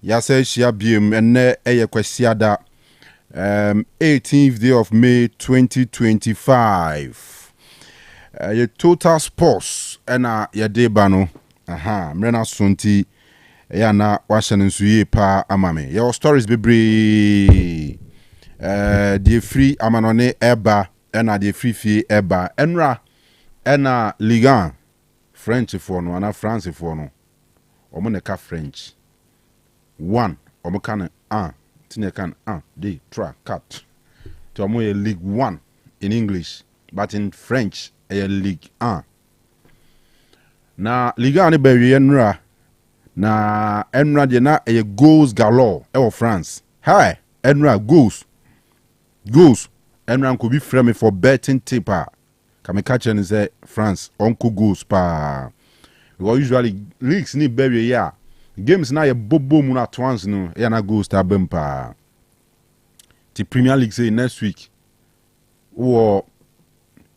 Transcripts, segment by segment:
Yasa shia biem ene eye kwesiada 18th day of May 2025. Your total sports ena ya deba no. Aha, mrena sonti ya na washan nsuye pa amame. Your stories bebre the free amanone eba ena the free fee eba enra ena ligan French for no ana France for no. Omo ne ka French. One, omo kan tine kan they try cut. To omo ye League 1 in English, but in French a League 1. Na Liga ne ba enra na enra de na a goals galore e France. Hi, enra goals. Enra could be frame for betting tipper. Kame catch and say France uncle goals pa. Because usually leagues ni bury ya. Games na ye bobo mu na twans no ya na goals ta bempa. The Premier League say next week. Wo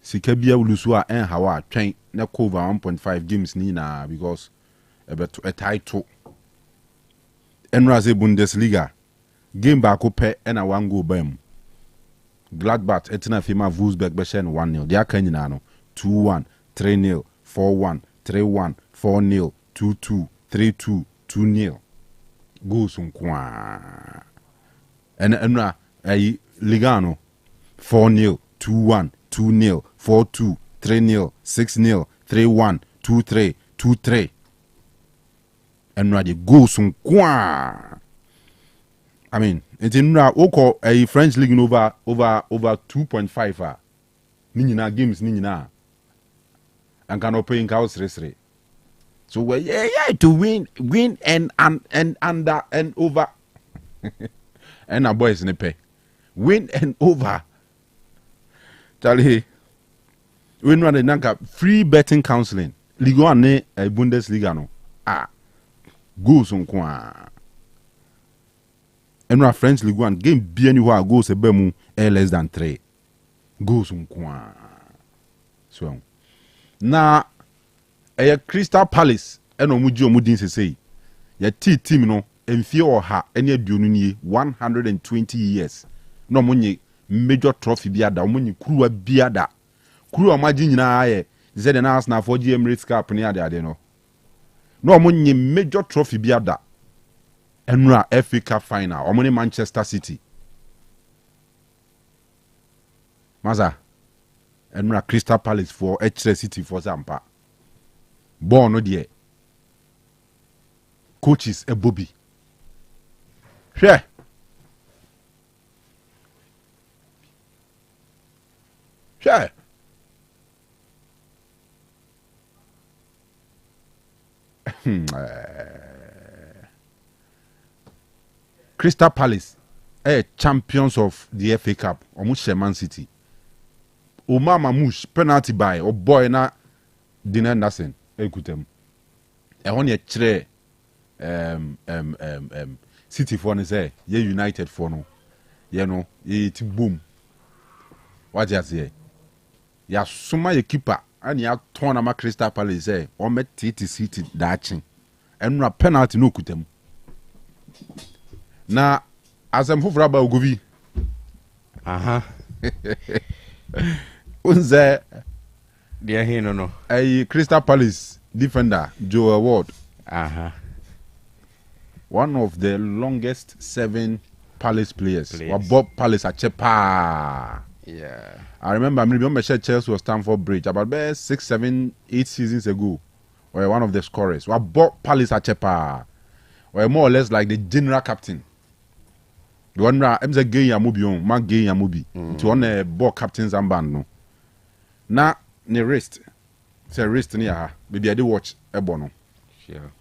sikabia ulusu a en hawa twen na cover 1.5 games ni na because ebeto a title. Enra say Bundesliga game ba ko pe na one goal bam. Gladbach etina fima Wolfsburg be 1-0. Dia kan nyina no 2-1, 3-0, 4-1, 3-1, 4-0, 2-2, 3-2, 2-0. Goals nkwa. Enra ay Ligano 4-0, 2-1, 2-0, 4-2, 3-0, 6-0, 3-1, 2-3, 2-3. Enra the goals nkwa. I mean, it's in a French league over 2.5 Nina games nina. And cannot pay in house race. So we to win and under and over. And our boys in the pay. Win and over. Charlie, we run the free betting counseling. Ligue 1 a Bundesliga no. Goals on kwa. And our French League 1 game be anywhere goes a bemu less than 3 goals nkwa. So na a Crystal Palace and omuji omudin say ya team no emfie oha ene aduonu nie 120 years no monye major trophy biada omonye kruwa biada kruwa maji nyina aye zede na Arsenal for Emirates Cup ni ade no omonye major trophy biada. Enra FA Cup final. Omoni Manchester City. Maza. Enra Crystal Palace for HC City for Zampa. Born no die. Coaches a Bobby. Share. Crystal Palace champions of the FA Cup almost Man City. Omar Mamouche penalty by or boy na Dean Anderson ekutem. E won ye kire City for ne say ye United for no. Ye no ye ti boom. What you say? Ya suma ye keeper and ya turn ama Crystal Palace say o met City dachin. Enra penalty no kutem. Na asem fufura ba ogovi. Unze dia hino no. Crystal Palace defender Joe Ward. One of the longest 7 Palace players. Bob Palace at Chepa. Yeah. I remember me Chelsea was Stamford Bridge about 6, 7, 8 seasons ago. Were one of the scorers. Bob Palace at Chepa. Were more or less like the general captain. The one that gay yamubi on, man gay yamubi. To on ball captains and band no. Na ne wrist. Say wrist ni aha. Baby I dey watch ebono. Sure.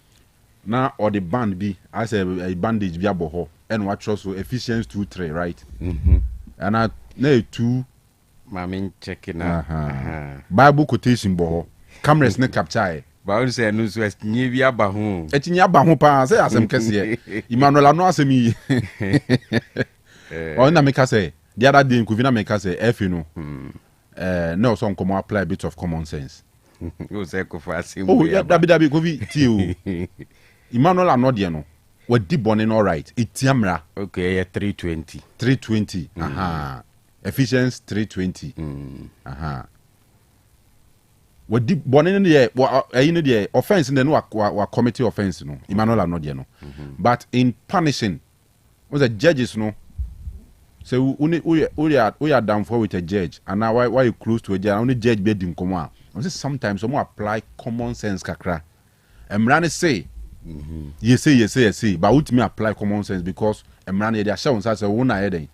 Na or the band be I say a bandage be aboho. And watch also efficiency 2-3 right. And I na 2 Mami checking Bible quotation boho. Cameras ne capture. Ba won say no so etinye bi aba ho. Etinye aba ho pa say asem kese. Emmanuel ano asem yi. O na make say the other day Kuvina make say FA no. No some come apply a bit of common sense. You say ko fa asem. Oh yeah, dabi Kuvi ti o. Emmanuel ano de no. what deep bonning all right. Itiamra Okay, yeah, 320. 320. Efficiency 320. What deep bonning in the the offense in the no committee offense no. Emmanuel no no. But in punishing, was the judges no. So we are down for with a judge, and now why you close to a judge? Only judge bed in command. Sometimes some apply common sense kakra. Emrani say, you say, but what me apply common sense because Emrani they are showing us a one heading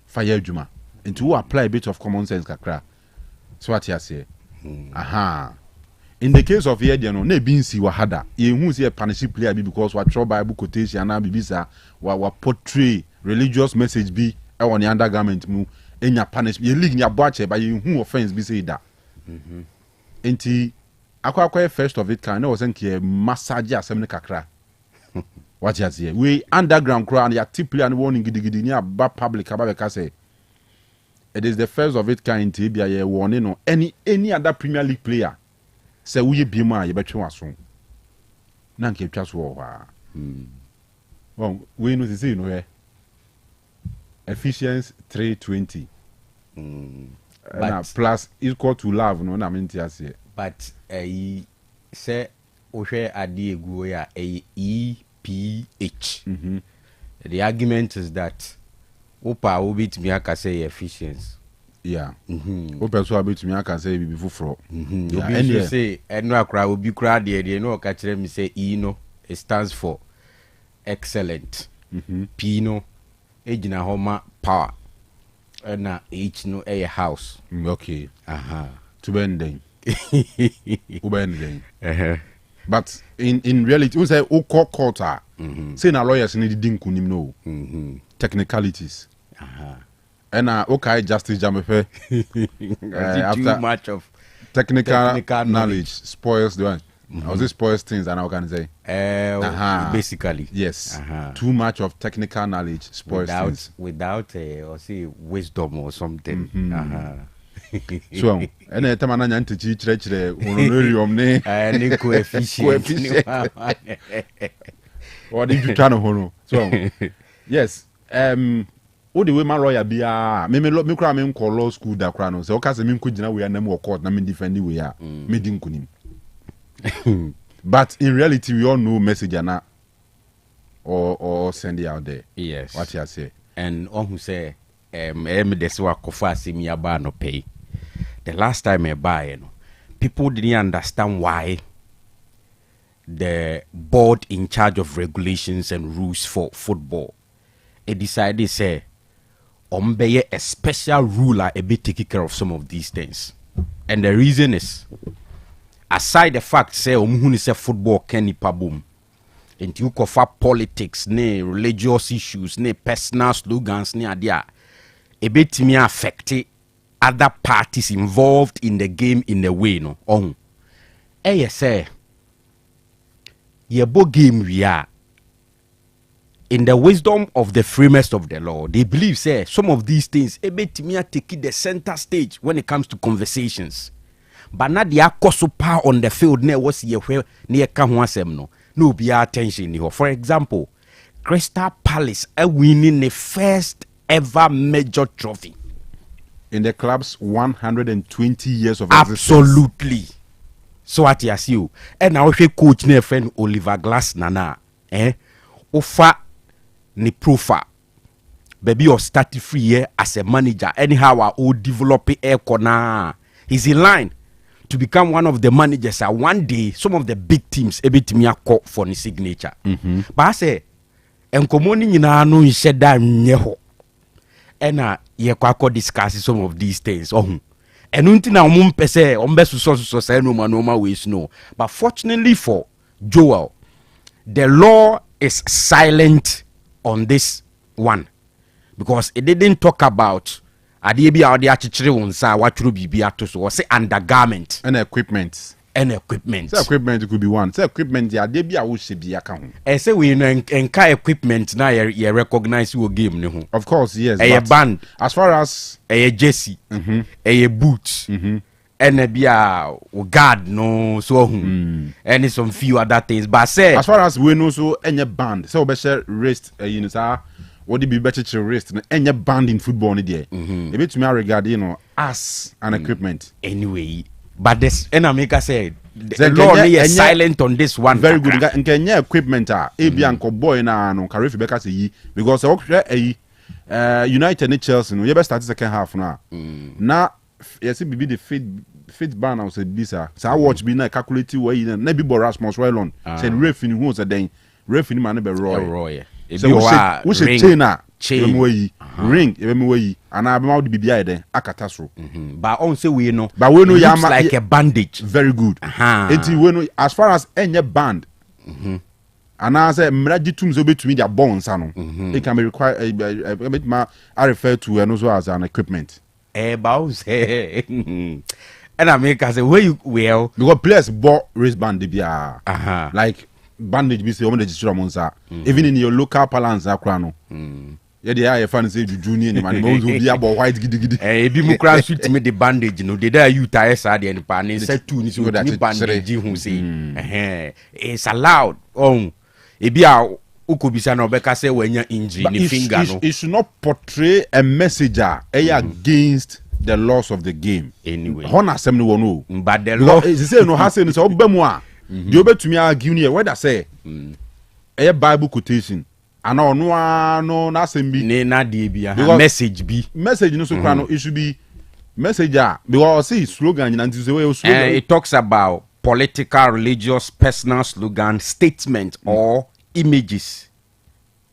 fire juma. And to apply a bit of common sense kakra. So what you say? In the case of here, you know, ne bin si wahada. You who see a partnership player because what throw Bible quotation and bibisa what portray religious message be on the undergarment mu in your punishment. You league your butcher by you who offense be say that. Enti akwa first of it kind was nke massage asem ne kakra. What you say? We underground crowd and ya tiply and warning gidigidi ni aba public aba be say. It is the first of it kind to be a warning on any other Premier League player. Say we be ma ye betwe waso. Na nke twa so wa. Well, we know say no here. Efficiency 320. Plus equal to love no na mean tia say. But say ohwe ade egu ya EPH. The argument is that opa will beat me aka say efficiency. Yeah. Opa so beat me aka say bibi fufuro. Yeah, you say eno akra obi kra de no ka kire me say E no it stands for excellent. P no ejina homa power. Na H no a house. Okay. To bending. But in reality, we say quarter. Say na lawyers need din kunim no. Technicalities. And okay, justice jamefe. After too much of technical knowledge spoils the one. I was spoils things, and I can say. Basically. Yes. Too much of technical knowledge spoils things. Without or say wisdom or something. So, and the time I to chire honorarium ne coefficient. What did you try to honor? So, yes. What the way my lawyer be me cry me call law school da cry no. So, okay, say me kujina we na me court na me defend we are. Me din kunim. But in reality, we all know message na or send it out there. Yes. What you say? And on who say this wa kofa semi aba no pay. The last time I buy, people didn't understand why the board in charge of regulations and rules for football decided say ombeye a special ruler a bit taking care of some of these things. And the reason is, aside the fact say omuhuni say football can boom into you kofa politics ne religious issues ne personal slogans ne adia a bit me affect other parties involved in the game in the way no say yebo game we are in the wisdom of the framers of the law. They believe say some of these things a bit me take the center stage when it comes to conversations. But not the akoso power on the field ne was ye where near ka ho asem no be attention ni ho. For example, Crystal Palace are winning the first ever major trophy in the club's 120 years of existence. Absolutely. So what you see, and now we coach ne friend Oliver Glass nana ofa ni profa baby or start free here as a manager anyhow I will develop air corner. He's in line to become one of the managers. One day, some of the big teams a bit me a call for the signature. But I say, enkomoni nyina no nhye da nyeho. Ena ye kwako discuss some of these things. Enu nti na omum pese ombesu so say no man ways no. But fortunately for Joel, the law is silent on this one because it didn't talk about ade bi a ode akyekyere won sa watworo bibia to so say undergarment and equipment. So equipment could be one. So equipment ya ade bi a wo hye bia ka ho. Say we no enka equipment na ye recognize wo game ne ho. Of course, yes. A band as far as a jersey, a boot, and be a guard no so and some few other things. But say as far as we know, so any band, so better wrist, you know, sir, what would be better to wrist any band in football in there. A bit to me regard, you know, as an equipment. Anyway, but this and America said the law is silent on this one. Very good. And can equipment AB and boy na no carry Rebecca say because United and Chelsea no you best start second half now. Now yes be the fit ban I say bisa. So I watch be na calculate way na be Rasmus Roylon. Said ref in who say den ref in man be Roy. So we should chain ring way and I be bibia den akata so. But on say we know. But we know looks like a bandage. Very good. As far as any band and I say mrajitum zo betumi their bones ano it can be required I refer to and also as an equipment. Bounce and America say where you well because players bought wristband bia like bandage be say on the monza even in your local parlance akra no yeah they are fan say junior ni man mo be about white gidigidi bi mu kra suit me the bandage no they there you tire sad and pan in set two ni so the bandage hu say it's allowed ebi a ukobisa na obeka say wanya injury ni finger no it should not portray a message against the laws of the game anyway hon assembly won no but the law is say no has say so obemu a the obetumi argue here whether say a bible quotation and no na assembly ne na de bia message no so no it should be message because see slogan and say it talks about political, religious, personal slogan, statement or images.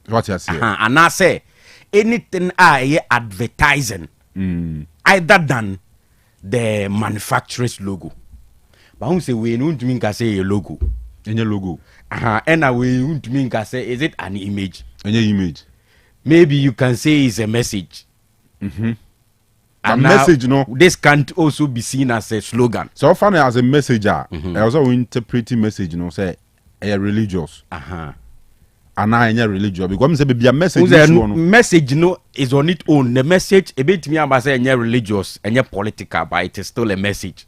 What you say? And I say anything advertising either than the manufacturer's logo. But I say we don't mean to say a logo. Any logo. And we don't mean to say is it an image? Any image. Maybe you can say it's a message. A message, no. This can't also be seen as a slogan. So funny as a messenger. I also interpreting message, you know, say a religious. And I am religious because say be a message. Message, no, is on its own. The message a bit me about say religious and political, but it is still a message.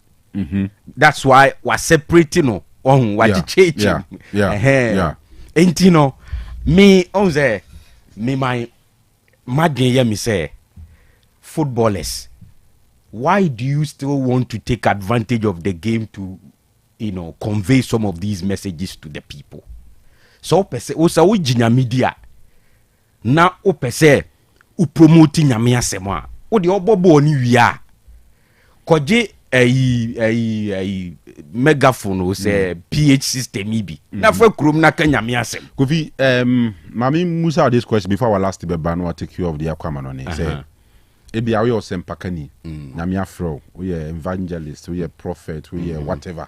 That's why we're separating no on what change. Yeah. And you know, me on say me my me say footballers, why do you still want to take advantage of the game to, you know, convey some of these messages to the people? So pese o jinya media na o pese u promote nyame asem a o de obobo ni wia koje megaphone o say PH system ibi na fa krom na ka nyame asem Kofi mami Musa this question before our last debate ban take you of the aquaman on it say ebi awe o sempakani nyame afro we evangelist we prophet we whatever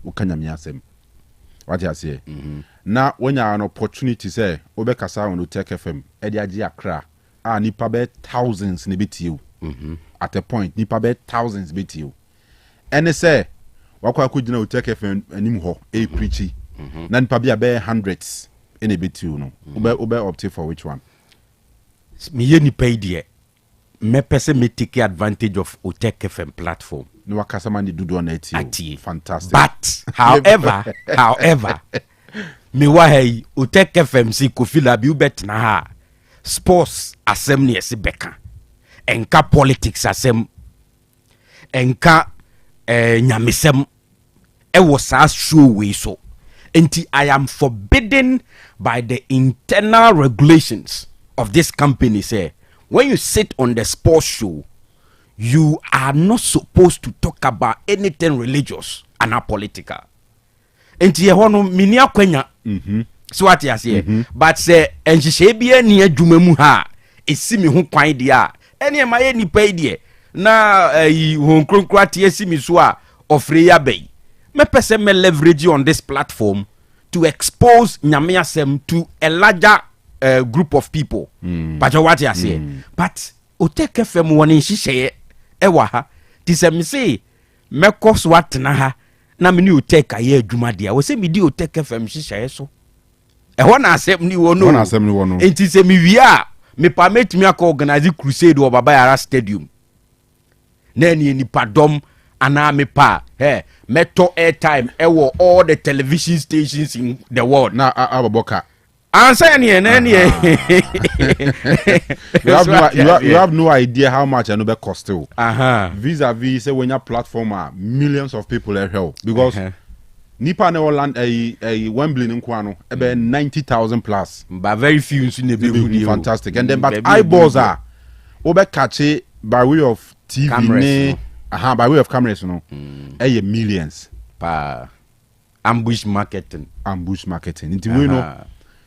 we ka nyame asem what you say na when you an opportunity say obekasa on Otec FM e dey agi akra nipa be thousands ne betiu at a point nipa be thousands betiu ene say wakwa akugina Otec FM anim ho e preachi na nipa be hundreds in a betiu no obe opt for which one me ye nipa idie me pese me take advantage of Otec FM platform. No wakasama ni dudu on it. Fantastic. But however, me wahei Otec FM si kofila bi ubet na ha sports asem ni esi beka. Enka politics asem. Enka nyamisem ewo sa show we so. Enti I am forbidden by the internal regulations of this company say when you sit on the sports show, you are not supposed to talk about anything religious and political. And you hono minia kwenya. So what you say? But say and she be any adwuma ha esi me ho kwan dia. Ene ma ye nipa die na hon kronkra tie esi mi so a ofre ya bay. Me pese me leverage on this platform to expose nyame asem to a larger group of people. But what you say? But Otec FM one in shishe ewa ha. Tise me say me kos wat na ha na me ni Otec aye adwuma dia. We say me di Otec FM shishe so. E ho na asem ni wo no. Enti se me wi a me permit me akọ organize crusade wo Baba Yara Stadium. Na ni padom ana me pa meto airtime ewo all the television stations in the world na ababoka answer any you have no idea how much I know be cost you. Vis-a-vis say when your platform are millions of people are help because nipa na Holland a Wembley nkwano ebe 90,000 plus but very few in the fantastic and then but eyeballs are over catch it by way of TV cameras, by way of cameras no millions pa ambush marketing into we know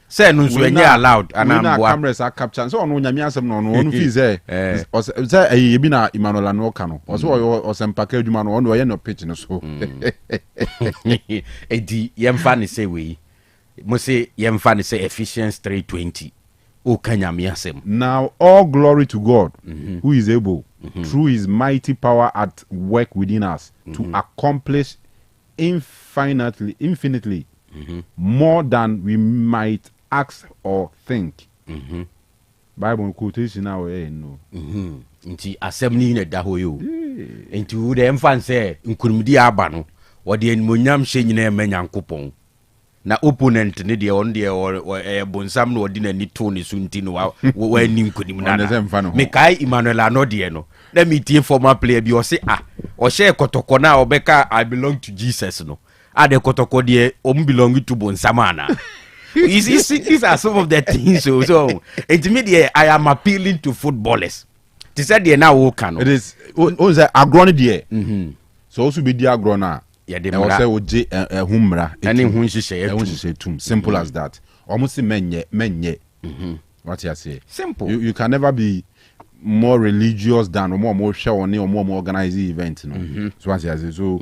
say no so any allowed and cameras are captured so no nyame asem no no fi say say bi na Emmanuel no ka no o se mpaka adwuma no no ye no pitch no so edi yemfa ne say we mo say yemfa ne say efficiency 320 o kanyame asem. Now all glory to God who is able through his mighty power at work within us to accomplish infinitely more than we might ask or think. Bible quotation now no. Nti asem ni na da ho yo. Nti wo de mfa nse nkurumdi aba no wo de enmonyam hye nyina ema Nyankopon. Na opponent ne de on de bonsam no odi na ni to ne so nti no wa ni nkonim na. Me kai Emmanuel Anode no. Na me tie former player bi o se o share kotoko na obeka I belong to Jesus no. The kotoko de belong to bonsamana. These are some of the things so intimidate I am appealing to footballers. They said they now can. It is the agrone there. So also be the agrona. Yeah, they will say oje humra. Any hunshi too simple as that. Almost menye. What you say? Simple. You can never be more religious than or more show or more organized event. So what you say? So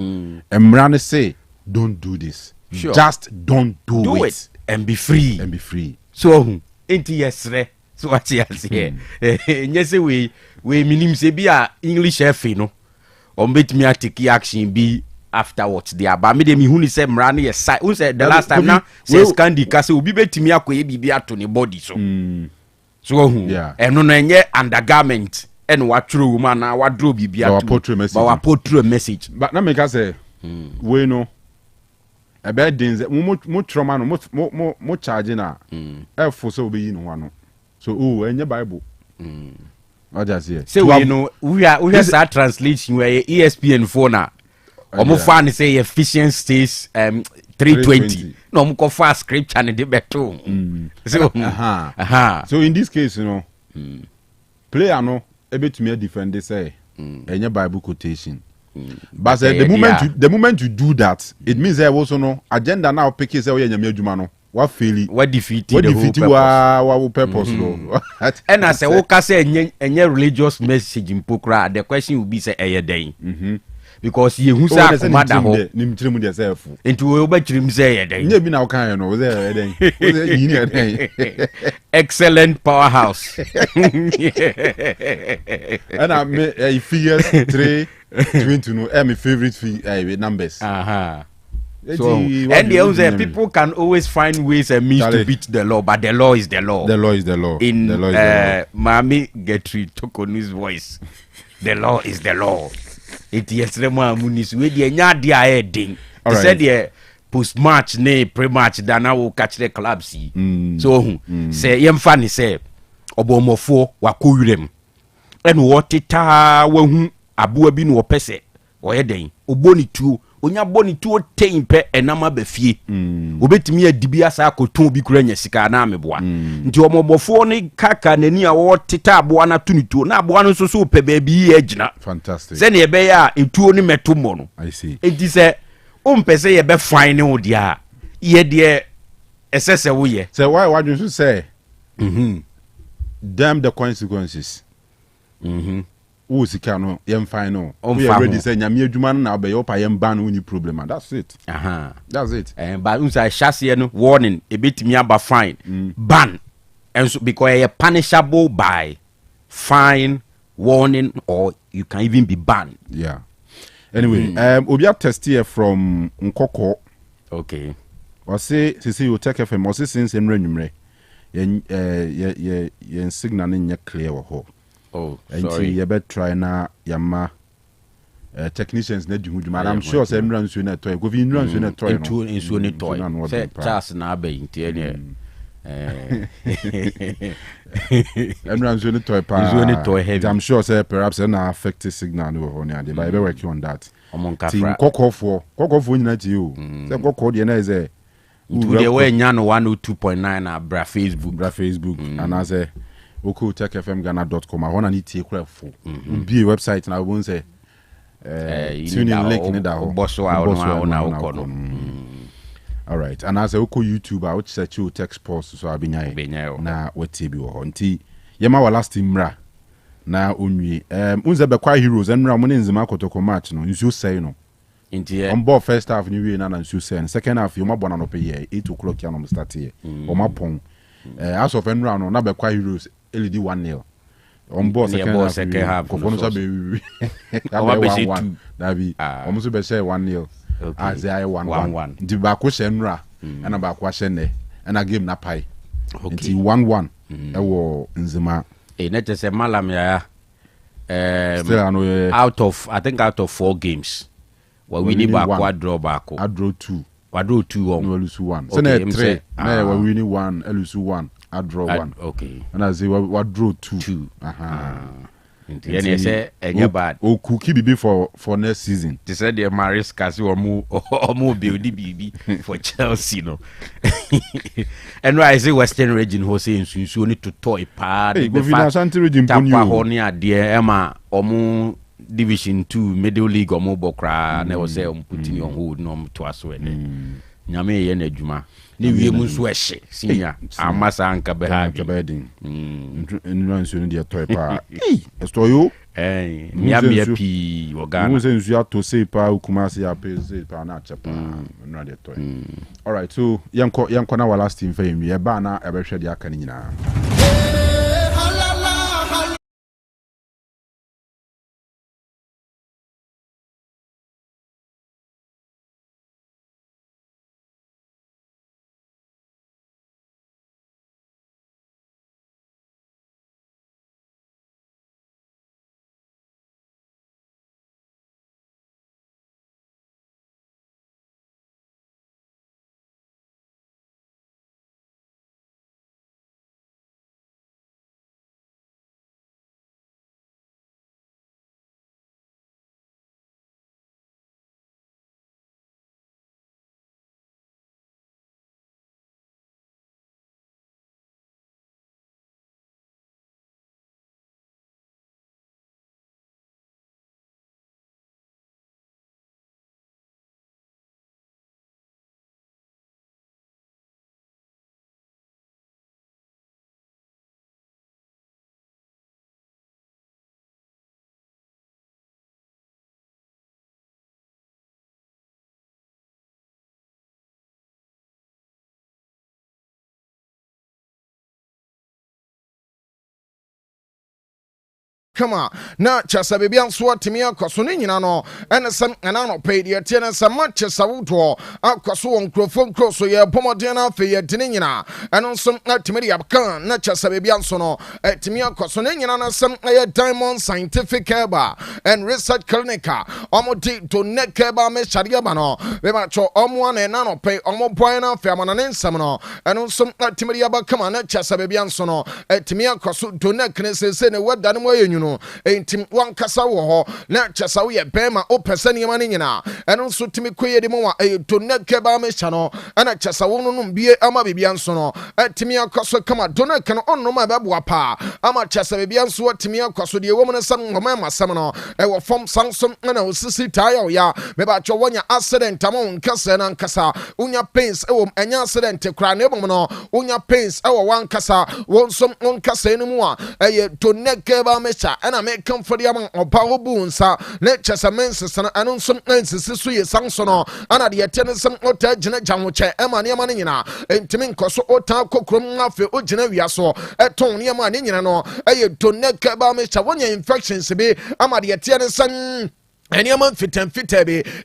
Emrane say don't do this. Sure. Just don't do it. And be free. So, ain't yesre. So what you say? Yes, we minim se be a English chef, no. Or meet me take action be afterwards. The ba me de mi huni se mrani yes. Who said the last time now? Says Candy Castle be bet me akwe be to the body so. So yeah. And no nye undergarment and what true woman na what draw be to. Our portrait message. But na make us say we no. A bad things mo trauma no mo charge na for so be in one so in your Bible what just here say we know we are start translation where ESPN 4 na omo fan say efficient stays 320 no mo ko fast scripture and the better so so in this case you know player no ebetumi defend they say in your Bible quotation. But the moment you do that, it means there also no agenda now pick is nyame adwuma no what fail what defeat the purpose no and as a worker say any religious message in pokra the question will be say den because you who say komada ho nim tiremu de self into we obachirim say den nya bi na kan no say den yini den excellent powerhouse and I figures 320 no my favorite numbers so and the people can always find ways and means to beat the law, but the law is the law. The law is the law. In Mami Getri Tokonu's voice, the law is the law. It is Rema Munis with the Nyadia heading. They said the post match, nay, pre match, then I will catch the club. See, so say, Yem Fanny say, Obomofo, Wakurem, and what it when Abu Abin or Pese or heading, Oboni too. Onya boni tu tempe enama befie obetimi adibia sa akoton bi kura nya sika na ameboa nti omobofo ne kaka nani a wo teta aboa na tunituo na aboa no so so pe ba bi ye agina fantastic se ne ebe ya etuo ni meto mo no I see enti se ompese ye be fine ne odia ye de esese wo ye so why you say damn the consequences who sika no yem fine no we already say nyame adwuma na be yo pa yem ban no ni problem and that's it that's it but unsa chassis no warning e betimi aba fine ban and so because you punishable by fine warning or you can even be banned anyway obi a test here from Nkoko okay or say Otec FM or say since enrenumre yen signal nya clear wo ho oh sorry you better try na yama technicians na du dwuma I'm sure say nra nsuo na toy go fi nra nsuo na toy no nsuo ni toy say Charles na abay ntie ne nra nsuo ni toy pa nsuo ni toy heavy I'm sure say perhaps na affect signal no ho ne but be working on that omon kafra kokofo nyina ti o say kokko de na is we were nya no 102.9 na bra Facebook and as a Otec.102.9Fm ahona ni tie kura fo bi website na won say tune in link ni da ho boso a ona ukono all right and as a YouTube a which search Otec Sports so abinyai na wetie bi ho nti yema wa last mra na onwie unze be kwa heroes enra mo ne nzima kotoko match no nsuo sei no nti on board first half ni we na nsuo sei second half yo mabona no pe ye 8 o'clock ya no start here o mapon as of enra no na be kwa heroes LED 1-0 on board second half kofono sa be one dabi omuso be say 1-0 as I 1-1 di ba ko hye nra na ba ko hye ne na game na pai nti 1-1 ewo nzima net say malam ya still out of 4 games we need back draw back I draw 2 on lose 1 so na 3 na we win 1 lose 1 I draw 1 okay and I say we draw 2 and say enya bad o cookie bibi for next season they said the Maresca say omo build bibi for Chelsea no and I say Western region ho say nsunsu ni to toy pa the Ashanti region tapa ho ni ade ema omo division 2 middle league omo bokra na say omo putting on hold no omo to aso ene nyame ye na adwuma ni wie mu nso ehye sinya amasa anka be ha bedin nso ni de toy pa estoyo miamia pi ogana nso nso ato sei pa ukumasi ya pe sei pa na chepa no de toy all right so yanko na wala steam fame ye ba na ebehwe de aka ni nyina Come on, now chasa baby and swat me a cosunian no, and some anano paid your tenor some much as a woodwall, out cosu on crofon cross so your pomodena for your dinina, and on some ultimately up can, not chasa baby and sono, at me a cosunian and some diamond scientific eba and research clinica, omoti to neck eba me shadiabano, Vimacho omwan and nano pay omo poina famana and samano, and on some ultimately about come on, not chasa baby and sono, at me a cosu to neck and say what done way you. Enti wan kasa wo ho na chasa wo ye bema o pesa ni mani nyina eno nso timi koye de mo wa to na keba me cha no ana chasa wo no bie ama bibia nso no timi akoso kama dona kan onno ma bebo apa ama chasa bibia nso timi akoso de wo mo san ngoma masam no wo fom sansom na osisi taya ya me ba cho wonya accident ama nkasa na nkasa unya pains wo enya accident kra na ebo no unya pains wo wan kasa won som nkasa enu mu a to na keba me cha ana me come for the amount of power boonsa lecture some menses and announce some menses so ye sansono ana the attendance some ota jina jamuche ema ne mani nyina entimin koso ota kokrom afi o jina wiaso eton ne mani nyina no to neka ba me cha wonya infections be ama the attendance Anyama fit and fit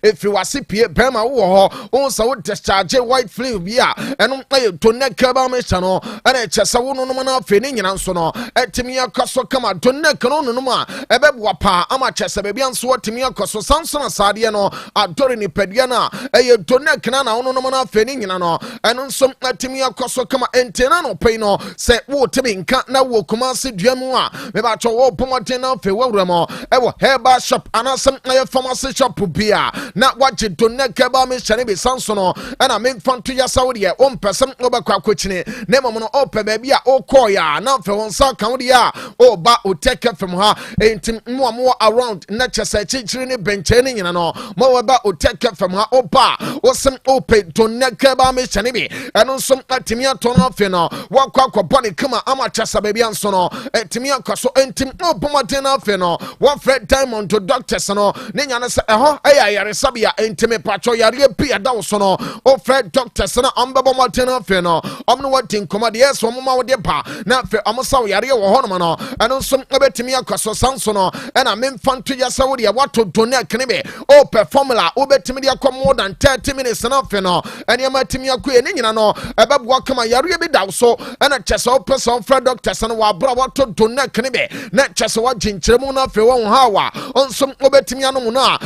if you are CPA Bema or also discharge white flu ya and to neck about channel and a chesawuna feeling and so at Timia Cosso come to neck on Numa a bebwapa ama chesabian swat Timia Cosso Sanson Sadiano Adorini Pediana a to neck nana on feeling and some Timia Cosso come and tenano pano say what Timin can't now will come and see Jamua Mebacho Pomatina Fewramo ever hair shop and some pharmacy shop pupia na waje to neka ba me chane be sansono na me fanto ya saudi e on person obakwa kwechine na mo no ope ba bia o koya na fe won sa kan dia o ba Otec FM ha entim mo around na chese chichiri ne benche ne nyina no mo ba Otec FM ha o ba o sem ope to neka ba me chane be eno som atimi ato no fe no wakwa kwabone kama ama chesa ba bia nso no atimi akwaso entim obomaden na fe no wa Fred Diamond to doctors no nenya na se eho ayare sabia entime pacho yare pia da so no o Fred doctors na ambabo matena fe no omno watin komade yeso moma wo de pa na fe amosa yare wo ho no no eno nso ebetimi akwaso sanso no na memfanto yasa wo de wato dona knebe o per formula obetimi de akwa more than 30 minutes na fe no ene matimi akwa ene nyina no ebebo kama yare bi da so na chese o person Fred doctors na wa bra wato dona knebe na chese wa jinchiremu na fe wo hawa onso obetimi anu na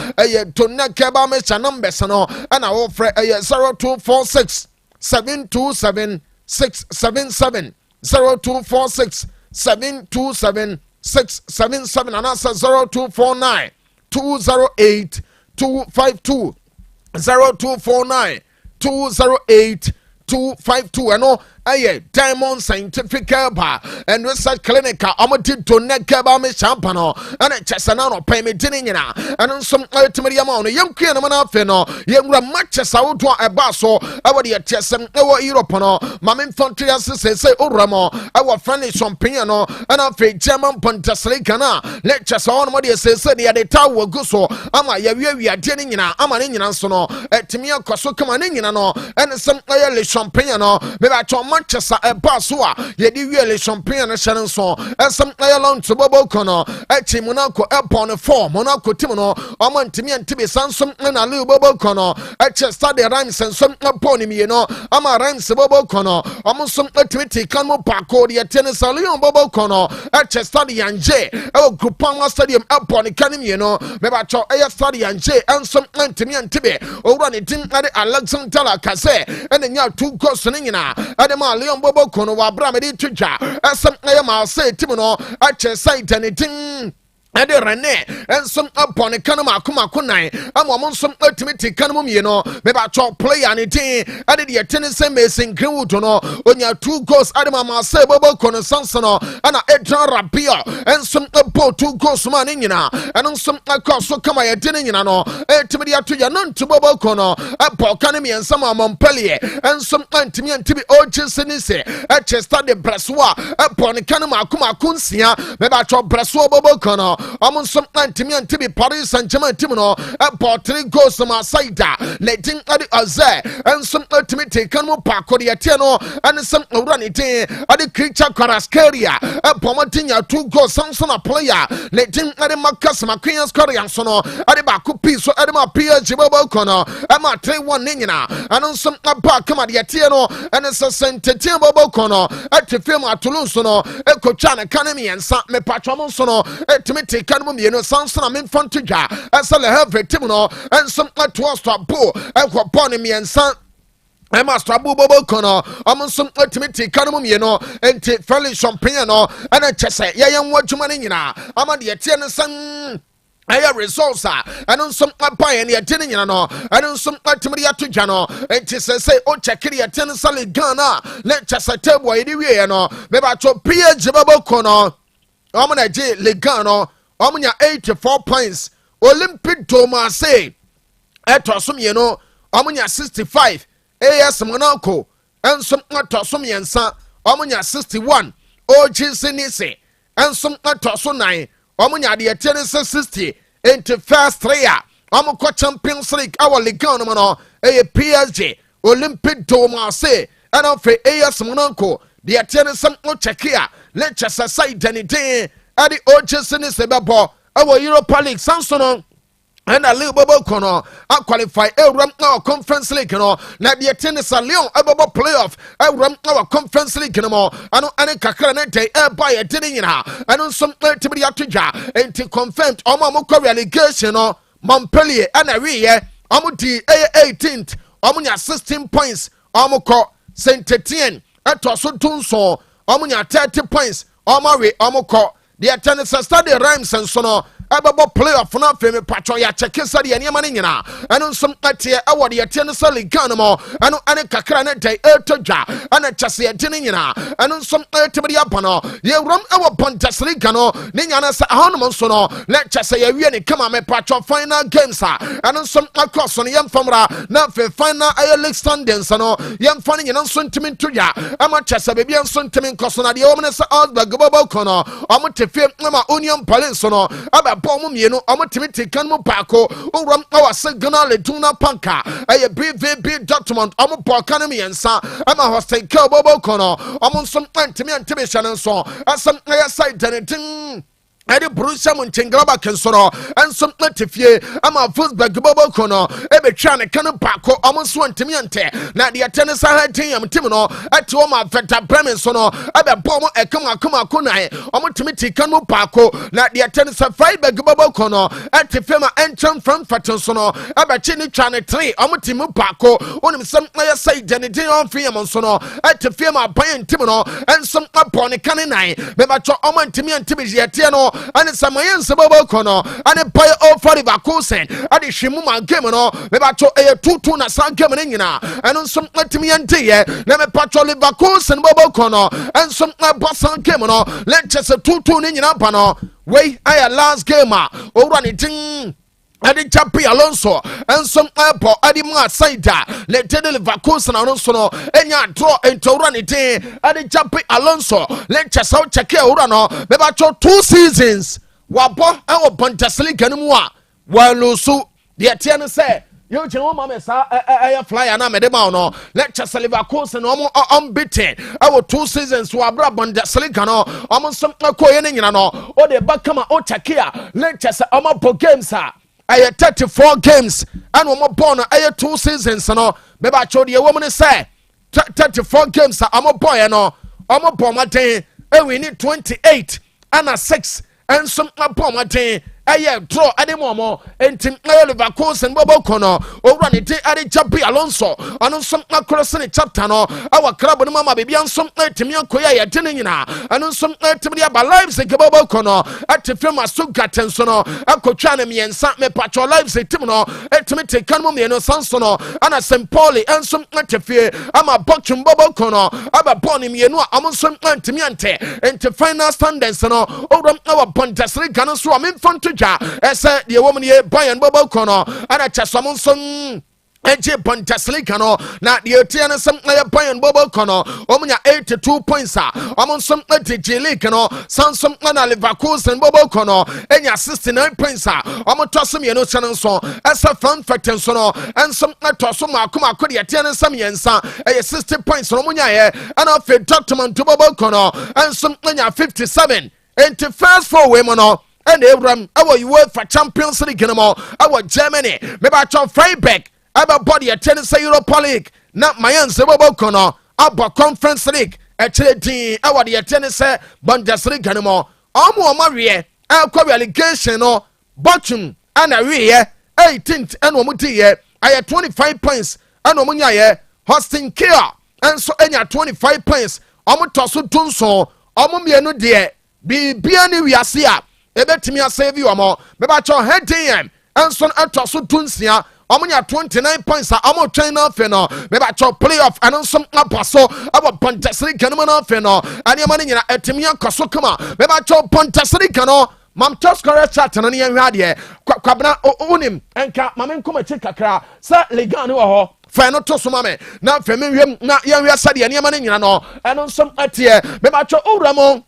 to neka ba me numbers no na wo frɛ 0246 727 677 0246 727 677 and answer 0249 208 252 0249 208 252 and Diamond Scientific Bar and Research Clinic. Amati to neka ba me champano and chesanano pay me dinina and some ultimate amount young queen manafeno young matches out to a basso our dear chesam our Europeano Mamin Fontrias say Uramo our friendly champigno and a fake German Pontaslicana let cheson what says the tower guso ama we are dealing in a amanin sono at Timia Coso Camanino and some early champigno maybe Manchester e basua ye di wiele champagne na hyɛn so esem Ireland to bobo kono echi Monaco upon the form Monaco team no amantimi antibe sansom na le bobo kono echi stade Reims sansom upon mi no ama Reims bobo kono amonsom atimi kan mo pako de tennis Lyon bobo kono echi stade Yanje e Groupama stadium upon kan mi no me ba cho e stade Yanje ensom antimi antibe owura ne din ade Alexander Lacazette and nya 2 goals ne nyina ma Leon Bobo kono wa bra me di twa asem na ma say tim no a che site anything ade rene ensom upon kanama akoma nan amom nsom ultimate kanum ye no me ba cho player ne tin ade de tennis Mason Greenwood no onya 2 goals ade ma say Bobo kono sansono ana Edran Rabiot ensom upon 2 goals man nyina ensom akoso kama ye den nyina no etimi ato ya no ntu Bobo kono apo kanum ye nsam Montpellier ensom antimi antibi ogyesini se Chester de Bressois upon kanama akoma kunsia me ba cho Bressois Bobo kono amon some antimi antibi Paris Saint-Germain team no about 3 goals ma saida letting adi Osei and some ultimate kan mo pako de tie no and some run it adi creature Kvaratskhelia pomotinya 2 goals Samson a player letting adi Marcus McQueen score yan so no adi ba ku pi so adi ma PSG Bobo kono ama 3-1 nyina and some apa kama de tie no and Saint-Etienne Bobo kono atifem Toulouse no ekotwa na kanemi ensa me patwam so no ultimate kanum ye no sansana memfanto dwa asale have team no and some to bo ekopon me ensa Emma Strabu Bobo Kono, Amonsum ultimate kanum ye no enti fairly champagne no and a chese yayan what you manina amadi etienne san aya results and on some empire near tinning no and on some ultimately to jano and say oh check it tennis Ghana let chese table anyway no maybe to PSG Bobo Kono Omana J Legano Omanya 84 points Olympic Tomase etosum ye no Omanya 65 AS Monaco and some atosum yensa Omanya 61 OG Sinise and some atoso 9 Omanya de tennis 60 into first 3 Omako Champions League our Legano no PSG Olympic Tomase and of AS Monaco the tennis o check here let just say anything at the OG Sinise babo our Europa League Samson and a little bubble corner, I qualify a rum our conference league, na the tennis a Leon a bubble playoff, a rum our conference league, no, and Kakranete, a buy a dinning in her, and on some to be atuja, and to confirm Omamoko relegation or Montpellier and a rear, Amuti 18th, Omunya 16 points, Omoko Saint Etienne, at Tosso Tunso, Omunya 30 points, Omari Omoko, the tennis study rhymes and sono. Ababo playoff na feme patron ya cheke sadi ya niyama ni nyina anu nsum atie award ya tiene sa ligano mo anu ane kakra ne day etoja ane chase ya tiene nyina anu nsum etibidi apano ye rom awa pontas ligano ni nyana sa ahono mo nso no le chase ya wie ni kama me patron final games anu nsum across no yem famra na fe final air league standings no yem fani nyina nso ntimi ntoja ama chase bebi nso ntimi nkoso na de omne sa Osberg bobo kono omo tefe ma Union Palace no aba Bomu mienu omotimiti kanmu pako uram awa signal letuna panka aye BVB document omo pokano miensa ama hostel ka bobo kono omo nsum antimi antimi shanenso asam aye side denetin Edi Borussia Mönchengladbach kensoro ensom natifie ama Wolfsburg bobo kono ebe twa ne kanu pako omo so ntimi ante na de tennis hatin yam tim no ati o ma Veta Bremen so no ebe bomo ekama kunai omo timiti kanu pako na de tennis Freiburg bobo kono ati fema entram from Faton so no ebe chi ni twa ne 3 omo timu pako onim sem na say den on fi yam so no ati fema ban tim no ensom apone kaninai be ba cho omo ntimi ante be yete no ane samayen sebabo kono ane pay all for the vacusen ade hwemu ma game no me ba cho 2-2 na san game ne nyina eno nsom atimi ante ye na me patcho le vacusen bobo kono ensom na bosan game no let us 2-2 ne nyina pa no we aya last game owura ne tin Adi Chapi Alonso and some airport Adi Ma Saida let Tedel Vacusen Alonso no enya draw into run it Adi Chapi Alonso let Chasao Chake Urano Bebacho 2 seasons Wabo our Pontasili Ganumwa Walusu the Atiana say you know, Mamma, I fly and I'm a demon. Let Chasaliva course and unbeaten. Our 2 seasons were Brabant Silicano, almost some Koyanino, or the Bakama Otakia. Let Chasama games. I had 34 games and one more born. I had 2 seasons. No, maybe I told you a woman say 34 games. I'm a boy. No, I'm a bomb. And we need 28 and a 6 and some bomb. I draw at the moment and Tim Oliver Course and Bobo Kono or run it at the Chapi Alonso and some across in chapter no our club and Mamma baby and some Timia Koya Tinina and some Timia by lives and Bobo Kono at the film Suka Tensono, Akochanami and Sat Me Patro Lives a Timino, at Timothy Kanumi and Sansono, and a St. Pauli and some Natafia. I'm a Bochum Bobo Kono, I'm a Bonim Yeno, I'm some Antimiante, and to final standings no or our Pontasri Canosu, I'm in front to Esa the woman here Brian Bobo Kono and a Chasamonson Eje Pontaslicano na the Otiana some Brian Bobo Kono Omunya 82 points among some Jilicano Sansom Nana Liverpool and Bobo Kono and your 69 points Omotosum Yano Chanson as a fun factensono and some Tosuma Kuma Kodi Atiana some Yensa a 60 points Omunya and a fed document to Bobo Kono and some 57 and to first 4 women and Abraham, our UEFA Champions League, our Germany, maybe I Freiburg, our body a tennis Europa League, not my answer, Bobokono, our Conference League, actually, our tennis Bundesliga anymore, Omo Marie, our relegation or bottom and a rear 18th and Omuti, I had 25 points, and Omunya, hosting Kia, and so any 25 points, Omotosu Tunso, Omumiano dear, be Biani Viasia. Ebetimi save you amo meba cho head DM enson atoso tunsia omunya 29 points amo train na fe no meba cho playoff anonsom apaso abo Pontasri kanuma na fe no ani amani nyina etimi akoso kama meba cho Pontasri kano mam to score chat no ne hwa de kwabna onim enka mam nkoma chi kakra sa liga ne wo ho fa no to so mame na fe me wiem na ye hwa sade ani amani nyina no enonsom atie meba cho owramo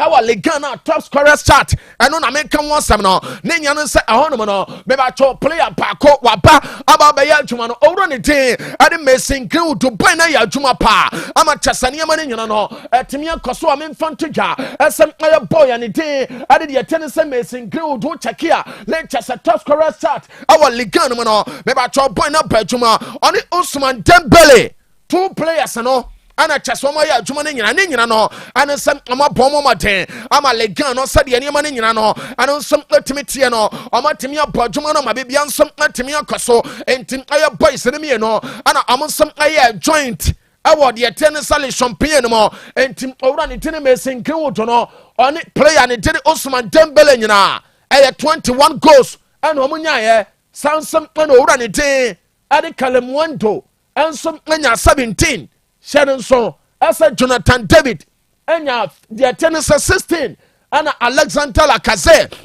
our Ligana top scorers chart and on American one no Nanya no say ahono me ba cho player pako waba aba be ya juma no owro ne tin ade mesin crew to buy na ya juma pa ama chasania ma ne nyina no etimi akoso a memfa ntodwa esem aye boy ya ne tin ade de yete ne say mesin crew do check here let chasa top scorers chart our Ligana no me ba cho boy na ba juma oni Usman Dembele 2 players no ana chasoma ya adwuma ne nyina no ana nsem amabom maten ama legan no sade ne ma ne nyina no ana nsem atimitie no amatimi abɔ adwuma no ma bibia nsem atimi akoso entin aye boys ne me no ana amonsem aye joint award ye ten sale champagne no mo entim owura ne tin mesin kriwoto no oni player ne tin Osman Dembele nyina aye 21 goals ana omunya ye sansem ana owura ne tin ade Kalemwando ensem anya 17 Shannon so asa Jonathan David enya the tennis 16 ana Alexander Lacazette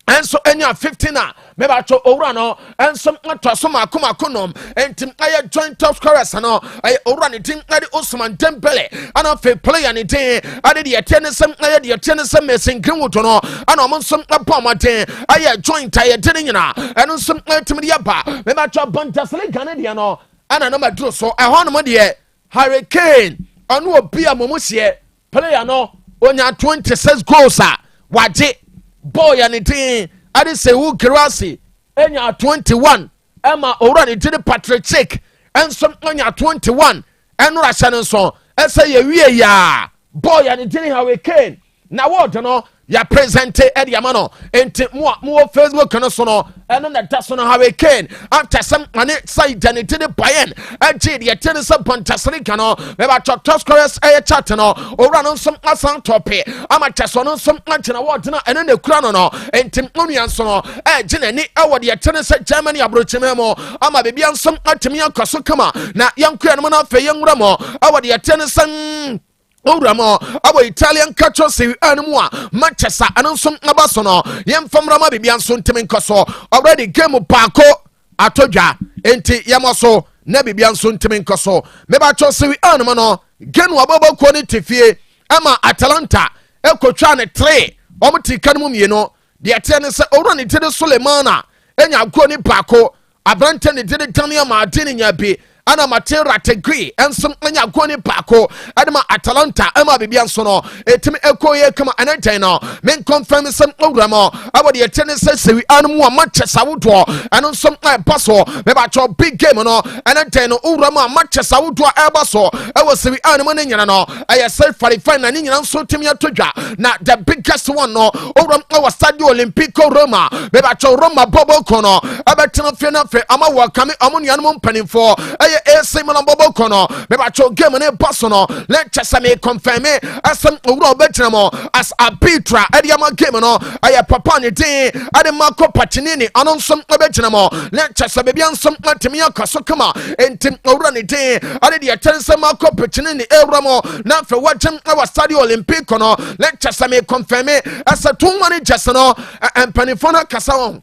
enso enya 15 a meba cho owura no enso atwaso makomakonom entim aye joint top scorers no aye owura ne tim ade Osman Dembele ana fe player ne tin ade the tennis aye the tennis Mason Greenwood no ana omonso apamaten aye joint aye tin nyina enso entim de aba meba cho Bundesliga ne de no ana no madro so ehon mo de Hurricane onu obi amomusie player no onya 26 goals a waje boy and tin ade se wu Kirasi enya 21 ema owura ne tin Patrick Schick enso onya 21 enu rasha ne so ese ye wie ya boy and tin Hurricane na word no ya presente edi amano enti mo Facebook no so no eno na daso no Hurricane after some ane side and tin Bayern enti de tin some Bundesliga no me ba top scorers chat no owura no some asan tope ama chaso no some antina word na eno na kura no enti onuan so no gina ni e wode tin se Germany abrocheme mo ama bebia some atimi akoso kama na yankua no na fe yenwura mo e wode tin se Uramo, our Italian culture say animal, Manchester, and some Nabasono, Yam from Rama Bibian Suntimin Coso, already game of Paco, Atoja, Enti Yamaso, Nebibian Suntimin Coso, Mebacho say animano, Genwa Bobo quality fee, Ama Atalanta, Elko Chane Tre, Omati Kanum, you know, the attendance already to the Sulemana, and Yakoni Paco, Abrantan did it Tanya Martin Yabi. Ana matera tegri ensem anya gwani pako adama Atalanta ema bibian so no etimi ekoye kama anantan no men confirm sem owramo abode etene sesewi anmu a Manchester wodo eno som paso me ba cho big game no anantan no owramo a Manchester wodo eba so ewo sewi anmu ne nyina no aye self qualify na ne nyina so timi atodwa na the biggest one no owram ewo Stadio Olimpico Roma me ba cho Roma bobo kono abetena fe na fe ama wakame amunuanum mpanimfo AC Milan bobo kono me ba cho game ne paso no let chasame confirm asem owura obetramo as arbitra ediama game no aye papa ne din ade Marco Patinini anonsom obetramo let chasame bia nsom atimi akaso kama entim owura ne din ade de atense Marco Patinini ewramo na fe wajem awa Stadio Olimpico no let chasame confirm asa tunwani jasano empanifona kasawon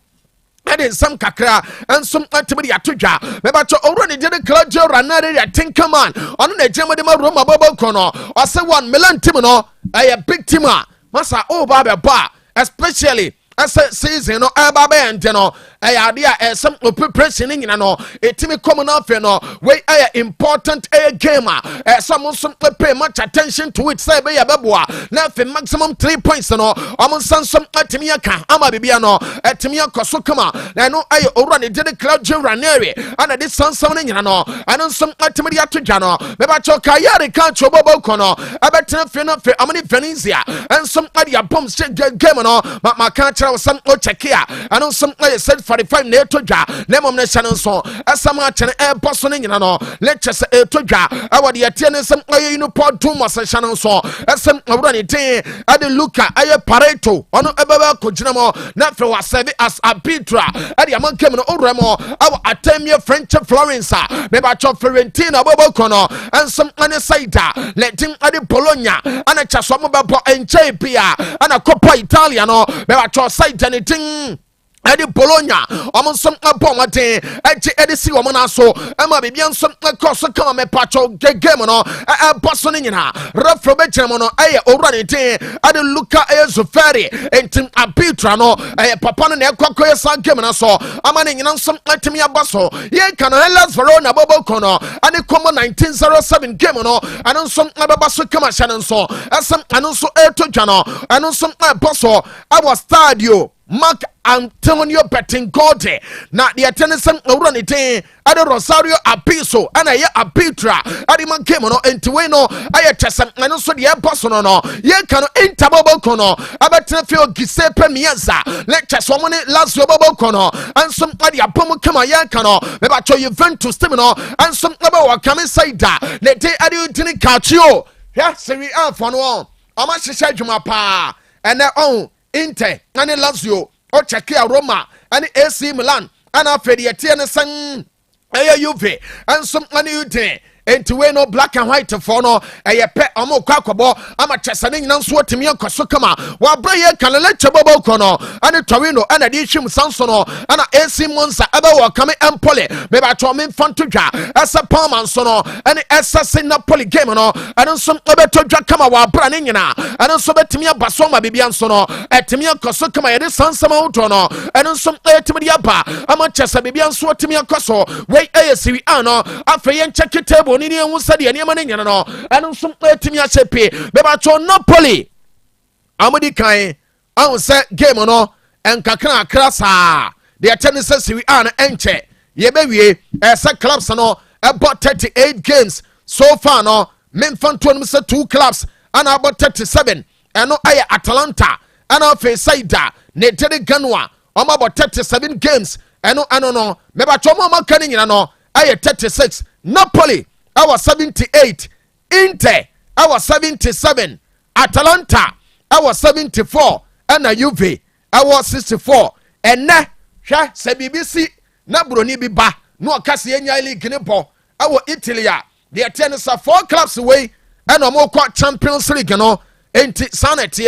ade some kakra and some atibidi atodwa me ba cho owura ne de Claudio Ranieri ya tinka man ono na jema de ma Roma bobo kono o se 1 million team no a big team masa o ba ba especially as a season no aba be ente no ade some preparation nyina no etimi come na fe no we important game some pay much attention to it say be ya beboa na fe maximum 3 points no some atimi aka ama bibia no etimi akoso kama na no owura ne de Claudio Ranieri ana de sansam nyina no anu some atimi de atodwa no me ba cho kayare kan cho bobo kono abetena fe no fe amani Venezia and some ade bombs game no ma kan some o check here anu some said 45 na etodwa na mom na channel so asama chene boso ne nyina no lectures etodwa awade yetie ne some no pod too much channel so asem awura ne tin ade Luka aye Pareto ono ebeba kogina mo na fe wa serve as arbitra ade amankem no oremo aw atemie French Florence me ba cho Fiorentina bobo kono and some ane saida letting ade Bologna ana chaso mo bebo enche pia ana Coppa Italia no me ba cho saida ne tin Eddie Bologna, some Pomate, Eddie Si Womanaso, Emma Bibian, some cross a come pacho, Gamono, a Bostonina, Rafro Bechamono, a Oranite, Adi Luca Ezoferi, and Tim Abitrano, a Papana Quacoya San Gamanaso, Amaning and some Atimia Basso, Ye Canalas Verona Bobocono, and the common 1907 Gamono, and on some Ababasso Kamashan so, as some Anuso Ertojano, and on some Basso, our stadio. Mark Antonio Bettingode, not the attendance Uranite, Ada Rosario Apiso, and I Apitra, Adiman Kemono, and Tueno, I Chesam, and also the Aposono, Yakano Intabocono, Abatanfio Giuseppe Miazza, lecture someone Lazio Bobocono, and some Adia Pomokama Yakano, Mebacho Juventus Timino, and some Abawa Kamisaida, Lete Adiutini Caccio, yes, Seri Alfano, Amasha Jumapa, and their own. Inter, and Lazio, or Czechia Roma, and AC Milan, and Afedi Etienne San, Juve, and some Anute, and to wear no black and white for no, a pet Amo Kakobo, I'm a Chesaning Nanswa Timio Kosukama, while Brian Canalecha Bobocono, and a Torino, and a Dishim Sansono, and a AC Monza, Abawa coming and Poli, maybe I told me Fantuja, as a Palman Sono, and Assassin Napoli Gamono, and some Obeto Jacama while Branina, and also Betimia Basoma Bibian Sono, at Timia Kosukama, and Sansama Utono, and some Timidiapa, I'm a Chesa Bibian Swatimia Koso, wait ASC Ano, after Yan check it table. Nini Musadi and Yamanino, and some Timia Sepe, Bebacho Napoli. Amadi Kai, I will say game on and Kakana Krasa. The attendance we are enche. Ye baby, as a clubs no about 38 games so far no. Memphis 2 clubs and about 37. And no I Atalanta and our face side Neteri Ganwa. About 37 games. And no, Mebacho Mama Canino, I 36. Napoli. Our 78, Inter, our 77, Atalanta, our 74, and a Juve, our 64, and na, se BBC, na broni biba, no Cassiania League Gnepo, our Italia, the attendance are 4 clubs away, and a more quite Champions League, no, and Sanity,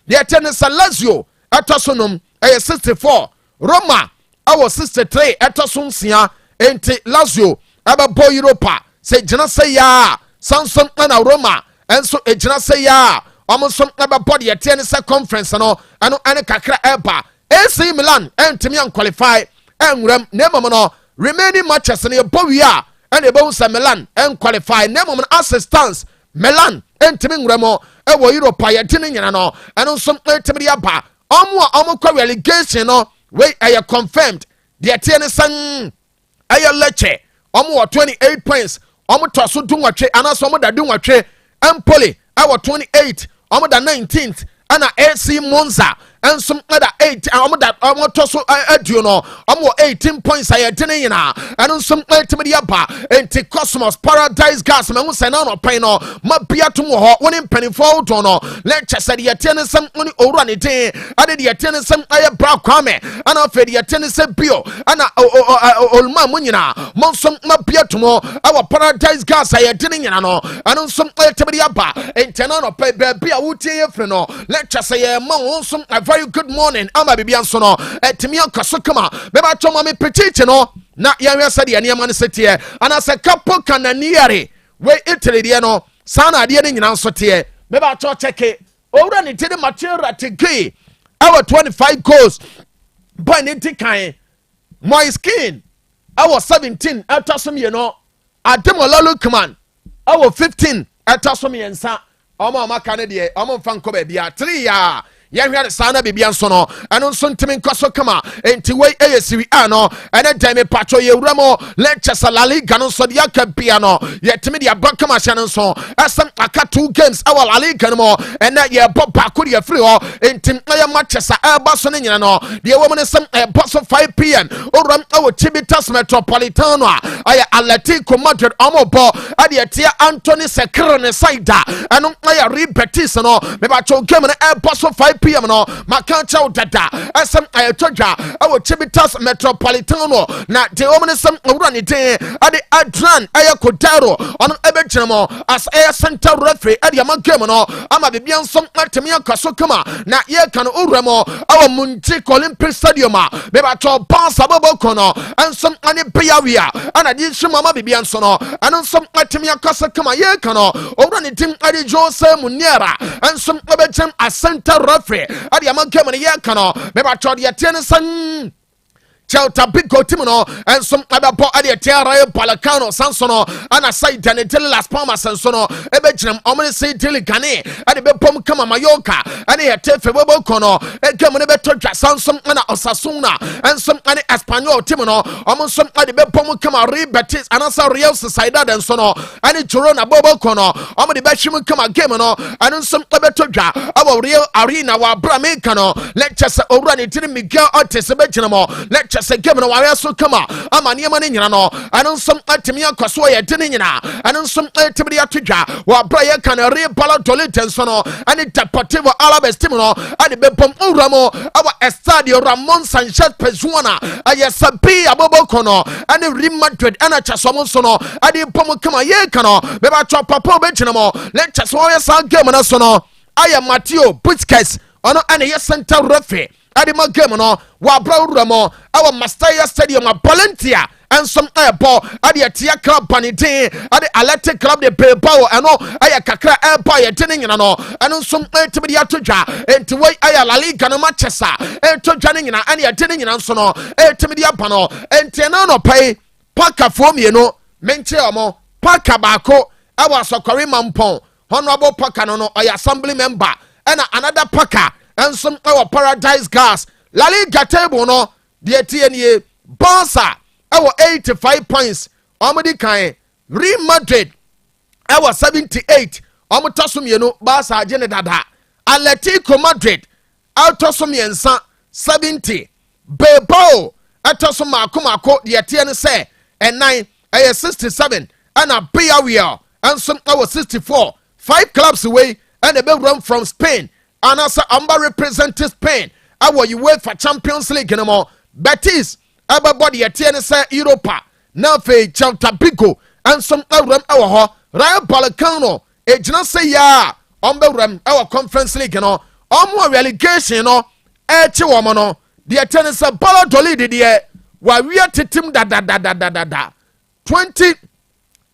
the attendance are Lazio, at Tosonum, a 64, Roma, our 63, at Tosunsia, and Lazio, our boy Europa. Say Jana say ya, Samson and Roma, and so a Jana say ya, almost some other body at tennis conference and all, and Kakra Eba, AC Milan, and Timian qualify, and Rem Nemono, remaining matches in your Bovia, and the Bones Milan, and qualify Nemon assistance, Milan, and Timin Remo, and Europa, and all, and on some Timiaba, almost relegation, wait, I are confirmed, the tennis and I leche, almost 28 points. Omotoso Dunwache, and also Moda Dunwache, Empoli, our 28, Omoda 19th, and AC Monza, and some other 8, Omotoso Adjuno, Omo 18 points, I Atenina, and some Ultimate and T Cosmos, Paradise Gas, Mamusano Pino, Mapiatumo, one in Penny Fotono, Lecture said the attendance some Oranite, added the attendance some Aya Bracame, and I'll fed the attendance Bio, and Olma Munina, Monsum Mapiatumo, our Paradise Gas, I Atenina, and on some Ultimate and Tenano Pebia Uti Freno, Lecture say, Monsum, a very good morning, Ama Bibiansono, at Timia Kasukama, Beba Chomami Petitino. Na ya said ya niamane setie ana se kapo kananiare we Italy de no sana de ne nyina so te me ba cho cheke owura ne tede material tege our 25 goals by ne tikan my skin our 17 atasom ye no ademola lukman our 15 atasom ye nsa omo maka ne de omo fanko ba bia 3 ya Yahya Sana Bibian Sono, and on Suntimin Kosokama, and Tiway ASC Ano, and a Dame Pacho Ramo, Lecture Salali, Ganon Sodiaka Piano, yet Timidia Bakama Shannon son, as some Aka 2 games, our Ali Ganamo, and that year Bob Pacuria Frio, and Tim Aya Matchesa, Albasoninano, the woman is some bus of 5 p.m. or run our Chibitas Metropolitano, I Atletico Madrid Omobo, Adiatia Anthony Secrone Saida, and on Aya Repetisano, Mebacho Gaman, a bus of 5 PM no maka chaw dada asem ayetodwa awo Chibitas Metropolitano na te omenesem owura ne den ade Adran Ayakodaro ono ebegyinamo as air center referee ade amagame no ama bibia nsom atemi akaso kama na ye kan owuramo awo Munti Olympic Stadium beba to bounce abobo kono ensom ane biawia ana di hwema bibia nso no ano nsom atemi akaso kama ye kan owura ne tim ade Jose Muniera ensom ebegyam a center referee ade amagame ye kan beba to de tiene san Chelta Pico Timono and some other pot at the Terra Palacano Sansono and a site and until Las Palmas and Sono Ebechem Omni say Tilicane at the Bepom Kama Mayoka and a Tefebo Cono and Kamanebe Sansom and Osasuna and some any Espanol Timono almost some at the Bepom Kama Rebetis and also Real Sociedad and Sono and in Torona Bobo Cono on the Bashim Kama Gamano and some Ebetoja our Real Arena wa Bramecano lectures Orani Tim Miguel Otis Ebechinamo lectures se game no ware so kama ama niema ne nyina no anu nsom atemi akwaso ye de ne nyina anu nsom atemi de atodwa wa bra ye kanare bala doliten so no ani Deportivo Alaves team no ani bepom uramo awa Estadio Ramon Sanchez Pezzuana aye sabi aboboko no ani Real Madrid ana chasomo so no ani pom kama ye kano be ba twa papa be gyina mo let chaso ye sa game na so no aye Mateo Busquets ono ani ye center referee Adima game no wa bra uramo our Mastaya Stadium a Valentia and some airport at the Tia Club Panite at the Athletic Club de Bilbao and no aya kakra airport ye tening no and some to be atoja and to wait aya La Liga no Manchester and to janing na and ye tening and so no to be apano and tenano pay paka for me no menche omo paka bako our sokori mampon honorable paka no aya assembly member and another paka and some our Paradise Gas La Liga table no the TNA Barca our 85 points Omedi kan Real Madrid our 78 Omotosum yeno Barca agene dada Atletico Madrid outosum yensa 70 Bilbao atosum makomako the TNA say and 9 67 and a Villarreal and some our 64 5 clubs away and a big run from Spain and also Amba represented Spain. Our UEFA Champions League no more. Betis, everybody at TNS Europa. Now for Chelta Pico and some ram our Rayo Vallecano. It not say ya on the ram our Conference League no. More relegation no. Woman the tennis Valladolid the why we are team da 20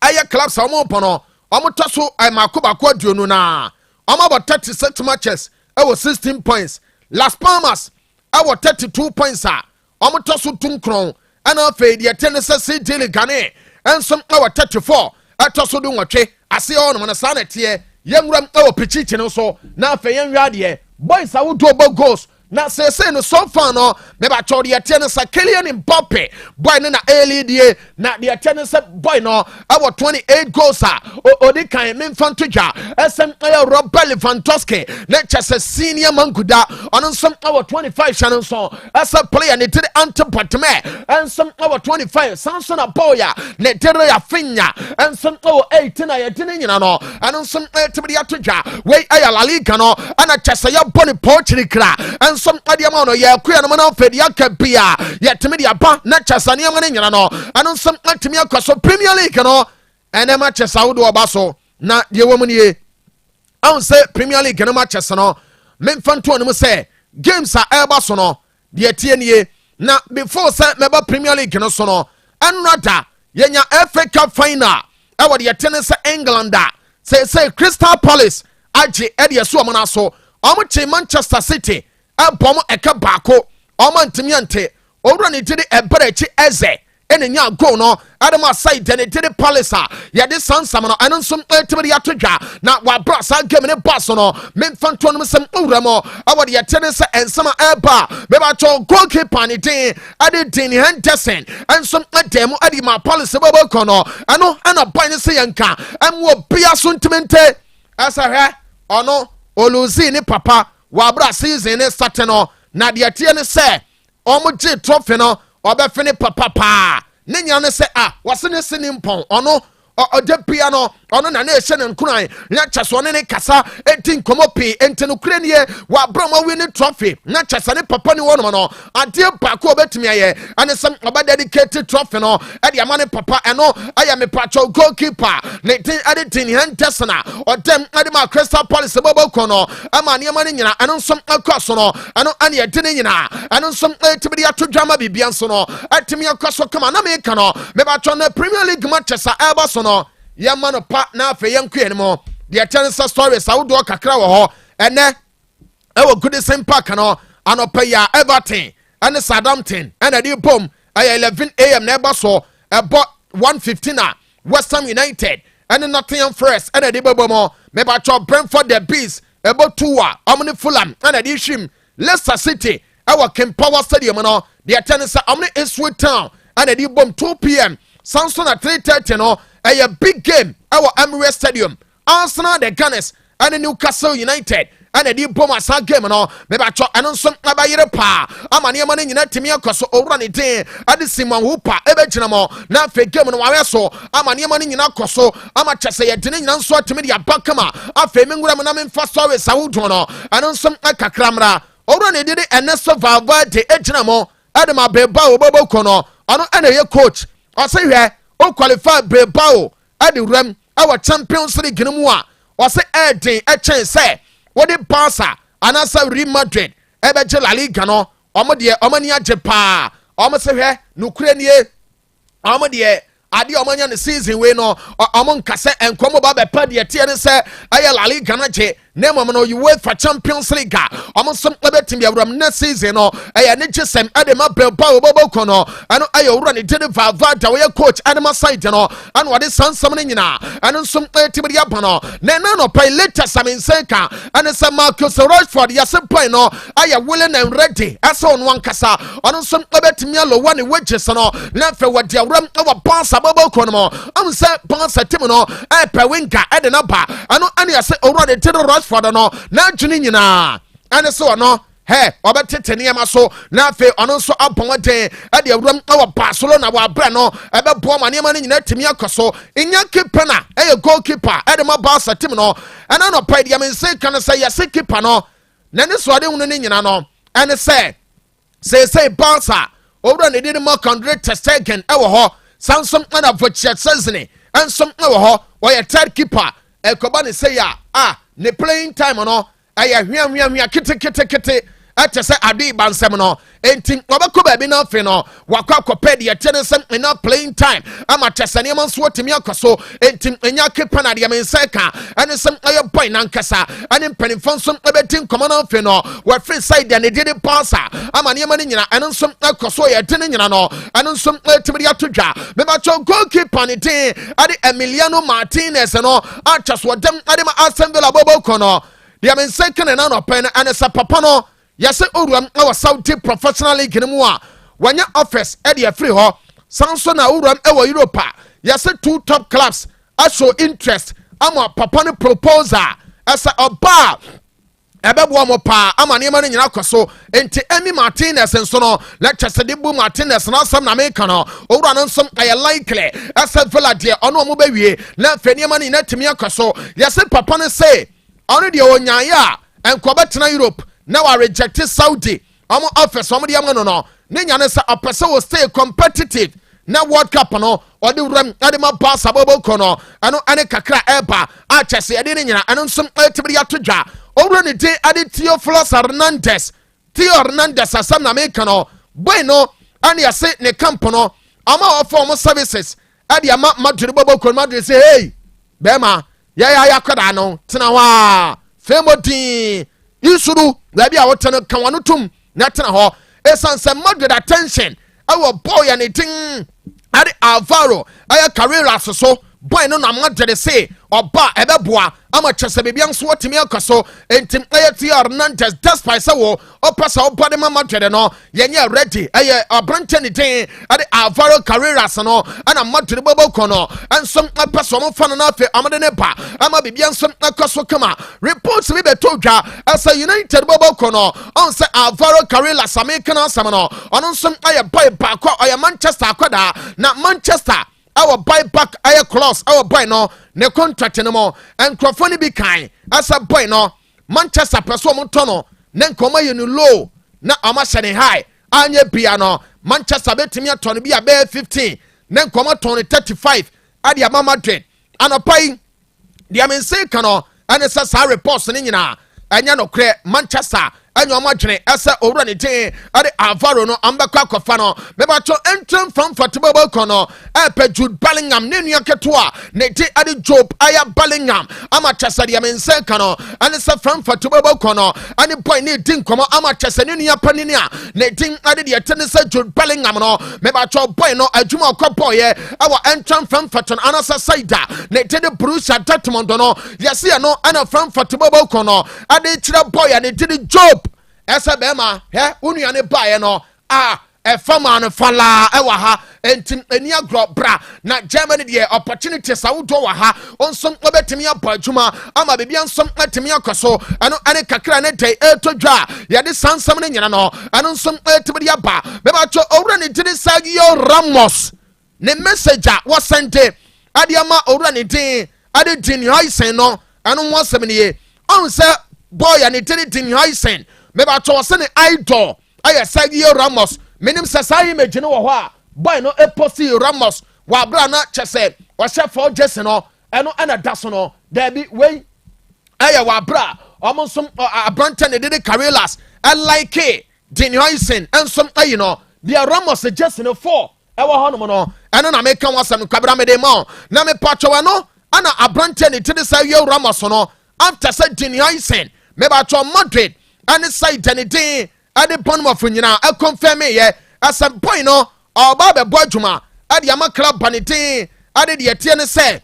aya clubs are more pono. Omotaso I makuba kwadio na. About 36 matches. Our 16 points. Las Palmas, our 32 points are. Omotosu Tunkron, and our fade, the Tennessee City Gane, and some our 34. I toss you doing okay. I see on a sonnet here. Young Ram, our Pichichin also. Now for young Radier. Boys, I would do about ghosts. Now say so far no. Maybe I told the tennis a Kylian Mbappe. Boy, na early day. Now the tennis boy no. Our 28 goals are. O de kind Minfantuja. SM Robert Lewandowski. Let's just a senior manguda. On some our 25 channel song. As a player, and it did Antipatme. And some our 25 Samson Aboya. Neteria Finya. And some our 18 I didn't know. And on some to be atuja. Wait, I La Liga no. And a Chesaya Bonnie Portugal. And some adiamano ya kuya no mana fedi akabia ya timi aba na chasa ne amane nyina no anu some atimi akwaso Premier League no ene ma chasa wodo obaso na de womu nie an say Premier League no ma chasa no memfanto no say games are eba so no de tie nie na before say meba Premier League no so no another yenya FA Cup final e wo de tennis England say Crystal Palace age e de so amana so omo Manchester City Abomo eka bako omo ntimiante owura ne tiri eberechi eze ene nya go no adama side ne tiri Palace ya de sansam no eno nsom etibiri atodwa na wa brasa game ne boss no memfanto no sem owura mo awode ya tene se ensama eba be ba cho goalkeeper ne tin ade tin Henderson ensom edemu ade ma Palace bobo kono ano ana boy ne se yanka enwo bia so ntimente asahwe ono oluzi ne papa wabra season ne start no na de tie ne se omoje trophy no obefene papa pa ne nya ne se wase ne sini mpon ono ɔde piano ɔno na ɛhyɛ ne nkuran na kyɛ so ɔne ne kasa enti nkɔmmɔ pii enti no kure nie wɔabrɛ ma winning trophy na kyɛ sɛ ne papa ne wɔnom no adeɛ baako a ɔbɛtumi ayɛ ɛne sɛ ɔbɛ dedicate trophy no ɛde ama ne papa ɛno ayɛ mepatwɔ goalkeeper ne din ɛde tin Henderson a ɔdɛm ɛde ma Crystal Palace bɔbɔ kɔ no ama nneɛma no nyina ɛno nso ɛkɔ so no ɛno ɛne ɛde ne nyinaa ɛno nso ɛtumi de ato dwama biribia nso no ɛtumi akɔ so kama na meka no mepatwɔ no Premier League matches a ɛbɔ so no yɛma no pa na afei yɛnkoɛ no mu deɛ kyɛ ne sɛ stories ahodoɔ kakra wɔ hɔ ɛnɛ ɛwɔ Goodison Park no anɔpɛ yɛ a Everton ɛne Southampton ɛna de bom ɛyɛ 11 AM na ɛba so ɛbɔ 1:15 a West Ham United ɛne Nottingham Forest ɛna de bɛbɔ mu mebatwɔ Brentford the Bees ɛbɔ 2 a ɔmo ne Fulham ɛna de hwim Leicester City ɛwɔ King Power Stadium no deɛ kyɛ ne sɛ ɔmo ne Ipswich Town ɛna de bom 2 PM Samson at 3:30 no a big game our Emirates Stadium. Arsenal the Gunners and Newcastle United and the Boma Sa game no mebacho and some abayere pa amani mani nyina timi akoso owura ne den ade Simon Hooper ebegyina mo na fe game no wawe so amani mani nyina koso ama chese ye dene nyina nso atimi dia bakama afe mengura mo na memfa story sawudo no and some akakramra owura ne de Ernesto Valverde egyina mo ade ma beba oboboko no ano ene ye coach ɔsɛ hwɛ o qualify Bilbao ade rem our Champions League no mu a ɔsɛ ɛden ɛkyɛn sɛ wɔde Barca anasa Real Madrid ɛbɛgye La Liga no ɔmo deɛ ɔmo ni agye paa ɔmo sɛ hwɛ nokure nie ɔmo deɛ ade ɔmo nya ne season we no ɔmo nkasɛ enkomo ba bɛpa deɛ tie ne sɛ ɛyɛ La Liga na gye na mmom no UEFA Champions League ɔmo som ɛbɛtimi awuram next season no ɛyɛ ne gyesɛm ɛde ma Bilbao bɔbɔkɔ no ɛno ɛyɛ owura ne de Valverde wɔyɛ coach anima side no ɛna wɔde sansam no nyinaa ɛno nso ɛtimi de aba no na ɛna no pɛ later Samensenka ɛne sɛ Marcus Rashford yɛse point no ayɛ willing and ready ɛsɛ ɔno ankasa ɔno nso ɛbɛtimi alowa ne wages no na afɛ wɔde awuram ɛwɔ Barca bɔbɔkɔ no mo ɔmo sɛ Barca team no ɛpɛ winga ɛde no ba ɛno ɛne yɛse owura ne de Rashford no na adwene nyinaa ɛne sɛ ɔno hɛ ɔbɛtete nneɛma so na afei ɔno nso abɔn den ɛde awuram ɛwɔ Barcelona wɔ abrɛ no ɛbɛboa ma nneɛma no nyinaa tumi akɔ so ɛnya keeper na ɛyɛ goalkeeper ɛde ma Barca team no ɛna no pɛ deɛ mense ka no sɛ yɛse keeper no na ne soade hunu ne nyina no ɛne sɛ seesei Barca owura ne de ne ma Andre ter Stegen ɛwɔ hɔ Samson ɛna Wojciech Szczesny ɛnsom ɛwɔ hɔ wɔyɛ third keeper ɛkɔba ne sɛ a ne playing time no ɛyɛ hwia kete ɛte sɛ ade bansɛm no enti wɔbɛkɔ baabi no afei no wakɔ akɔpɛ deɛ ɛte ne sɛ ena playing time ama kyɛ sɛ nneɛma nso wɔtumi akɔ so enti ɛnya kepa na deɛ mensa ka ɛne sɛ ɛyɛ boy nankasa ɛne mpanimfoɔ nso ɛbɛti nkɔmmɔ no afei no wɔafiri side deɛ ne de Barca ama nneɛma no nyina ɛno nso ɛkɔ so yɛde ne nyina no ɛno nso ɛtumi de ato dwa mebakyɛ goalkeeper ne din ade Emiliano Martinez no akyɛ so wɔdɛm ade ma Aston Villa bɔbɔkɔ no deɛ mensa ka ne na nɔpɛ no ɛne sɛ papa no yɛsɛ owuram ɛwɔ Saudi Professional League no mu a wɔnyɛ office ɛde afiri hɔ sanso na owuram ɛwɔ Europe yɛsɛ 2 top clubs show interest ama papa no proposal ɛsɛ ɔbaa ɛbɛboa mo paa ama nneɛma no nyina kɔ so enti Emi Martinez nso no lecture sɛ de bu Martinez na asɛm na meka no owura no nso ɛyɛ likely ɛsɛ Villa deɛ ɔno ɔmo bɛwie na afei nneɛma no nyina tumi akɔ so yɛsɛ papa no sɛ ɔno deɛ ɔnyaeɛ a nkɔbɛtena Europe na wa reject Saudi ɔmo office ɔmo de ama no no ne nya ne sɛ ɔpɛ sɛ wɔ stay competitive na World Cup no ɔde wuram ɛde ma Barca bɔbɔkɔ no ɛno ɛne kakra ɛba akyɛ sɛ ɛde ne nyina ɛno nso ɛtumi de ato dwa owura ne de ade Theo Hernandez asɛm na meka no boy no ɛne yɛse ne camp no ɔma ɔfa ɔmo services ɛde ama Madrid bɔbɔkɔ Madrid sɛ hey bɛɛma yɛyɛ akɔdaa no tena hɔ a femodin Isuru labi a wote no kan wano tum na tena hɔ esan sɛ Madrid attention ɛwɔ boy ne tin ade Alvaro ɛyɛ career so boy no na Madrid say ɔba ɛbɛboa ama kyɛsɛ bebia nso wɔtumi akɔ so entim ɛyɛ Theo Hernandez despite sɛ wɔ ɔpɛ sɛ ɔbɔ de ma Madrid no yɛnyɛ ready ɛyɛ ɔbrante ne din ade Alvaro Carreras no ɛna Madrid bɔbɔkɔ no ɛnsom ɛpɛ sɛ ɔmo fa no na afei ɔmo de ne ba ama bebia nso ɛkɔ so kama reports bi bɛtɔ dwa ɛsɛ United bɔbɔkɔ no ɔn sɛ Alvaro Carreras ameka no asɛm no ɔno nso ɛyɛ boy baako ɔyɛ Manchester akɔda na Manchester our buyback air clause our boy no ne contract no mo nkrofo ni bi kan asa boy no Manchester person montono ne nkoma ye no low na amahye ne high anye bia no Manchester betimi atone bi a be 15 ne nkoma tone 35 ade ama Madrid anopai dia mense kano ane sa reports ne nyina anya no kre Manchester anya omadwene ese owura ne tin ade Alvaro no ambekwa akofa no mebacho entram from football kono epe Jude Bellingham ne nua ketoa ne ti ade Job aya Bellingham ama Chelsea dia mense kano ane se from football kono ane boy ne din komo ama Chelsea ne nua panini a ne din ade dia tene se Jude Bellingham no mebacho boy no adwuma okoboy e awa entram from football anasa saida ne ti de Borussia Dortmund no yesi no ana from football kono ade kira boy ane ti Job esa bema unuane bae no fama no fala ewa ha entim eni agro bra na Germany de opportunity sa wudo wa ha onsom obetimi abadwuma ama bebia nsom atimi akoso eno ane kakra ne dai etodwa ya de sansam ne nyina no eno nsom etibidi aba beba cho owura ne tiri Sergio Ramos ne message was sent adiama owura ne din ade din Hoisen no eno wasem ne on se boy ya ne tiri din Hoisen meba cho se ne idol aya Sergio Ramos menim se sai imagine wo ho a boy no eposi Ramos wa bra na chese wa chef for Jesse no eno ana daso no there be we aya wa bra omonsom abrante ne de Carreras like Denhoisen ensom ayi no dia Ramos Jesse no 4 ewo ho no no eno na meka wasam kwabra me de ma na me pacho wa no ana abrante ne de Sergio Ramos no after said Denhoisen meba cho Madrid and side anything at the bottom of nyina a confirm me as some point no or baba boyjuma at the ama club panity at the etienne say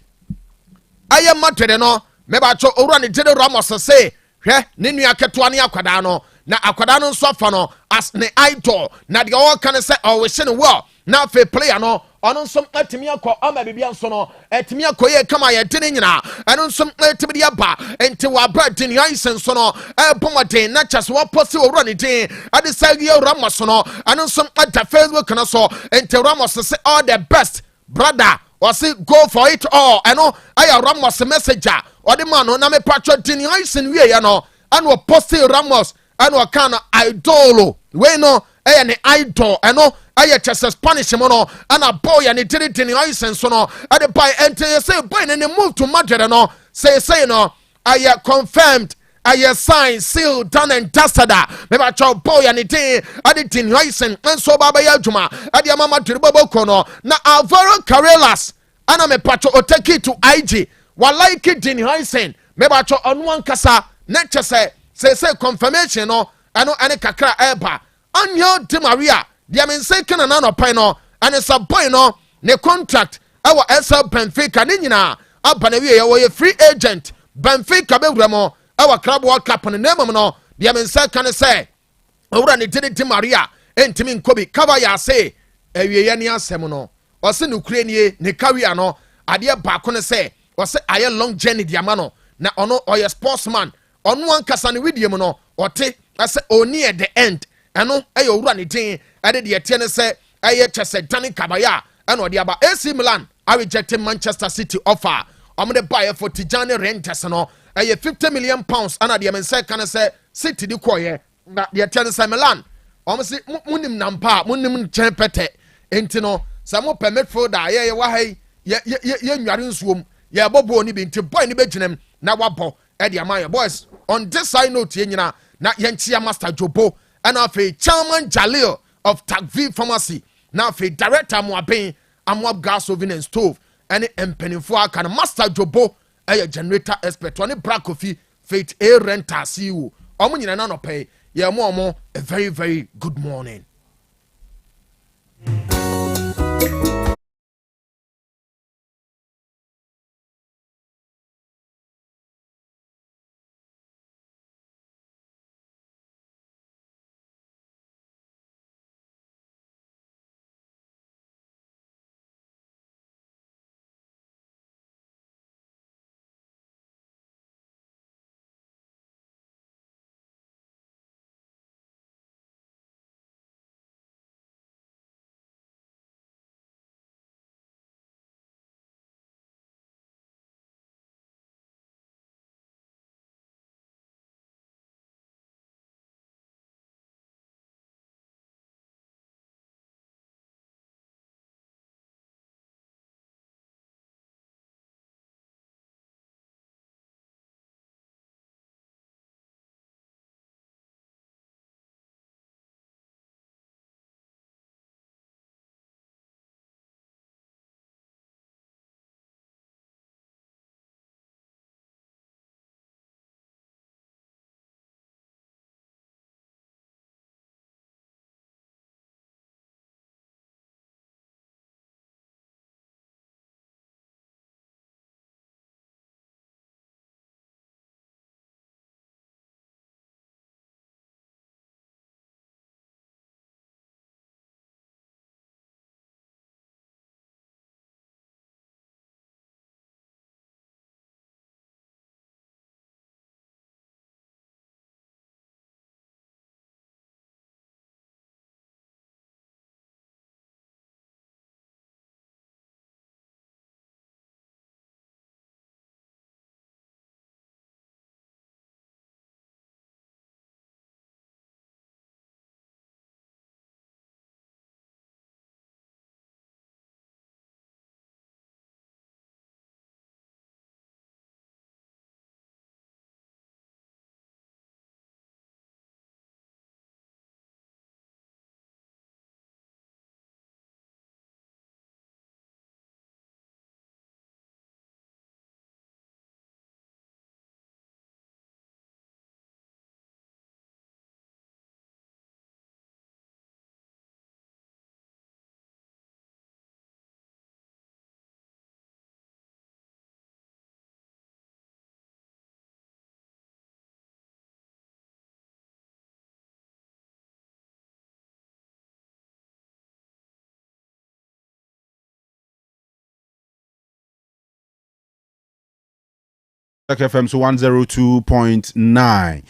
I am Madrid no meba cho owura ne jere Ramos say hwe ne nua keto ane akwada no na akwada no so afa no as ne idol na the all can say oh we say no well na fe player no ono nsom atimi akọ ama bibia nso no atimi akọ ye kama ye tene nyina eno nsom atimi dia ba enti wa bra tin yan senso no pomoden na chase wa posi owura ne tin ade Sergio Ramos no eno nsom ata Facebook na so enti Ramos say all the best brother or say go for it all eno aya Ramos messenger or the man no na me patro tin yan sen wie ya no eno posti Ramos eno kana idol we no ne idol eno aye chese Spanish mono ana boy and it did in license no at the buy enter say boy and move to Madrid no say no aye confirmed aye signed sealed done and dusted maybe a child boy and it at it in license and so baba ya juma at the mama to bobo kono na Alvaro Carreras ana me patcho Otec to IG wa like it in license maybe a child on one kasa net say confirmation no ano ane kakra eba anyo de Maria dia men say kana na no pai no and it's a boy no ne contract our SL Benfica ne nyina abana wie ye free agent Benfica be wuramo our club world cup ne name no dia men say kana say owura ne de Maria entimi nkobi cover ya say ewie ye ne asem no o se no kure ne career no ade ba ko ne say o se aye long journey dia ma no na ono oye sportsman ono ankasa ne widiem no ote ase oni at the end eno ayo owura ne tin ade de etiene se aye chese Dani Kabaya eno de aba AC Milan I reject Manchester City offer omde buy for Tijani Renters no aye 50 million pounds ana de men say kan say City di koye na de etiene se Milan si munim nampa munim chempete enti no sa mo permit for da ye wa hai ye nware nsuom ye bobo oni bi enti boy ni beginem na wabo e de amaye boys on this side note ye nyina na yenchia Master Jobo and afi Chairman Jalil of Tagvi Pharmacy na afi Director Moaben Amwab Gas Oven and Stove and empenifo aka Master Jobo a generator expert on Black Coffee Faith A Renter CEO omo nyina na no pay ye mo a very very good morning. FM so 102.9.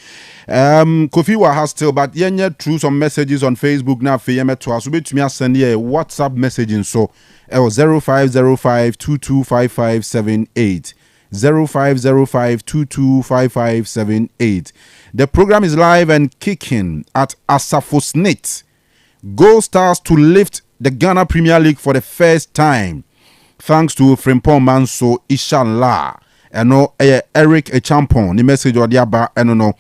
Kofi wa has still, but yenye through some messages on Facebook now for yeme to us. We to me send a WhatsApp messaging so 0505225578. 0505225578. The program is live and kicking at Asafosnet. Goal Stars to lift the Ghana Premier League for the first time. Thanks to Frimpong Manso Inshallah. Eno Eric Echampon. The message or diaba eno.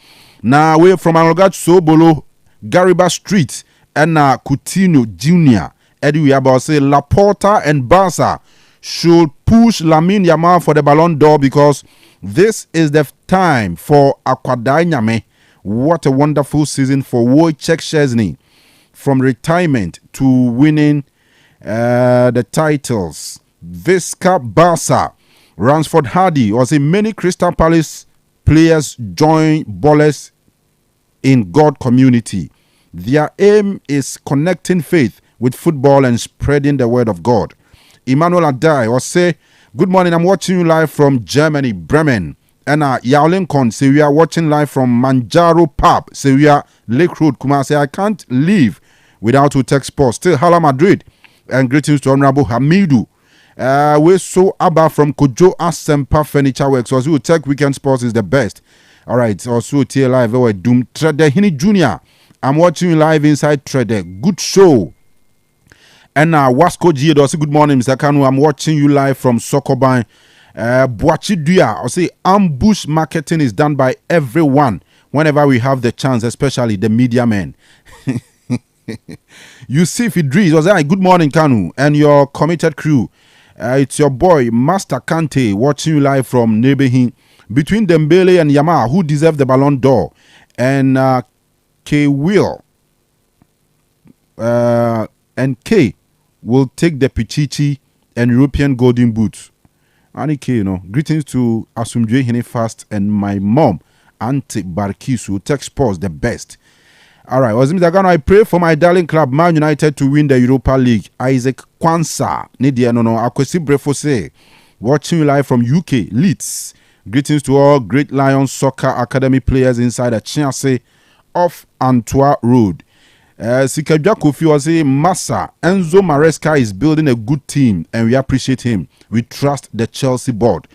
Now away from Anogach Sobolo, Gariba Street, and Coutinho Jr. Eddie Yaba say Laporta and Barca should push Lamine Yamal for the Ballon d'Or because this is the time for Akwadai Nyame. What a wonderful season for Wojciech Szczesny. From retirement to winning the titles. Visca Barca, Ransford Hardy, or say many Crystal Palace players join ballers in God community. Their aim is connecting faith with football and spreading the word of God. Emmanuel Adai or say, good morning, I'm watching you live from Germany, Bremen. And Yao Lincoln say we are watching live from Manjaro Pub. Say we are Lake Road, Kumasi. I can't leave without Otec Sports. Still Hala Madrid. And greetings to Honorable Hamidu. We so Abba from Kojo Asempa Furniture Works. Also, Otec Weekend Sports is the best. All right. Also, TL Live. We Doom Trader Hini Jr. I'm watching you live inside Trader. Good show. And Wasco G. Good morning, Mr. Kanu. I'm watching you live from Sokoban. Boachi Duya. I say ambush marketing is done by everyone whenever we have the chance, especially the media men. Yusuf Idris was like, good morning, Kanu, and your committed crew. It's your boy, Master Kante, watching you live from Nebehin. Between Dembele and Yamal, who deserve the Ballon d'Or? And K will and K will take the Pichichi and European Golden Boots. Ani K, you know. Greetings to Asumdwe Hene Fast and my mom, Auntie Barkisu. Otec Sports the best. All right, I pray for my darling club, Man United, to win the Europa League. Isaac Kwanzaa, Nidia no Akwesi Brefose, watching you live from UK, Leeds. Greetings to all Great Lions Soccer Academy players inside the Chiase off Antwerp Road. Sikajwa Kofi was a Massa. Enzo Maresca is building a good team, and we appreciate him. We trust the Chelsea board.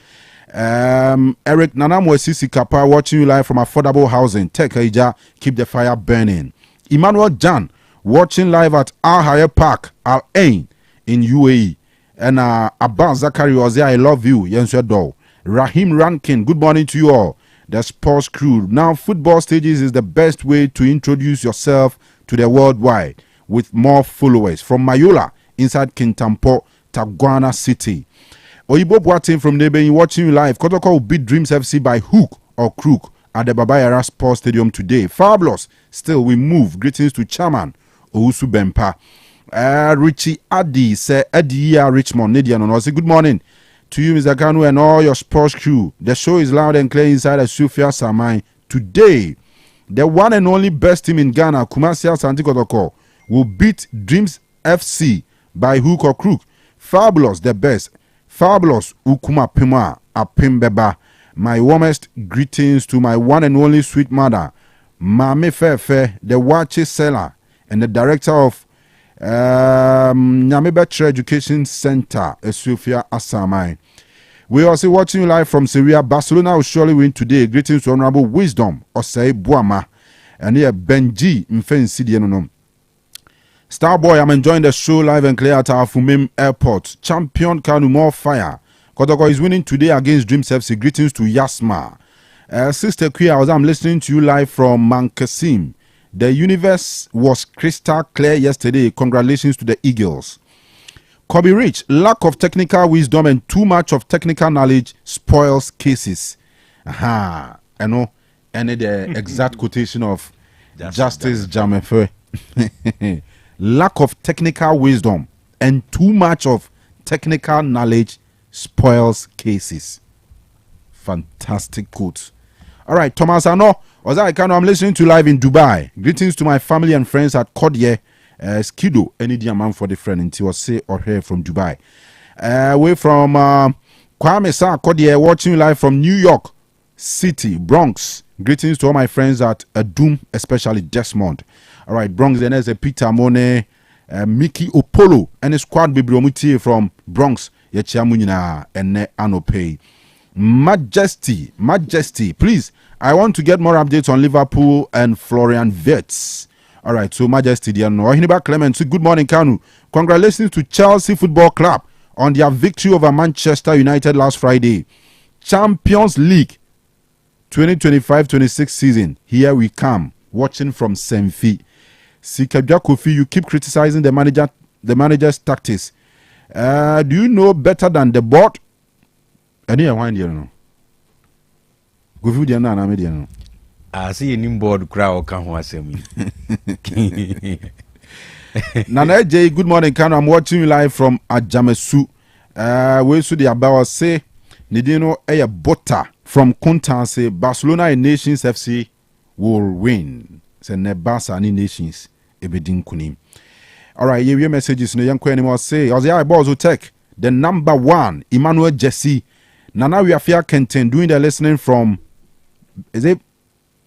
Eric Nanamwesi Sikapa watching you live from affordable housing. Tech Aija, keep the fire burning. Emmanuel Jan watching live at Al Hayat Park, Al Ain in UAE. And Abbas Zakari was there. I love you. Yensuedo. Rahim Rankin, good morning to you all. The sports crew. Now, football stages is the best way to introduce yourself to the worldwide with more followers. From Mayola inside Kintampo, Taguana City. Oyibo Boatin from Neighboring watching you live. Kotoko will beat Dreams FC by hook or crook at the Babayara Sports Stadium today. Fabulous. Still, we move. Greetings to Chairman Owusu Bempa. Richie Adi say Edia Richmond. Nidian and say good morning to you, Mr. Kanu, and all your sports crew. The show is loud and clear inside the Sofia Samai. Today, the one and only best team in Ghana, Kumasi Asante Kotoko, will beat Dreams FC by hook or crook. Fabulous, the best. Fabulous Ukuma Pima Apimbeba. My warmest greetings to my one and only sweet mother, Mame Fefe, the watch seller and the director of Nyamebetre Education Center, Sofia Asamai. We also watching you live from Syria. Barcelona will surely win today. Greetings to Honorable Wisdom, Osei Buama, and here Benji Mfensidiano. Starboy, I'm enjoying the show live and clear at our Fumim Airport. Champion Kanu more fire. Kotoko is winning today against Dreams FC. Greetings to Yasma. Sister Queer, I'm listening to you live from Mankasim. The universe was crystal clear yesterday. Congratulations to the Eagles. Kobe Rich, lack of technical wisdom and too much of technical knowledge spoils cases. Aha. I know. And the exact quotation of Justice Jamefe. Lack of technical wisdom and too much of technical knowledge spoils cases. Fantastic quote. All right, Thomas Ano, I'm listening to live in Dubai. Greetings to my family and friends at Kodye, Skido, any diamond for the friend in Tiwase or here from Dubai. Away from Kwame Sa Kodye, watching live from New York. City, Bronx. Greetings to all my friends at Doom, especially Desmond. All right, Bronx, then there's a Peter Mone, Mickey Opolo, and a squad bibliomuti from Bronx. Yechiamunina and Anope. Majesty, please. I want to get more updates on Liverpool and Florian Wirtz. All right, so Majesty, dear no. Hiniba Clement, good morning, Kanu. Congratulations to Chelsea Football Club on their victory over Manchester United last Friday. Champions League 2025-26 season. Here we come, watching from Senfi. Sikabja Kofi, you keep criticizing the manager's tactics. Do you know better than the board? Any one you know. Kofi dia na me dia no. I see any board crowd can asem. Nana J, good morning, Kanu. I'm watching you live from Ajamesu. We should the about say Nidino a butter from Kuntan say Barcelona and Nations FC will win. Say ne Barca and Nations ebedin kunim. All right, your messages no yanko anymore say Osei Akoto the number 1 Emmanuel Jesse. Nana we are fair Kenton doing the listening from is it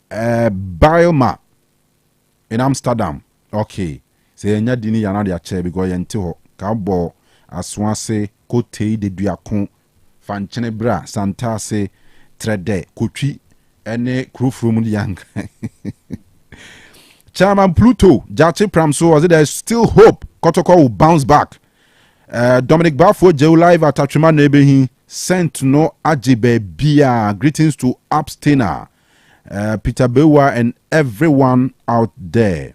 Bioma in Amsterdam. Okay. Say nya dini yana dia chair because yente ho ka bo aswa se kote de duakon fanchene bra santa se trede kotwi ene krofrom di yang. Chairman Pluto Jache Pramso was it there's still hope Kotoko will bounce back. Dominic Bafo Joe live at Achuma Nebehi sent no Ajibe Bia. Greetings to Abstainer, Peter Bewa and everyone out there.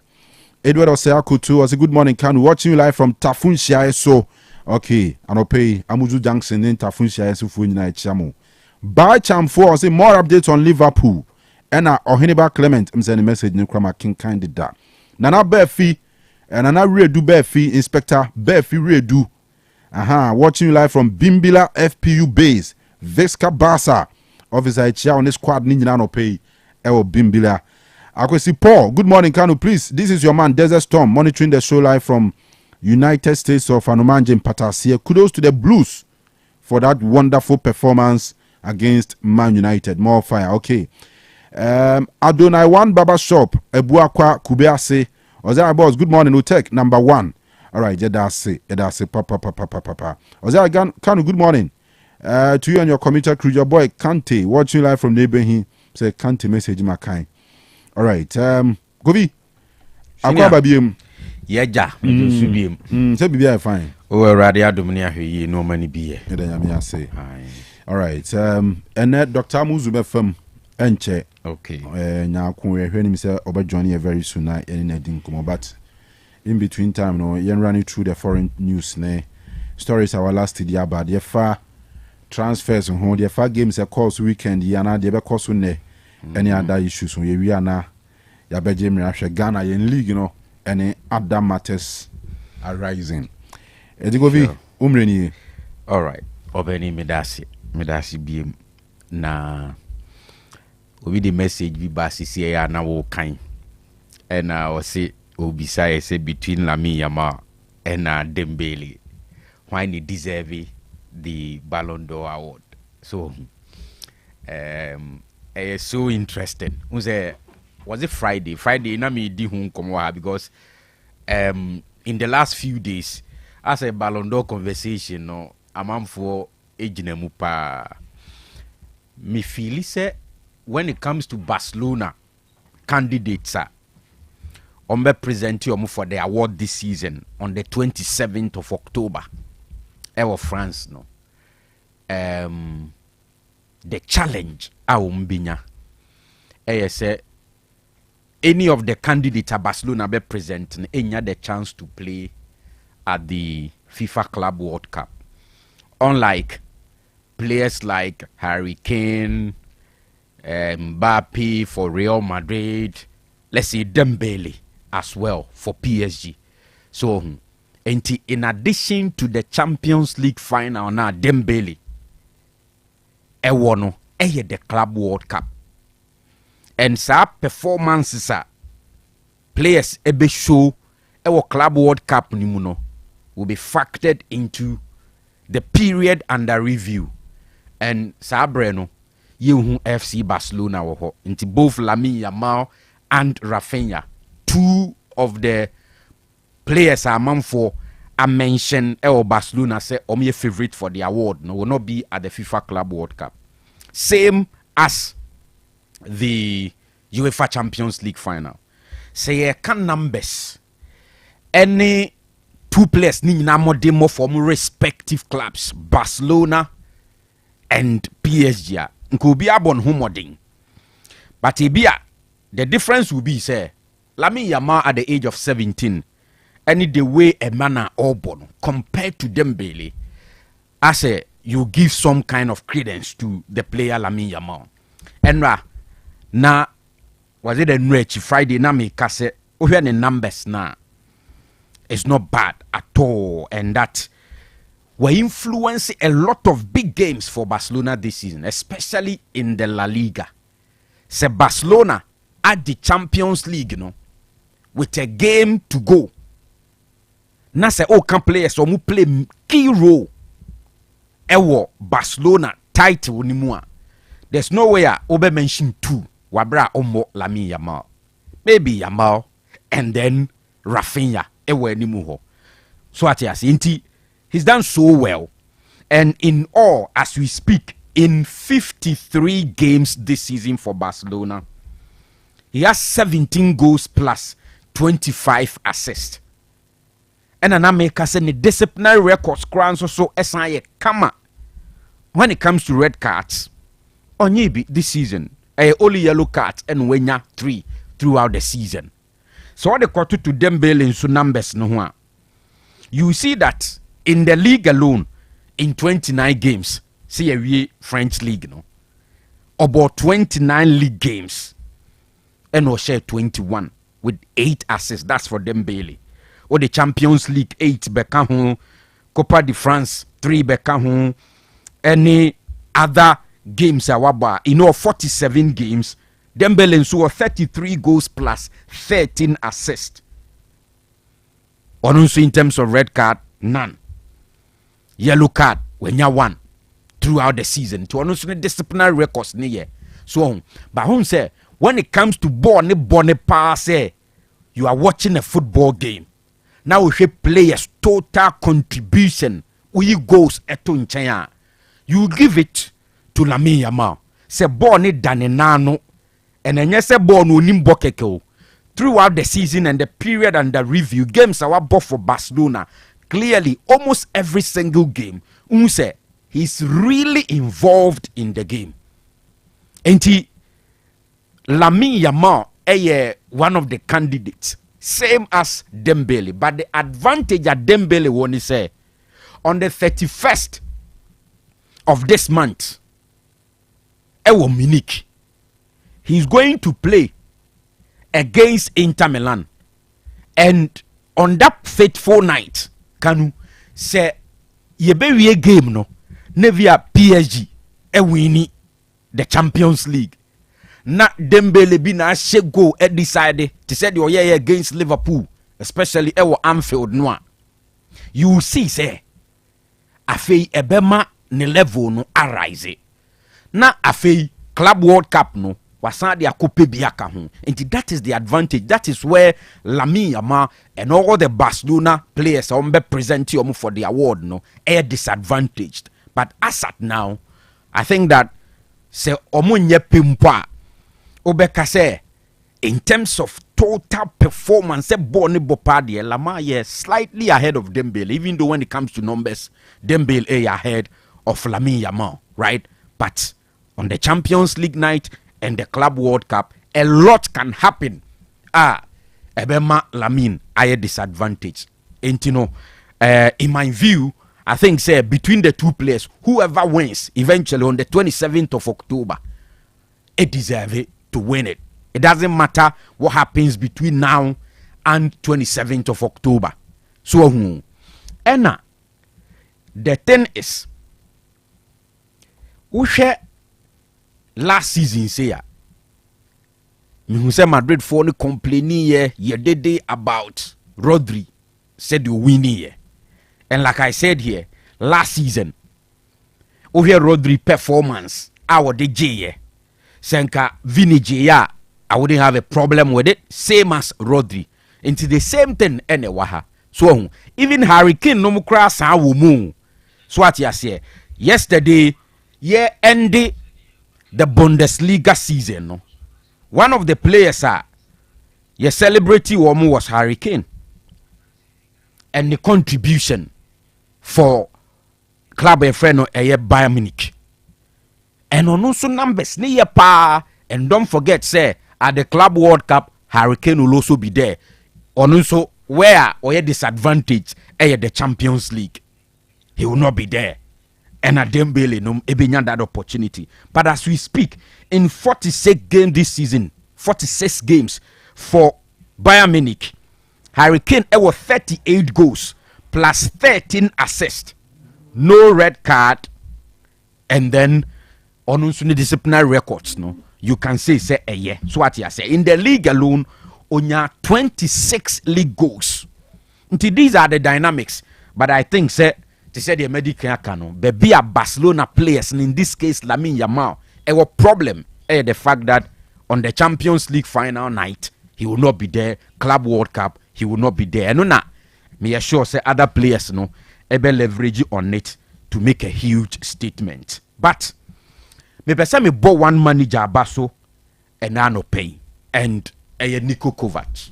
Edward Osei Akoto was a good morning, Kanu. Watching you live from Tafunshia. So, okay, and I'll pay Amuzu Junction in Tafunshia. So, for United Chamo. By Cham 4, I'll say more updates on Liverpool. And Ohiniba Clement, I'm sending a message. Nukrama King kind of that. Nana Befi, and Nana Redu Befi, Inspector Befi Redu. Watching you live from Bimbila FPU base. Vesca Basa. Officer Chia on the squad Ninja no pay. Ewo Bimbila. Akwesi Paul, good morning, Kanu. Please, this is your man, Desert Storm, monitoring the show live from United States of Anumanje in Patasia. Kudos to the Blues for that wonderful performance against Man United. More fire, okay. Adonai One Baba Shop, Ebuakwa Kubease. Osei Boss, good morning, Otec number 1. All right, that's it, papa. Osei Kanu, good morning. To you and your commuter crew, your boy Kante, watching live from neighboring. Say Kante message my kind. All right, Gobi. Akwa babiem. Yeja, so biem. Say be fine. O radio domnia hwe no mani biye. E da nyame ase. All right, and Dr. Muzu befam enche. Okay. Nya ko hwe ni say obajoin here very soon na any na din komo, but in between time no yen running through the foreign news ne stories our last year about the far transfers on the far games a course weekend yana de be course ne. Any other issues so we are now ya beje mi ahwe Ghana in league you know any other matters arising edigovi umreni. All right, obeni medasi biem na obi the message bi basisi ya na wo kan and o say obisa say between Lami Yama and Dembele why he deserve the Ballon d'Or award. So so interesting. Was it Friday? Friday na me di hun komo because in the last few days as a Ballon d'Or conversation no amamfo ejina mu pa me feel say when it comes to Barcelona candidates be present you for the award this season on the 27th of October ever France no the challenge Umbinya. Say any of the candidates at Barcelona be present any the chance to play at the FIFA Club World Cup. Unlike players like Harry Kane, Mbappe for Real Madrid, let's say Dembele as well for PSG. So in addition to the Champions League final now Dembele ewono the Club World Cup. And sa performances players ebe show Club World Cup ni muno will be factored into the period under review. And sa breno yehu FC Barcelona wo ho. Nti both Lamine Yamal and Rafinha, two of the players are man for I mentioned Barcelona say your favorite for the award no will not be at the FIFA Club World Cup. Same as the UEFA Champions League final. Say can numbers any two players ni na more demo from respective clubs, Barcelona and PSG. Nko be abon homoding. But the difference will be say Lamine Yamal at the age of 17 any the way a man all born compared to Dembele, I say you give some kind of credence to the player Lamine Yamal. And na was it a rich Friday na me kase the numbers na it's not bad at all, and that will influence a lot of big games for Barcelona this season, especially in the La Liga. Say Barcelona at the Champions League, with a game to go. Na say can players who play key role ewo Barcelona title ni mu a. There's no way obe mention two wabra omo Lamine Yamal. Maybe Yamal and then Rafinha ewo ni mu ho. So at inti he's done so well, and in all as we speak in 53 games this season for Barcelona he has 17 goals plus 25 assists. And an America say the disciplinary records crown so SIA kama when it comes to red cards. Onyebi this season, only yellow cards and wenya 3 throughout the season. So what they quarter to Dembele in numbers no. You see that in the league alone, in 29 games, see a French league about 29 league games, and we share 21 with 8 assists. That's for Dembele. Or the Champions League 8 beka ho, Copa de France 3 beka ho, any other games awaba 47 games. Dembele saw 33 goals plus 13 assists. Also in terms of red card, none. Yellow card when you one throughout the season. To also the disciplinary records near. So but who say when it comes to bonne pass, you are watching a football game. Now we show players total contribution. We goals eto nchenya. You give it to Lamine Yamal. Se born it danenano, and then yes, born unimbo keke. Throughout the season and the period under review, games are bought for Barcelona. Clearly, almost every single game, say he's really involved in the game. And Lamine Yamal one of the candidates. Same as Dembele, but the advantage that Dembele won is on the 31st of this month, Munich, he's going to play against Inter Milan, and on that fateful night, Kanu say ye game no, nevia PSG winning the Champions League. Na Dembele bi na she go e decide to say the oye against Liverpool, especially ewo Anfield no. You see say afei ebema ne level no arise. Na afei Club World Cup no wasan de akope bi aka ho. And that is the advantage. That is where Lamine Yamal and all the Barcelona players are be present for the award no are disadvantaged. But as at now, I think that say omunye pimpa Obeka say, in terms of total performance, Lamar slightly ahead of Dembele, even though when it comes to numbers, Dembele is ahead of Lamine Yamal, right? But on the Champions League night and the Club World Cup, a lot can happen. Ebema Lamine are a disadvantage. And in my view, I think say between the two players, whoever wins eventually on the 27th of October, it deserves it to win it. It doesn't matter what happens between now and 27th of October. So, Enna, the thing is, we share last season say me say Madrid for the complaining ye did about Rodri said you winning here. And like I said here, last season, over Rodri performance our de J. Senka Vini J. I wouldn't have a problem with it. Same as Rodri. Into the same thing anyway. So even Hurricane no mukra sa wumu. So what you say? Yesterday, ended the Bundesliga season. No? One of the players celebrity woman was Hurricane. And the contribution for club a friend of Bayern Munich. And on also numbers near pa. And don't forget, say, at the Club World Cup, Hurricane will also be there. On also where or disadvantage the Champions League. He will not be there. And at Dembele, no, Ebinya that opportunity. But as we speak, in 46 games this season, 46 games for Bayern Munich, Hurricane was 38 goals plus 13 assists. No red card. And then on also disciplinary records, no. You can say a year. So what you say in the league alone, onya 26 league goals. Until these are the dynamics. But I think say they said the medical Kanu, be a Barcelona players, and in this case Lamine Yamal, a problem the fact that on the Champions League final night he will not be there. Club World Cup he will not be there. And no, me assure say other players no able leverage on it to make a huge statement. But me pesa me bought one manager abaso and I no pay and a Niko Kovac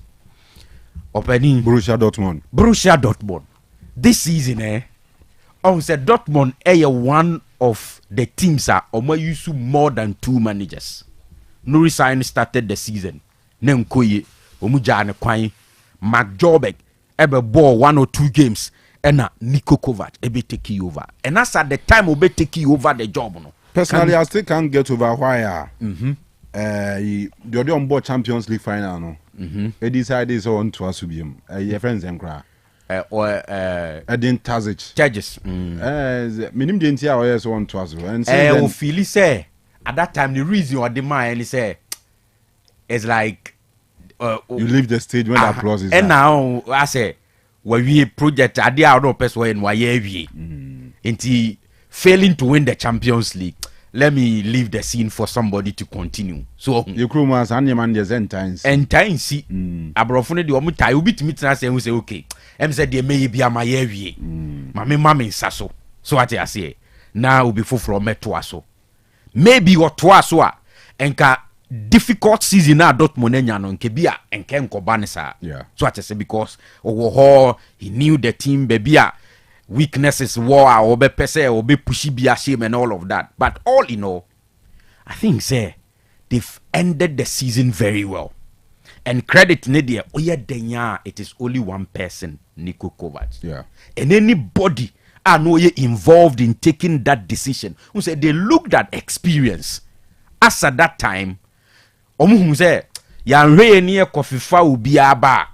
opening Borussia Dortmund this season on said Dortmund one of the teams are use more than 2 managers. No resign started the season Nenkoye omujane kwan Mark Jobek ebe ball 1 or 2 games and Niko Kovac ebe take over and that's at the time obe take over the job no. Personally, I still can't get over why the on board Champions League final no. He decided on to us your friends and cry. Edin Tazic. Charges. Minim didn't hear our yes on to us. And Philly say at that time the reason or the mind he say is like you leave the stage when the applause is and now I say when we project I did our person in why until failing to win the Champions League, let me leave the scene for somebody to continue. So you crew must and your man times. And time see abrofone the omutai will be to meet us and we say okay. Said they may be a my area. Mammy sasso. So what I say now will be full from me to us. Maybe or twice and difficult season na Dortmund no nkebia enke nkobanisa. Yeah. So what I say because he knew the team baby weaknesses war or be pese or be pushy be shame and all of that. But all in all, I think say they've ended the season very well. And credit Nadia, it is only one person, Niko Kovac. Yeah. And anybody I know you involved in taking that decision who said they looked at experience. As at that time, who say yan near Kofifa will be a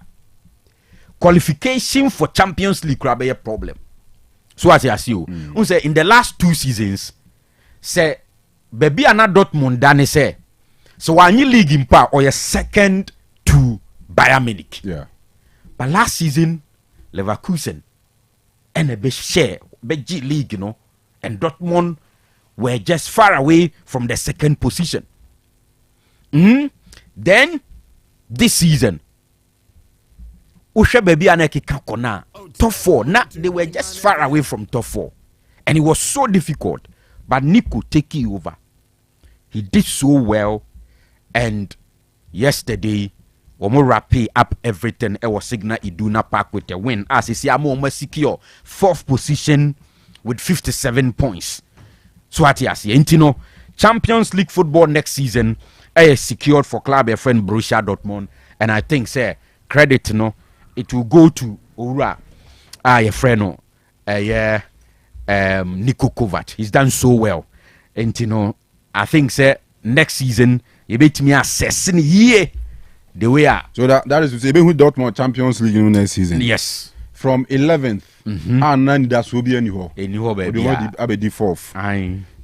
qualification for Champions League could be a problem. So as I see you, who say in the last 2 seasons, say baby another Dortmund done say so when you league in power or your second to Bayern Munich. Yeah. But last season, Leverkusen and a big share, big G League, and Dortmund were just far away from the second position. Then this season, Usha baby aneki kakona top 4. Now they were just far away from top 4, and it was so difficult. But Nico taking over, he did so well, and yesterday, Omora up everything. It was Signal Iduna Park with a win. As you see, I'm secure 4th position with 57 points. So what you see, Champions League football next season is secured for club a friend Borussia Dortmund, and I think say credit it will go to Ura your friend Niko Kovac. He's done so well, and I think say next season you bet me assessing here the way so that is to say who Dortmund Champions League next season. Yes, from 11th and none that's will be anyhow baby the 4th.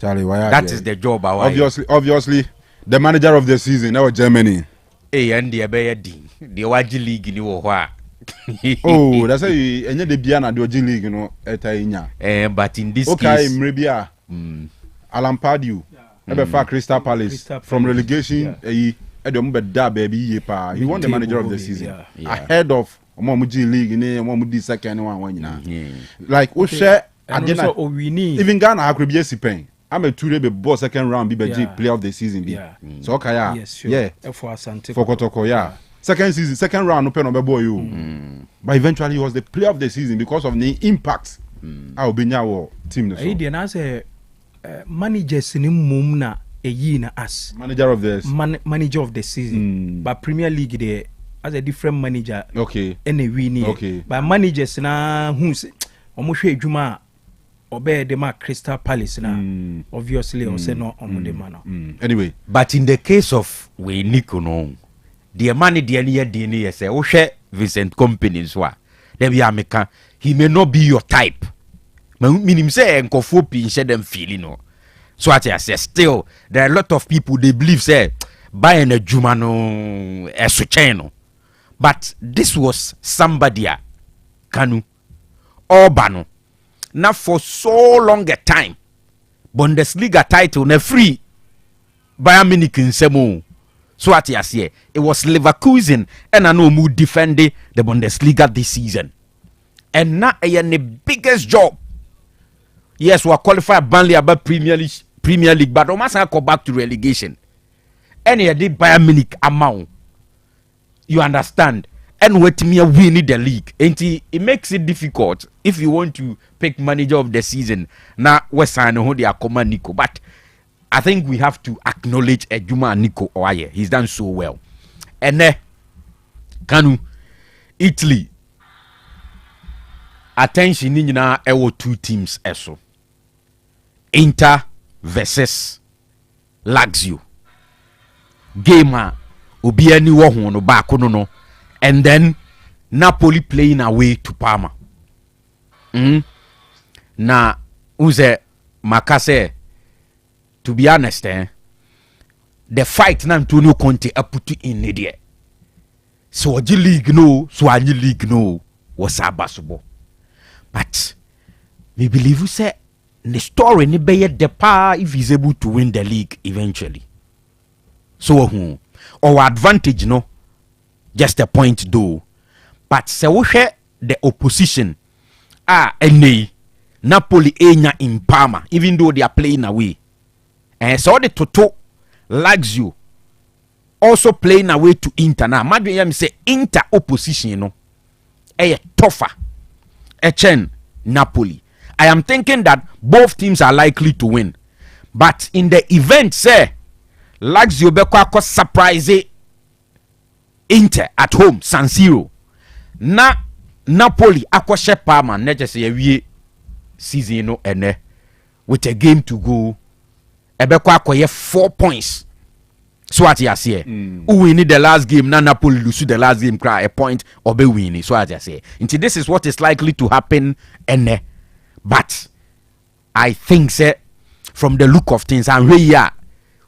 Charlie, why that is the job obviously the manager of the season that was Germany. And the Waji League in your oh, that's why any the Biana do G League, but in this case, Alan Pardew Ebe fa Crystal Palace Crystal from Palace, relegation. He won the manager of the season ahead of Omomuji League in Omomuji second one. Like we share even Ghana Akribie Sipen. I'm a 2-day boss second round BBG player of the season. So okay, yeah. For Kotoko, yeah. Second round, no pen on you. But eventually, he was the player of the season because of the impact. I'll be now team. Managers in Mumna a year as manager of the manager of the season. But Premier League there as a different manager. Okay. Any winning. Okay. But managers na who's almost Juma obey the mark Crystal Palace na obviously or say no on the man. Anyway, but in the case of we Nico no, the money the near say oh share Vincent companies wa. There be America. He may not be your type. Meaning say nkofo pi share them feeling no. So I say still there are a lot of people they believe say buying a Juma no no. But this was somebody Kanu Urbano. Not for so long a time. Bundesliga title na free Bayern Munich in Semo. So what you say? It was Leverkusen and I know who defended the Bundesliga this season. And now the biggest job. Yes, we are qualified Burnley about Premier League, but we must go back to relegation. And you did Bayern Munich amount. You understand? And wait me win the league. And it makes it difficult if you want to pick manager of the season. Now West Ham who they are command Nico, but I think we have to acknowledge Ejuma Nico Oye. He's done so well. And Kanu, Italy. Attention in na ewo two teams eso. Inter versus Lazio. Game obi ani wo ho no back no. And then Napoli playing away to Parma. Na uze makase to be honest the fight na Antonio Conte put in there. So the league no, so any league no was abasubo. But we believe you say the story ni be the power if he's able to win the league eventually. So our advantage no just a point though. But se we share the opposition ene Napoli enya in Parma even though they are playing away. And so the Toto Lazio also playing away to Inter. Now imagine say Inter opposition no tougher. Echen Napoli. I am thinking that both teams are likely to win. But in the event, say Lazio Beko surprise Inter at home, San Siro. Na Napoli akoshe Parma neje se ye season no ene with a game to go. Ebeko akoye 4 points. So what you say? Who win the last game? Na Napoli lose the last game. Cry a point or be winning. So what you say? Until this is what is likely to happen. But I think say from the look of things and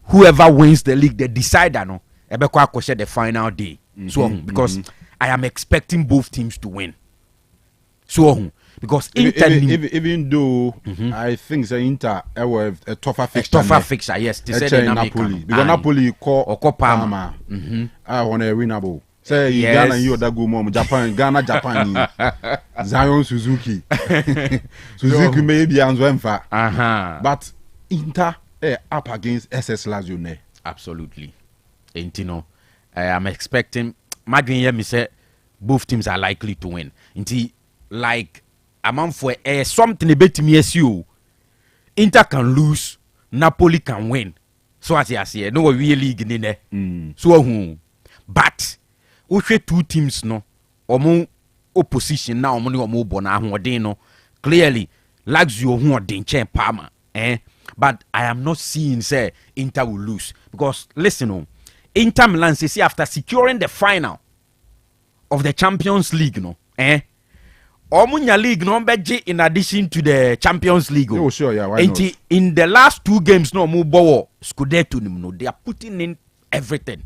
whoever wins the league, the decider no. Ebeko akoshe the final day. So because I am expecting both teams to win. So because Inter even though I think the Inter have a tougher fixture. Yes. They said Napoli because Napoli call Parma. I want a winnable. Say Ghana and you that go mom Japan Zion Suzuki maybe and Wenfa. But Inter up against SS Lazio. Absolutely. Intino. I am expecting Magin me say both teams are likely to win. Inti like amount for something about me as you. Inter can lose, Napoli can win. So as I say, no we league in there. So but we two teams no omo opposition now omo bona ho no. Clearly Lazio who den chen Parma. But I am not seeing say Inter will lose because listen Inter Milan say after securing the final of the Champions League no Omunya League no beji in addition to the Champions League. Oh sure, yeah, why not? In the last 2 games no mu bowo Scudetto no they are putting in everything.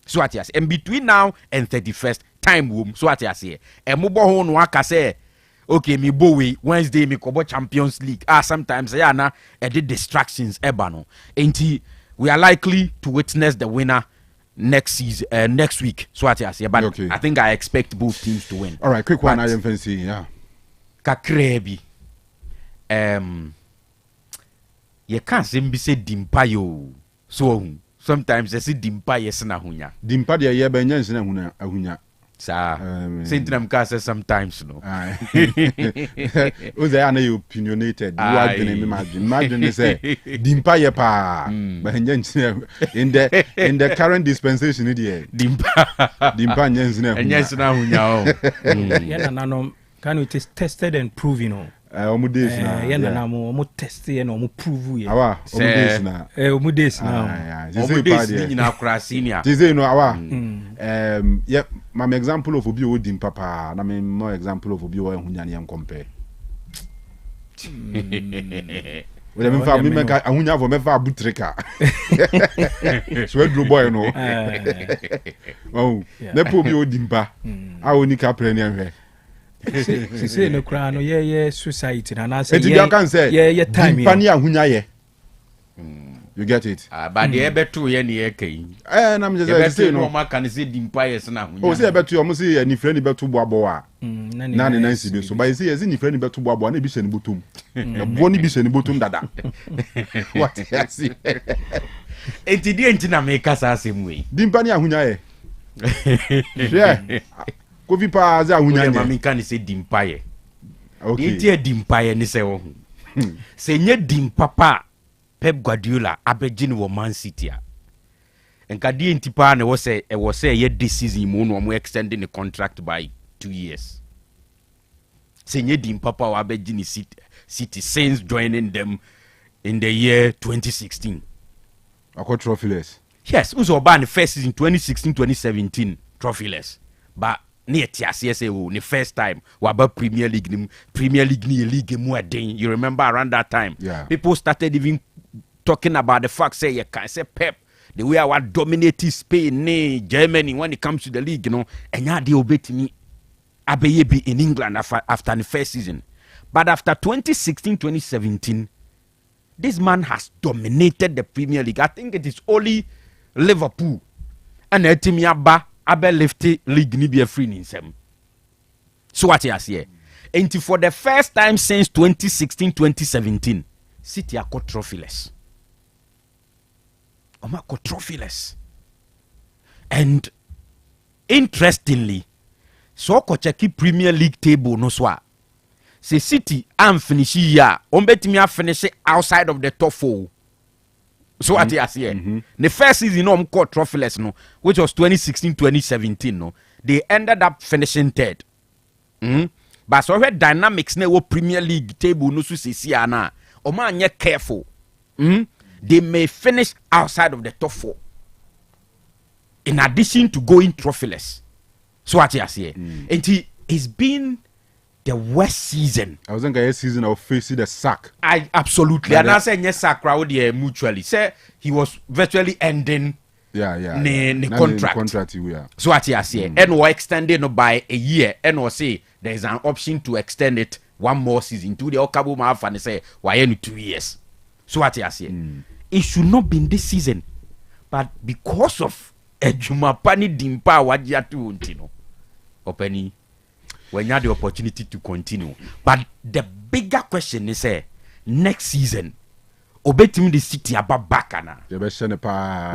So what you say? And between now and 31st time so what you say? E mu bo ho no aka say okay me bowie Wednesday me kobo Champions League sometimes na did distractions ebano enti we are likely to witness the winner next season next week so what I say but okay. I think I expect both teams to win. All right, quick one I am fancy yeah kakrebi you can't say dimpa yo so sometimes they say dimpa yes na hunya dimpa de ye be nyansi na hunya sa sentinam ka say sometimes no o they are na opinionated you are been imagine say dimpa ye pa be nyansi in the current dispensation there dimpa nyansi na hunya oh yeah nanom Kanu it is tested and proven no omudesi na na mo test ye na mo prove ye awa omudesi na omudesi na omudesi ni na kura senior tize no awa yeah my example of obi odim papa na me more example of obi o ehunya ne compare we dem fa me make ahunya for me fa abutreka so edro boy no oh na po obi odim pa a oni ka pre ne hwe say no kra no ye society na na say ye time pani ahunya ye you get it but the ebetu ye ne ye kai na me say no ma kan say dimpa ye se na ahunya o say ebetu o mo say ye ni frɛ ni betu boabo a na ne nansi be so but say ye ni frɛ ni betu boabo na bi hye ni botum na bo ni bi hye ni botum dada what you see enti di na me kasa asem we dimpa ni ahunya ye yeah Kofi pa za ahunya ne mami kan say dimpa ye okay enti dimpa ye ni say wo se nye dimpa pa Pep Guardiola abegin wo Man City a enka di enti pa na wo say ye this season mo no mo extend the contract by 2 years se nye dimpa pa wa abegin City since joining them in the year 2016 Akoto trophyless yes uso ba the first season 2016-2017 trophyless but near TSS the first time about Premier League ni league mu adin. You remember around that time people started even talking about the fact say you can say Pep the way I dominated Spain Germany when it comes to the league and ya they obey me abeye in England after the first season but after 2016-2017 this man has dominated the Premier League. I think it is only Liverpool and the team abe lefty league ni be free in sem. So what you say? And for the first time since 2016-2017, City are called trophyless. Trophyless. And interestingly, so ko check Premier League table no so. Say City am finish here. Betimi finish outside of the top 4. So what you say? The first season no called trophyless no, which was 2016-2017 no. They ended up finishing third. But so where dynamics na wo Premier League table no so see na. Oma anye careful. They may finish outside of the top 4. In addition to going trophyless. So what you say? And it's been the worst season. I was thinking a season of facing the sack. I absolutely. And I said yes, sack crowd mutually. Say he was virtually ending. The contract. So what you say? And we extended by a year. And we say there is an option to extend it one more season. To the Okabu Mahaf and say why only 2 years. So what you say? It should not be in this season, but because of Ejumapani Dimpa Wajatu Untino, Openi. When you have the opportunity to continue. But the bigger question is next season, Obetim the City about Bakana.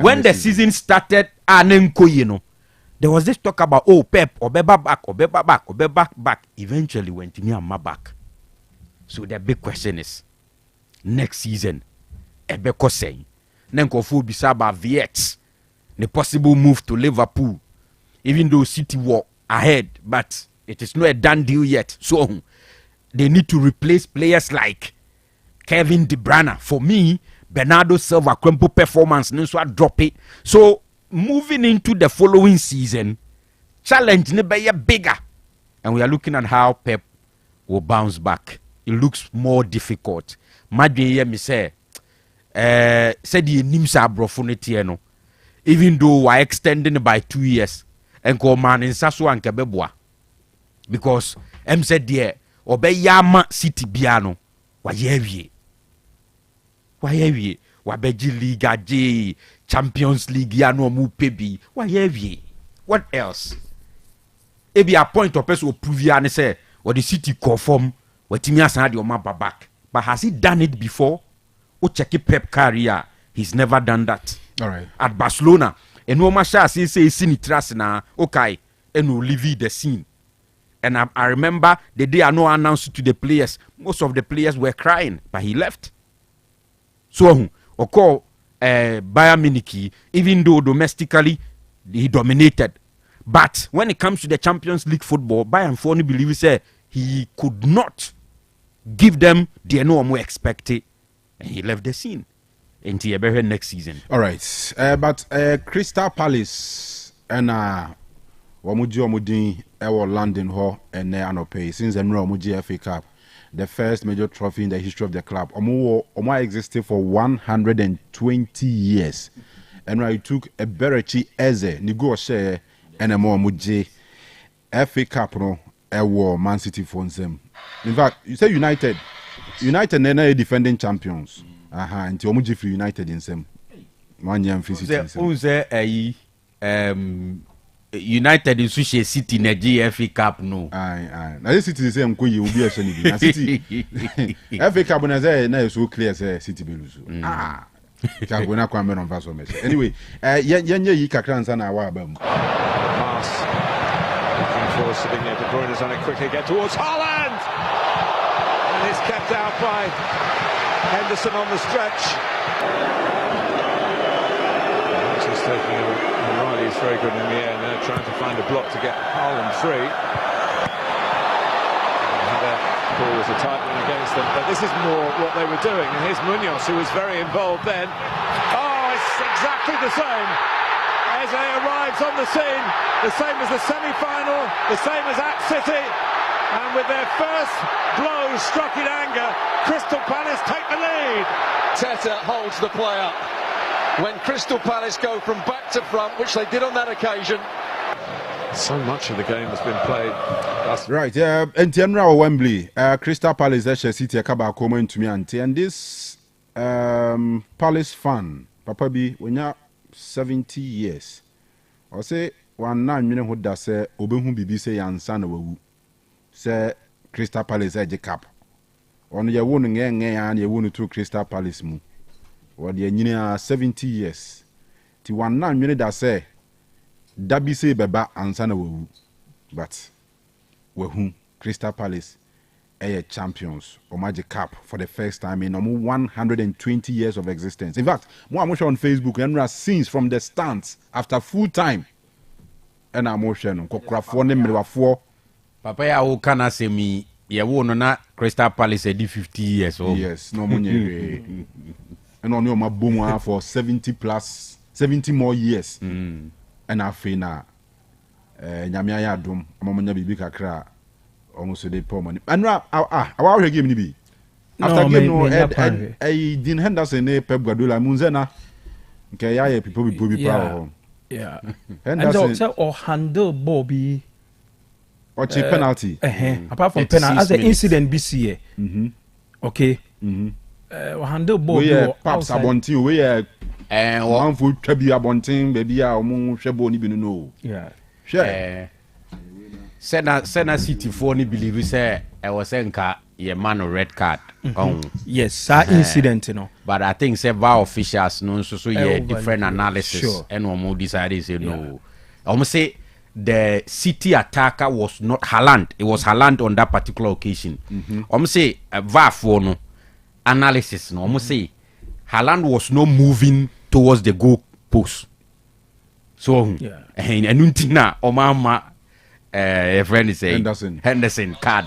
When the season started, there was this talk about Pep, Obeba back. Eventually went to me and my back. So the big question is next season, Ebeko saying, Nenkofu Bisaba Viet, the possible move to Liverpool, even though City were ahead, but it is not a done deal yet. So they need to replace players like Kevin De Bruyne. For me, Bernardo Silva crumple performance, so I drop it. So moving into the following season, challenge ne be bigger. And we are looking at how Pep will bounce back. It looks more difficult. Madrid me say said the nimsa brofoneti no. Even though we're extending it by 2 years and call man in Sasu and Kebeboa. Because M said there obeyama City biano wayewie wabeji league aje Champions League ya no mu pebi wayewie. What else? Ebi a point of person prove ne say what the City conform watimi asan de o ma back. But has he done it before? O check Pep career, he's never done that. All right. At Barcelona, and no masha say see trust na okay, and will leave the scene. And I remember the day I no announced to the players, most of the players were crying, but he left. So, Oko Bayern Munich, even though domestically he dominated, but when it comes to the Champions League football, Bayern Foni believes he could not give them the no more expected, and he left the scene until next season. All right, but Crystal Palace and Wamudin Ewa London Hall and Anope since the Muji FA Cup, the first major trophy in the history of the club. Omo existed for 120 years, and I took a Berechi Eze Nigo share and a more Muji FA Cup no Ewa Man City for them. In fact, you say United are defending champions. Until Omuji for United in some 1 year and 50. United in Sushi City na GFA Cup no. Aye. Na City say am you will be a sheni. Na City FA Cup na say na so clear say City be lose. Ka go na kwame no faso me. Anyway, yenye yi kakra nsa na wa ba mu. Pass. Looking for sitting there. De Bruyne is on it quickly. Get towards Haaland. And it's kept out by Henderson on the stretch. Just taking O'Reilly is very good in the air, and they're trying to find a block to get Haaland free. Ball was a tight one against them, but this is more what they were doing. And here's Munoz, who was very involved then. Oh, it's exactly the same. Eze arrives on the scene, the same as the semi-final, the same as at City. And with their first blow struck in anger, Crystal Palace take the lead. Teta holds the play up. When Crystal Palace go from back to front, which they did on that occasion. So much of the game has been played. Right, and Tienra Wembley, Crystal Palace, City, Akaba, comment to me, and this Palace fan, Papa B, when you're 70 years, or say 1 minute, what does say, Obenhum BB say, and son, say Crystal Palace, edge cap. On your wound, and you wound to Crystal Palace. Or the engineer 70 years. Ti 1 minute that say Dabi say beba ansana wu. But we whom Crystal Palace are champions or Magic Cup for the first time in almost 120 years of existence. In fact, more emotion on Facebook and scenes from the stands after full time. And emotion kokra for them four. Papa ya o kana se mi ye wo no na Crystal Palace edi 50 years old. Yes, no money. And on your boom for 70 more years. And I feel now, Nyamia Dum, Mamma Bibi Kakra, almost a day poor money. And now, our game be. After game, no, I didn't hand us a Pep Guardiola Munzena. Okay, people will be proud. Yeah. And also, or handle Bobby. Or cheap penalty. Apart from penalty, as the incident BCA. Okay. Handle ball. We Paps Abontin, we one food Trebi Abontin, baby, our moon Shebo Nibino. No. Yeah. Sure. Sena City for ni believe say I was saying ye man a red card. Yes, that incident, you know. But I think several officials no so yeah different analysis and one more decided say no. Almost say the City attacker was not Haaland. It was Haaland on that particular occasion. Almost say VAR for no. Analysis no almost say Haaland was not moving towards the goal post. So and untina Omama friend is saying Henderson card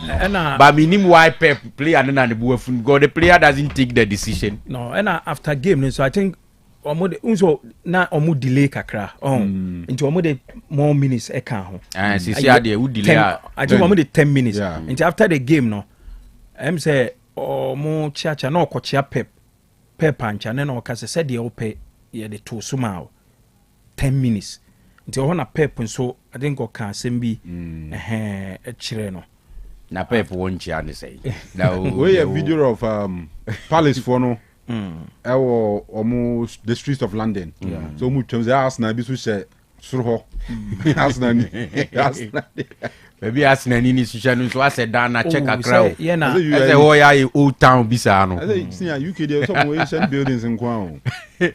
but minim why Pep player and the player doesn't take the decision. No, and after game so I think unso na omu delay kakra into omu de more minutes e kan ho and see dey who delay I think omu de 10 minutes into after the game no say mo chiacha na okochia pep ancha na okase said the ope ye the to suma 10 minutes nti ho na pep so I think o kan sem bi e chire no na Pep won't chance say. Now we a video of Palace for no. Almost the streets of London. So much times Arsenal be so say suro. Arsenal. Maybe Arsenal ni social so I said down na check a crowd. Yeah na. I say oh yeah old town bisa no. I say see UK there some ancient buildings in Kwao.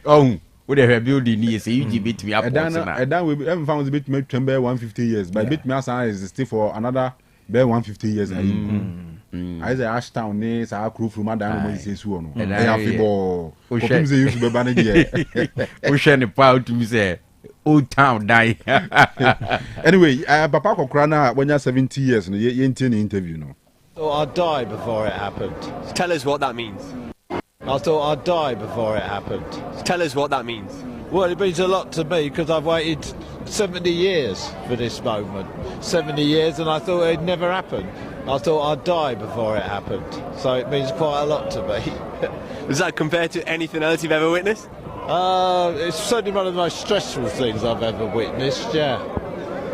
Oh, we dey building here say you bit me up na. And we even found a bit me 150 years. But bit me as is stay for another 150 years. I say Ashtown ne sa crew from Madam mo say so no. E ya fibo. O come say use be banage here. O share ne pa to me say old town die. Anyway, Papa Kokra na when you're 70 years no ye in interview no. Oh, I'd die before it happened. Tell us what that means. I thought I'd die before it happened. Tell us what that means. Well, it means a lot to me because I've waited 70 years for this moment. 70 years and I thought it'd never happen. I thought I'd die before it happened. So it means quite a lot to me. Does that compare to anything else you've ever witnessed? It's certainly one of the most stressful things I've ever witnessed, yeah.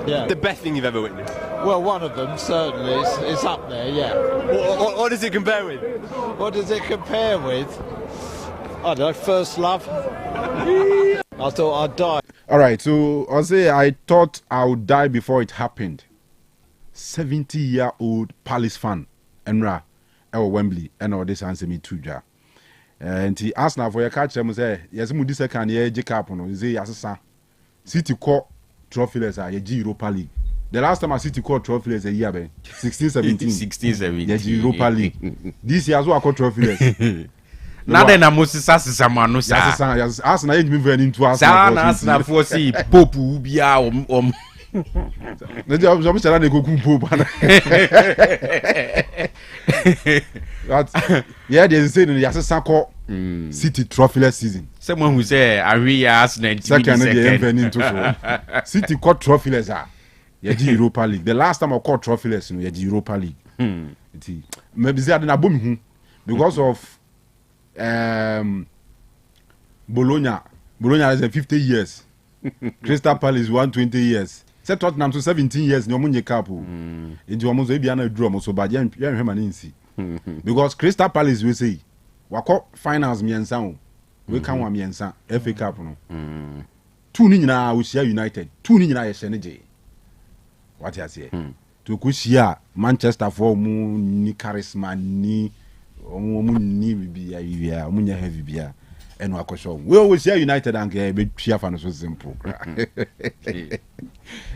The best thing you've ever witnessed? Well, one of them, certainly. It's up there, yeah. What does it compare with? What does it compare with? I don't know, first love. I thought I'd die. All right, so I thought I would die before it happened. 70-year-old Palace fan, Enra, Wembley, and all this answer me too, ja. And he asked now for your catch him say, yes, mu this second year Jacob no, say yes, City Cup trophyless are Europa League. The last time I City Cup trophyless a year, 16-17. The Europa League. This year as well I trophyless. Na de na Moses asesa no sa. Yes, Arsenal ain't been very into Arsenal. Arsenal for see Pope bia Na dia我们想让你go Pope na. Yeah, they say no yasesa ko City trophyless season. Someone who say Ari Arsenal second into so. City Cup trophyless are. Yeah, the Europa League. The last time I caught trophyless, yeah, the Europa League. Maybe they are na boom because of Bologna is 50 years. Crystal Palace 120 years. Say Tottenham to 17 years no munye kapo. Into almost e bia na draw so bad yan hwema nsi. Because Crystal Palace we say wako finals miensa o. We kan wa miensa FA Cup no. Two ni nyina we share United. Two ni nyina ye hye ne je. What you say? To ku share Manchester for mu ni charisma ni omu ni bibia omu nya heavy bia eno akosho we always share United and be share fan so simple.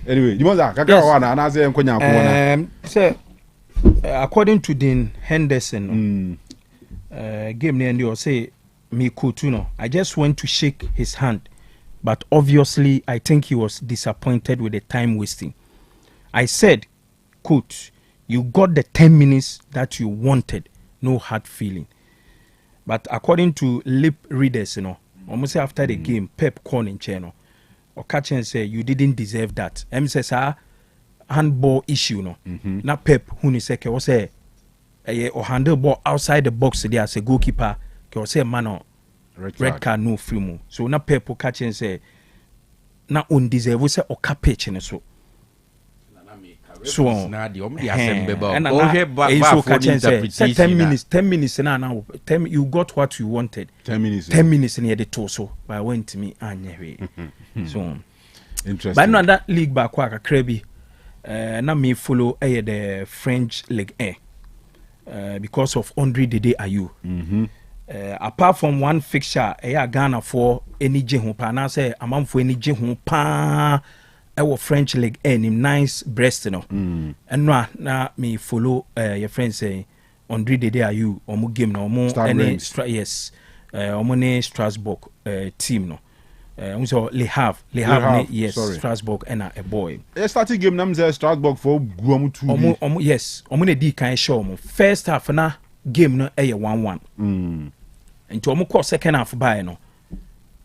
Anyway, you must kaka wana na say enkonya ko wana say according to Dean Henderson game near you say me Coutinho, I just went to shake his hand, but obviously I think he was disappointed with the time wasting. I said, "Coach, you got the 10 minutes that you wanted, no hard feeling." But according to lip readers, almost after the game, Pep called in channel or catch and say you didn't deserve that. says handball issue Now Pep who say was say or handle ball outside the box there as a goalkeeper can say man red card no free move. So now Pep will catch and say na undeserve say or pitch and so. So and so catch and say 10 minutes now 10 you got what you wanted. 10 minutes near the torso but I went to me so interesting. But no that league back waka Krabi na me follow the French League 1 because of Andre Dede Ayew. Apart from one fixture Ghana for any jehu pa na say amam for any jehu pa our French League in nice breast and na me follow your friend say Andre Dede Ayew omo game no omo yes omo ne Strasbourg team no so Le Havre yes sorry. Strasbourg and a boy starting game nam say Strasbourg for guamu 2 omo yes omo ne di kan show omo first half na game no 1-1 into omo call second half by no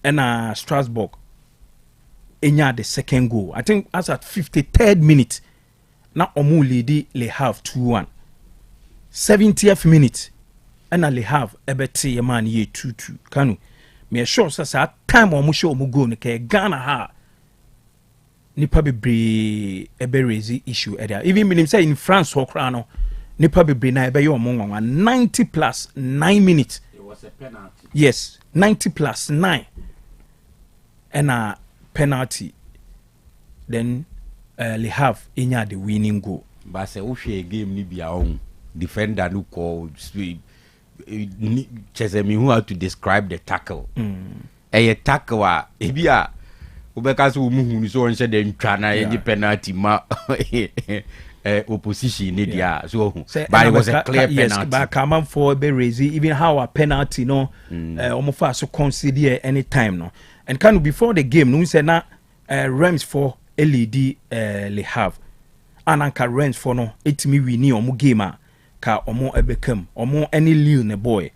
and Strasbourg enya the second goal. I think as at 53rd minute na omu lead Le Havre 2-1. 70th minute and Le Havre ebeti ye man ye 2-2. Kanu me sure sa time omu show omu go ne ke Ghana ha nipa bebre ebe raise issue area. Even me say in France ho kra no nipa bebre na ebe yo mo 90 plus 9 minutes. It was a penalty. Yes, 90 plus 9 and a penalty. Then Le Havre inya the winning goal. But say o share game ni bia on defender no call chese me who how to describe the tackle. A tackle a bia obeka so mu hu so on say the ntwa na ye penalty ma opposition ni dia so but it was a clear penalty. Yes, but come on for be raise even how a penalty no omofa so consider any time no. And Kanu before the game no say na Reims for LED Le Havre ananka Reims for no etimi wini omo game a ka omo ebekam omo any Lille ne boy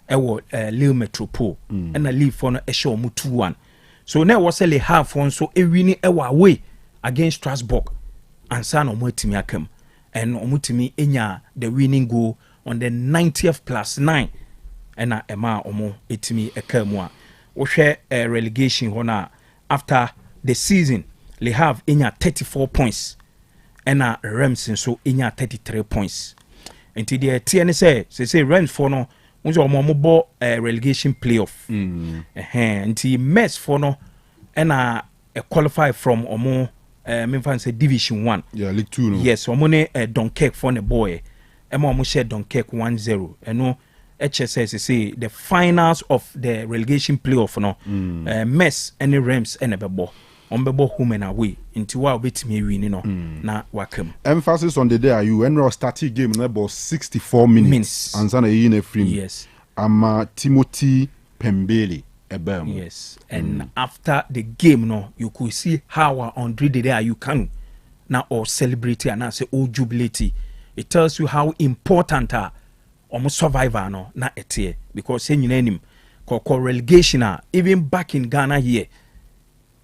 ewo Lille Metropole and a Lille for no e show omo 2-1. So now was Le Havre for so e wini ewa away against Strasbourg and san omo etimi akam and omo timi enya the winning goal on the 90th plus 9 and a ema omo etimi ekam a wo hwe relegation hona after the season Le Havre enya 34 points and Reims so enya 33 points. Until the TN say Reims for no unzo omo relegation playoff. Until Metz for no and qualify from omo me say Division 1. Yeah, League 2 no. Yes, omo ne Dunkirk for the boy. Emo omo share Dunkirk 1-0. No HSS say the finals of the relegation playoff no Metz and Reims and bebo ombebo home and away into wa obetimi win no na wakam. Emphasis on the day are you and starting game na about 64 minutes and sana yin free. Yes. Ama Timothy Pembele ebem. Yes. And after the game no you could see how on the day are you can now or celebrate and say oh jubilate. It tells you how important almost survivor no na etie because say nyina nim ko relegation even back in Ghana here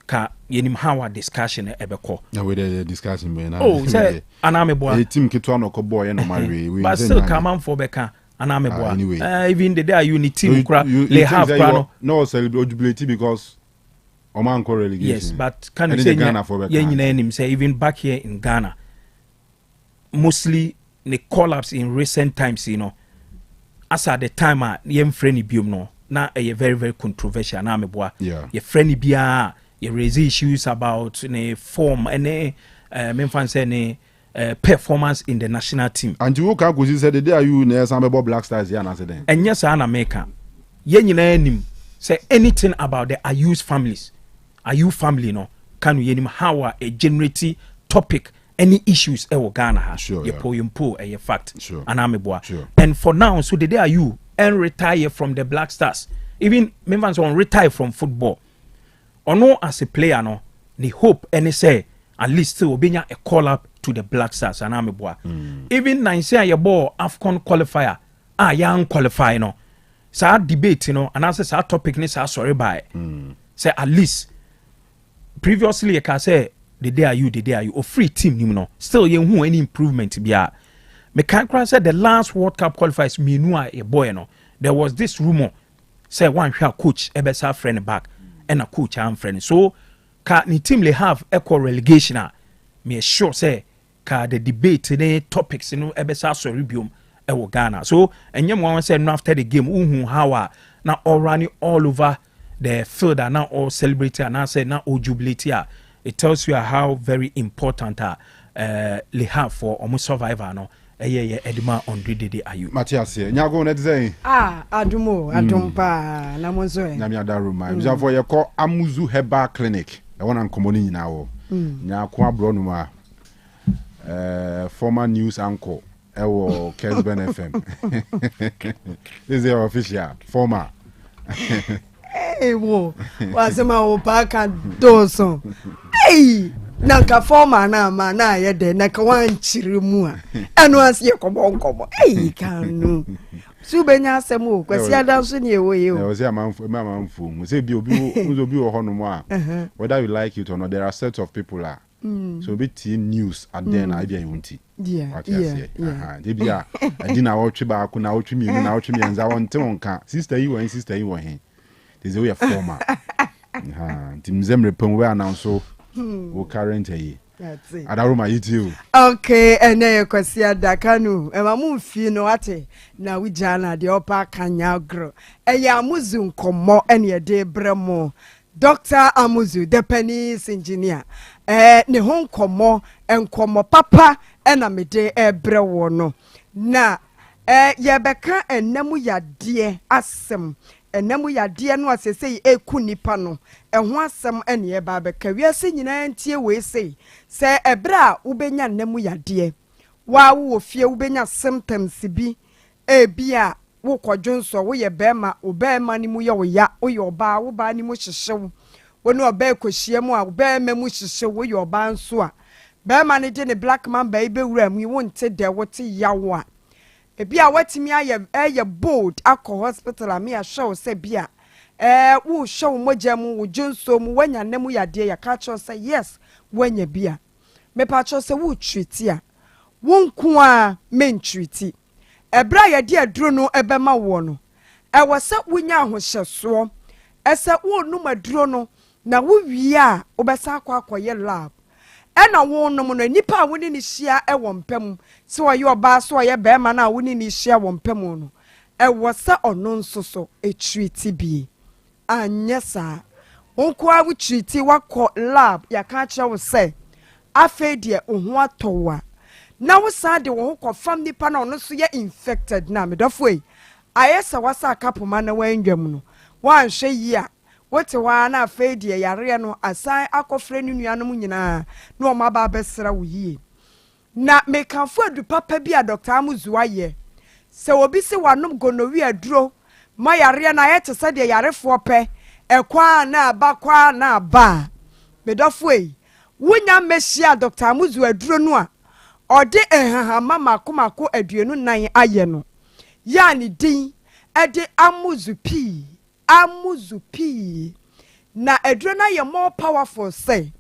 ka yenim how a discussion ebeko na we the discussion man oh say anameboa the team kitwa no ko boy no marry we but still come on for beka anameboa anyway. Even the day you need team kra Le Havre no celebrate jubilate because oman ko relegation. Yes, but can you say ye nyina nim say even back here in Ghana mostly the collapse in recent times as at the time yem friendly biom no na a very very controversial na meboa ye friendly bia ye raise issues about ne form and memfan say ne performance in the national team and you can go say the day are you na some Black Stars here na say then and yes na make ye nyina nim say anything about the Ayu's families Ayu family no can you nim how a generative topic any issues Ghana has sure, ye po a fact sure. Anameboa Sure. And for now so the day are you and retire from the Black Stars even members on retire from football or no as a player no ni hope any say at least still obenya a call up to the Black Stars Anameboa even Nigeria your ball AFCON qualifier young qualify no sa debate and answer sa topic ni sa sorry by say at least previously you can say the day are you or free team you know still you who any improvement bia me can say the last World Cup qualifiers me no a boy no there was this rumor say one coach ebesa friend back and a coach am friend so ka ni team Le Havre equal relegation me sure say ka the debate the topics ebesa sorry biom ewo Ghana so enyem one say no after the game how na all running all over the field and now all celebrating and now say now all jubilate. It tells you how very important Le Havre for almost survivor no edima on the are you Matthias nyago na design adumpa na monzo na mi adaru mai we for ye call Amuzu Herbal Clinic e wona nkomoni nyina wo nyako abro no ma former news anchor e wo Kesben FM this is your official former hey wo wasema wo paka doso hey nanka former na ma na ye de na ka wanchiri mu a eno asie kobo hey Kanu subenya asem o kwasi adanso ne ewo ye o o say amanfo mo say bi obi wo hono mo a whether you like it or not there are sets of people so be team news and then I be yunti yeah they be a dina wo twe ba ko na wo twe mi na wo twe mi enza won te wonka sister yi wo he there's a way of former tim zemre pon we announce so wo current yi That's it. Adaroma you. Okay, and then you can see that Kanu. And my moon feel no what now we jana the upper kanya grow. And ya muzun komo and ya de bremo. Dr. Amuzu, the pennies engineer. Ne hon komo and komo papa and a mede brewo no. Na ya beka and nemu ya dear asem. Enemu ya die no asese eku nipa no ehho asem ene ye ba beka wiase nyina ntie we sei se ebra ubenya nemu ya die wa wo fie ubenya symptoms bi bia wo kodwonso wo ye bema obema ni mu ye wo ya wo ye oba wo ba ni mu hyehyew wo ne oba ekohie mu a obema mu hyehyew wo ye oba nso a bema ne de ne black man ba ibe wura mu wo nte de wo te yawo a ebia watimi aye bold akọ hospital ami a show say bia wo show mogyamu wo jonso mu wanya nemu yade ya ka cho say yes wanya bia me pa cho say wo treat a wo nko a men treat ebra yade aduro no ebema wo no wo se wonya ahohyeso ese wo num aduro no na wo wi a obesa akọ lab ena wo nom no nipa woni ni hia wo mpam se wo ye oba so ye be ma na woni ni hia wo mpam no wo se ono nso so treat bi anyesa onko a wo treat wakọ lab ya ka kire wo se afa de oho atowa na wo sa de wo kọ fam nipa na ono so ye infected na medofo yi ayesa wasa kapoma na wanwam no wan hwe yi a wote wa na afedie yare no asan akofre ni nuanom nyina na o ma ba besra wo yie na mekanfo adu papa bi a Dr. Amuzu aye se obi se wanom gonowi aduro ma yare na ye tese de yarefo pe ekwa na ba medofo yi wonya mehia Dr. Amuzu aduro no a ode ehahama makomako aduenu nan aye no ya ni din ede Amuzu Amuzu na edrona ye more powerful say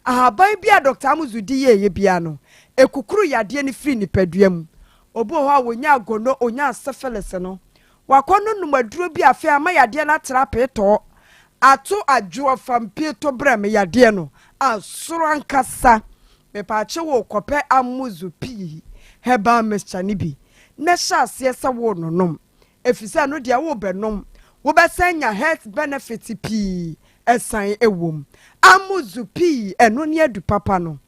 ahaban bia Dr. Amuzu di ye bia no ekukuru yade ni free ni paduam obo ho a wonya agono onya syphilis no wakono numaduro bia fe ama yade na trape to ato adwo fampe to brem yade no asoro ankasa me pa che wo kope Amuzu heba mechani bi na sha se se wo nonom efisa no dia wo benom wo besanya health benefit pi esan ewom Amuzu eno ne adu papa no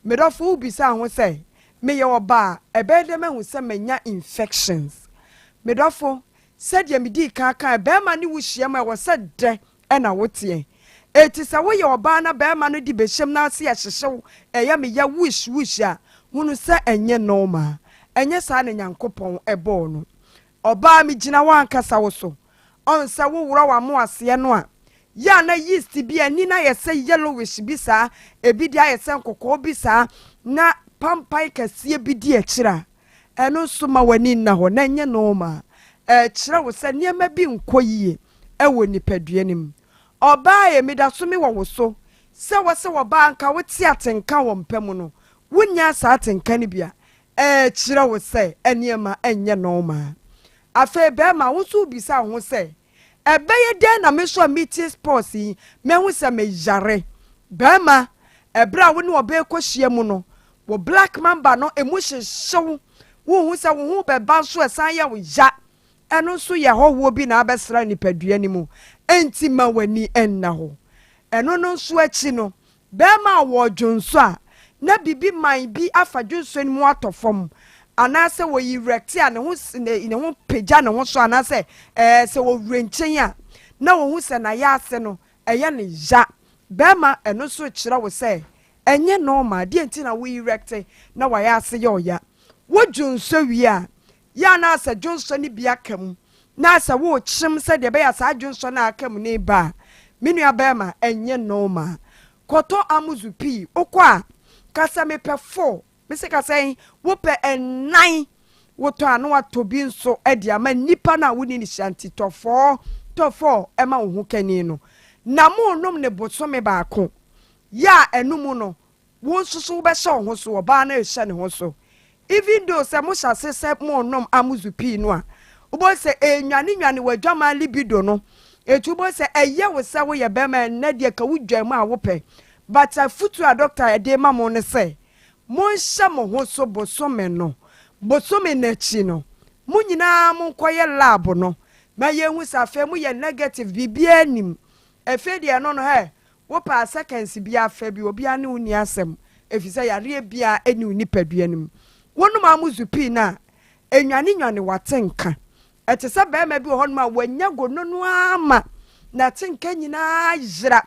medofo ubisa ho se me ye oba ebede me hu se menya infections medofo said ye medi kan be ma ne wo hia ma wo se de na wote eti se wo ye oba na be ma no di behyem na ase hyehyew eye me ya wish a hunu se enye normal enye sa na nyankopon ebo no oba me gina wankasa wo so on se wo wura wa mo ase no a ya na yeast bi ani na yese yellowish bi sa ebi dia yese nkokọ bi sa na pampai kase bi di akira eno so ma wani na ho na nye no ma kira wo se niema bi nkoyie ewo nipaduanim oba ye mida so me wo so se wo se wo ba anka wo ti atenka wo mpam no wonya sa atenka ni bia kira wo se eniema enye no ma afa be ma wo so bi sa ho se ebeye den na me so meeting sports yi me hu se me yare bema ebra wo ne obe ekohie mu no wo black mamba no emu hyehyew wo hu se wo hu be ba so esan ye wo ya eno so ye ho wo bi na abesra nipadua ni mu enti ma wani enna ho eno no so achi no bema wo dwonso a na bibi man bi afa dwonso ni mu atofom anase wo yirekti a ne ho peja ne ho so anase se wo renchen a na wo hu se na ya ase no eye ne ja bema eno so kira wo se enye normal die enti na wo yirekti na wa ya ase ye oya wo dwonso wi a ya na ase dwonso ni bia kam na ase wo chim se de be ya sa dwonso na akam ne ba menua bema enye normal koto Amuzu okwa kasa me pe 4 Mese ka say wo pe enan wo to anu atobi nso edi ama nipa na woni ni shanti to 4 ema wo hu kani no na mo nom ne bosome baako ya enum no wo susu be sha ho so oba na ehya ne ho so even though se mo sha se mo nom Amuzu no a ubo se enwane wadwama libido no etu bo se eye wo se wo ye be ma na de ka wudwam a wo pe but futu a doctor e de ma mo ne say mon hye mo ho so bosome no bosome na chi no mo nyina mo koye lab no ma ye hu sa fa mu ye negative bibia nim efe de no no he wo pa seconds bia fa bi obi ane uni asem efise yare bia eni uni padua nim wonu ma muzupi na enwane nwane watenka ete se be ma bi ho no ma wanya gono no ama na tenka nyina yira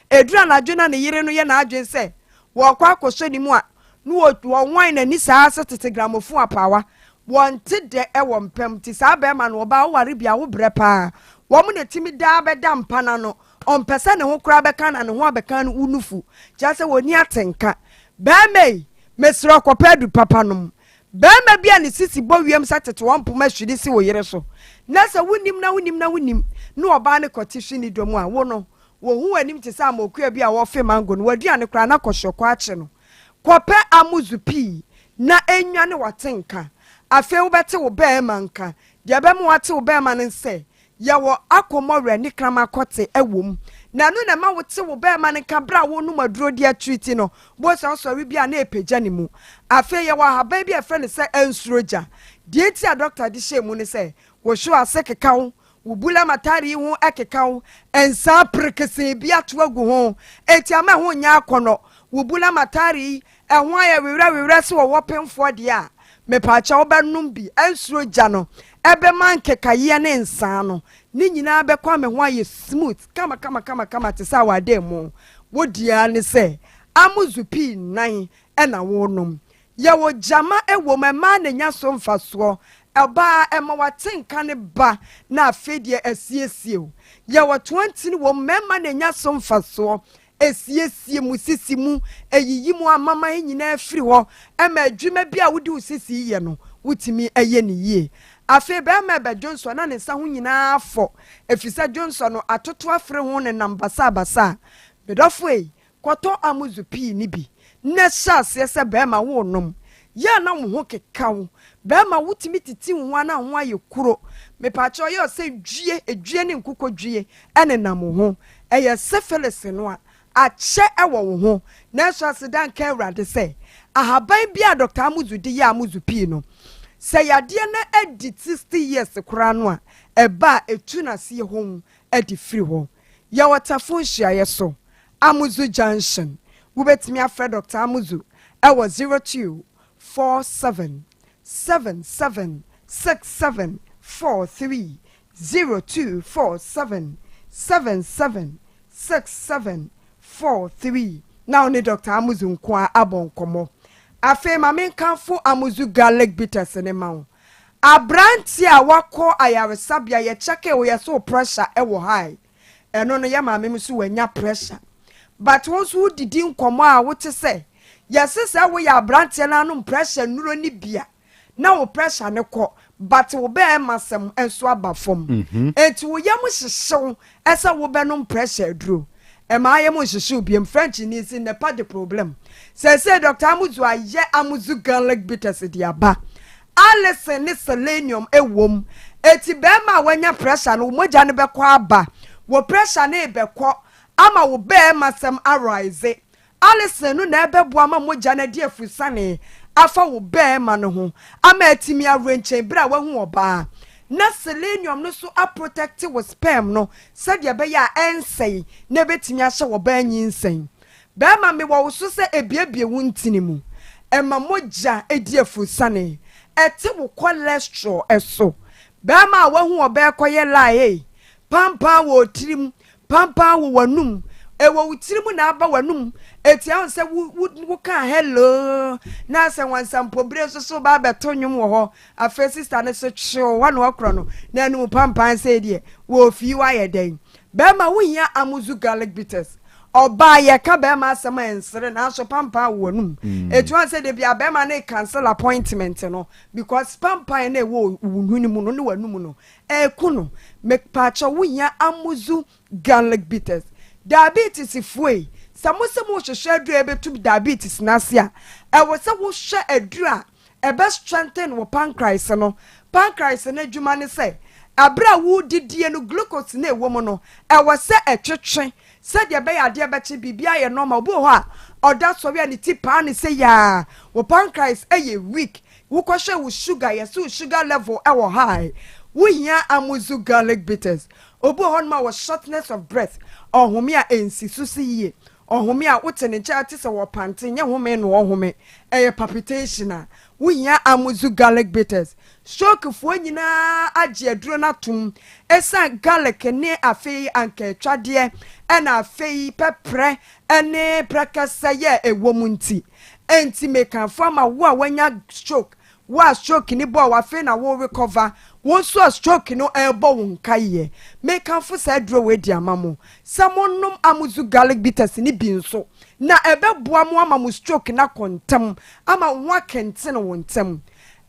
edura na dwena ne yire no ye na adwen se wo kwa akoso ni mu a no wo wan na ni saa se tete gramofon apawa wonte de e wo mpem ti saa be ma no ba wo ware bia wo bre pa wo mu ne timi da be da mpana no on pese ne ho kura be kan na ne ho abeka no unufu ja se woni atenka be mai mesro kopadu papa no be ma bia ne sisi bo wiem sa tete wo mpoma hwidi si wo yire so na se wonim no oba ne kotishi ni domu a wo no wo hu anim te sa amokua bia wo fe mango no wadua ne kura na koshoko ache no kope amuzupi na enwane watenka afe wo bete wo be manka de be mo wate wo be man nse ya wo akomore ni krama kote ewom na no na ma wote wo be man nka bra wo no maduro dia treat no bo so sorry bia na epagya ne mu afe ya wo haba bia fe ne se ensuroja de ti a doctor di shemu ne se wo sho asekeka wo wubula matari hu ekeka wo ensa prekese bia to agu ho eti ama ho nya akono wubula matari ehwo ya wewra se wo wopemfo de a me pa cha obenum bi ensuroja no ebe man kekaye ne nsa no ni nyina be kwa me ho aye smooth kama te sa wade mo wodia ne se amuzupi nan na wonum ye wo jama ewo mema na nya so mfaso eba ema watenka ne ba na afedie asiesie ye wo 20 wo mema na nya so mfaso esiesie musisi mu eyiyi mu amama nyina afiri ho ema adwuma bia wodi usisi ye no wutimi eye ne yie afe be ma be Johnson na ne nsa ho nyina afọ efisa Johnson no atoto afre ho ne nambasa basa bedofo e kwoto amuzupi ni bi ne shase se be ma wo nom ya na wo ho kekawo be ma wutimi titi ho na ho aye kuro me pa cho yo se dwie ne nkukodwie ene nam ho eye syphilis no a che ewo wo ho na shase dan ka awrade se ahaban bia Dr. Amuzudi ya amuzupi no se yade na edi 60 years kura no a eba etu na se ho edi free ho ya watafo hia yeso Amuzu Junction wubetimi afre Dr. Amuzu ewo 0247776743 0247776743 now ni Dr. Amuzu nkwa abonkomo afe mame kanfo Amuzu garlic bitters ne mawo abranti a wako ayaresabia ye cheke wo yeso pressure ewo high eno no ye mame mso wanya pressure but wonso didi nkomo a wote se yesese wo ya abranti na no pressure nuro ni bia na wo pressure ne ko but wo be masem enso abafom enti wo yam hyehyew ese wo be no pressure duro ema ye mo hyehyew biem French ni si ne pas de problème se Dr. Amuzu aye Amuzu garlic bitters diaba alison ni selenium ewom eti be ma wanya pressure no moja ne be kwa aba wo pressure na be ko ama wo be masem arise alison no na be bo ama moja na die fusane afa wo be ma no ho ama etimi arenchen bra wa hu oba na selenium no so a protect wo sperm no said ya be ya ensei na betimi ahye wo ba nyinsei be ma me wo so se ebiebie wu ntini mu ema moja edi afusane eti wo cholesterol eso be ma wa hu oba ekoye lae pampa wo tirim pampa wo wanum ewo wutirim na aba wanum eti an se wo ka hello na se wansampo bre so ba beto nwum wo ho afa sister ne so chill wa no okro no na anu pampa se die wo fi wa ye den be ma wo hia Amuzu garlic bitters oba ye ka be ma asema ensere na so pampa wanum eti an se de bia be ma na cancel appointment no because pampa na wo wunhuni mu no ne wanum no kuno me pa cho wo hia Amuzu garlic bitters diabetes ifue samose mo hwehwe aduru ebetu diabetes nasia ewo se wo hwe aduru a ebe strengthen wo pancreas no adwuma ne se abra wo didie no glucose na ewo mo no e wo se etwetwe se de be ya de beche bibia ye normal bo ho a oda so we ani ti pa ni se ya wo pancreas eye weak wo kwhwe wo sugar ye so sugar level e wo high wo hia amuzu garlic bitters obo ho ma wo shortness of breath ohome a ensi susi ye ohome a wote ne cha te se wo pante nye home no ohome eye palpitation a wo hia amuzu garlic bitters stroke fo nyina agye aduro na tum esa garlic ne afei anka twade na afei pepre ene prakasa ye ewomunti enti meka fama wo a wanya stroke wa stroke ni bo wa fe na wo recover won so stroke no ebo won kaye meka fo sa aduro we di amamo samonnom amuzu garlic bitters ni bi nso na ebeboa mo amamu stroke na kontam ama nwa kente no wontam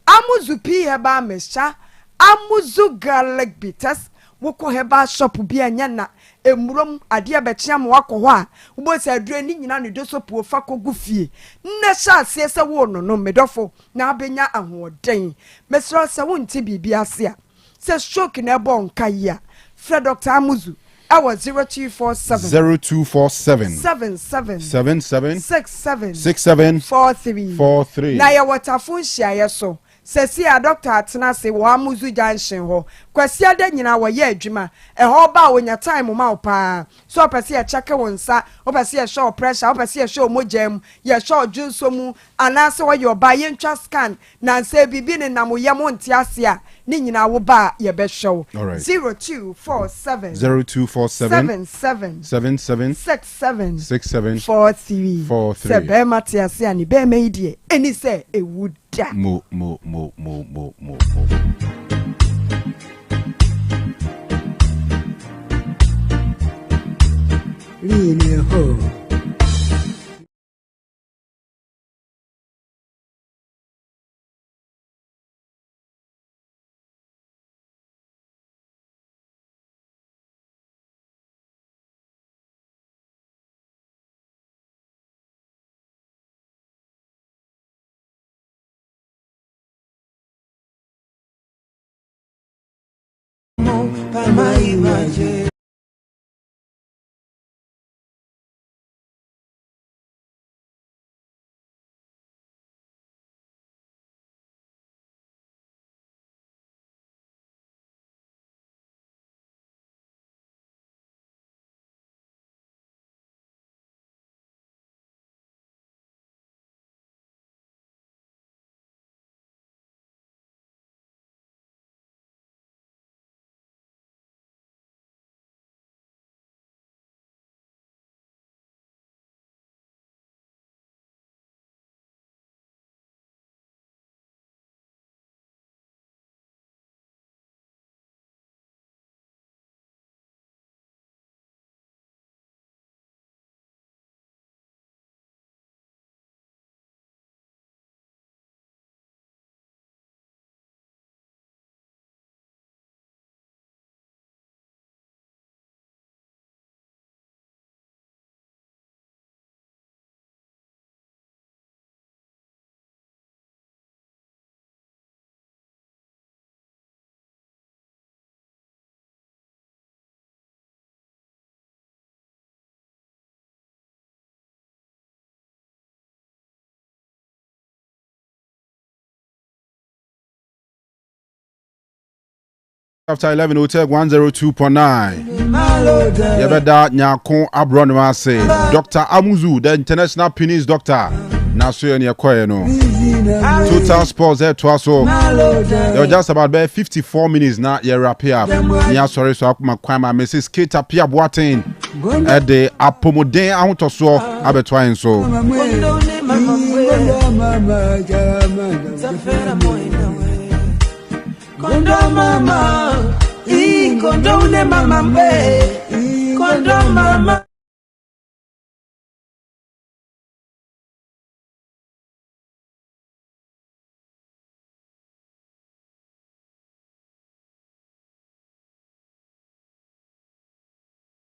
amuzu pi heba mesha amuzu garlic bitters woko heba shop bi anya na emurom ade bekyia mo akọ ho a wo se adure ni nyina no dosopo fa kogu fie nna sha ase se wo no medofo na abenya ahoden mesro se wonti bibi ase a se stroke na ebo nka ya fra Dr. Amuzu our 0247 77 43 na ya watafun hia ye so sesi a doctor atena se wo Amuzu junction ho kwasi ada nyina wo ye adwuma ho ba wonya time ma opa so opese ye check wonsa opese ye show pressure opese ye show mojam ye show junso mu anase wo ye oba ye ntwa scan na se bibi ne nam ye mo ntiase a ni nyina wo ba ye be show 0247 77 67 43 se be matiase ani be meidie eni se ewuda mo Really ho. After 11, Otec 102.9. Yabeda Nyakon Abronima say Dr. Amuzu, the international penis doctor. Naso ni akoye no. Total Sports there twice so. They were just about 54 minutes now. You wrap up. Nya sorry so akuma kwama Mrs. Kate Pia Boateng. At the Apomodin out of so abetwain so. Kondo mama, kondo ne mama mbe, kondo mama.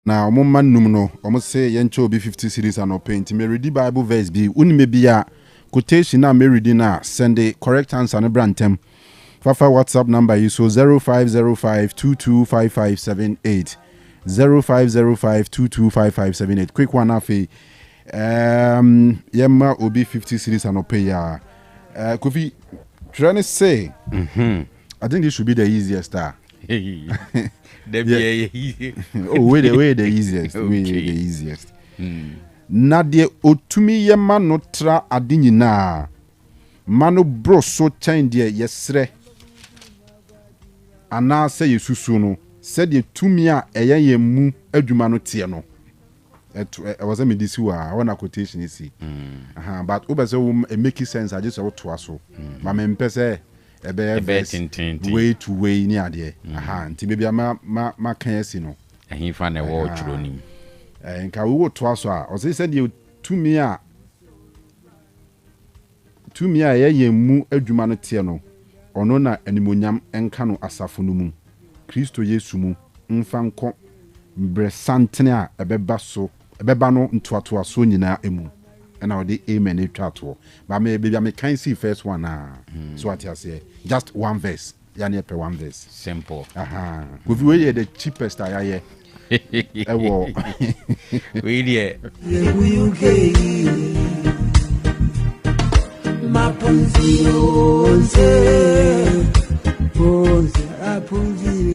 Now, man no, almost say yencho be 50 series and no paint. Me read the Bible verse be uni me be a quotation na me reading na send the correct answer na brantem. Fafa WhatsApp number is so 0505225578. 0505225578. Quick one afi. Yema obi 50 series and pay ya. Kofi trying to say I think this should be the easiest star. Yeah. Oh, way the easiest. Okay. Way the easiest. Na de otumi yema no tra ade nyina. Mano bro so chain de yesre. Ana say yesusu no. Said ye tumi a eye ye mu adwuma no tie no. I was a medisiwa I want a quotation you see. But over so it make sense I just want to aso. Ma me mpese e be way to way ni ade. Nti baby ma kan asi no. Ehin fa na wo churo nim. Nka wo to aso a o say said you tumi a ye mu adwuma no tie no. Ono na animonyam enka no asafo no mu. Kristo Yesu mu mfa nko bresantene a ebeba no ntoatoa so nyina emu na odi amen etwato ba me baby me can see first one so what you say just one verse ya na per one verse simple we we the cheapest ayaye ewo we there mapunzi onse apunzi.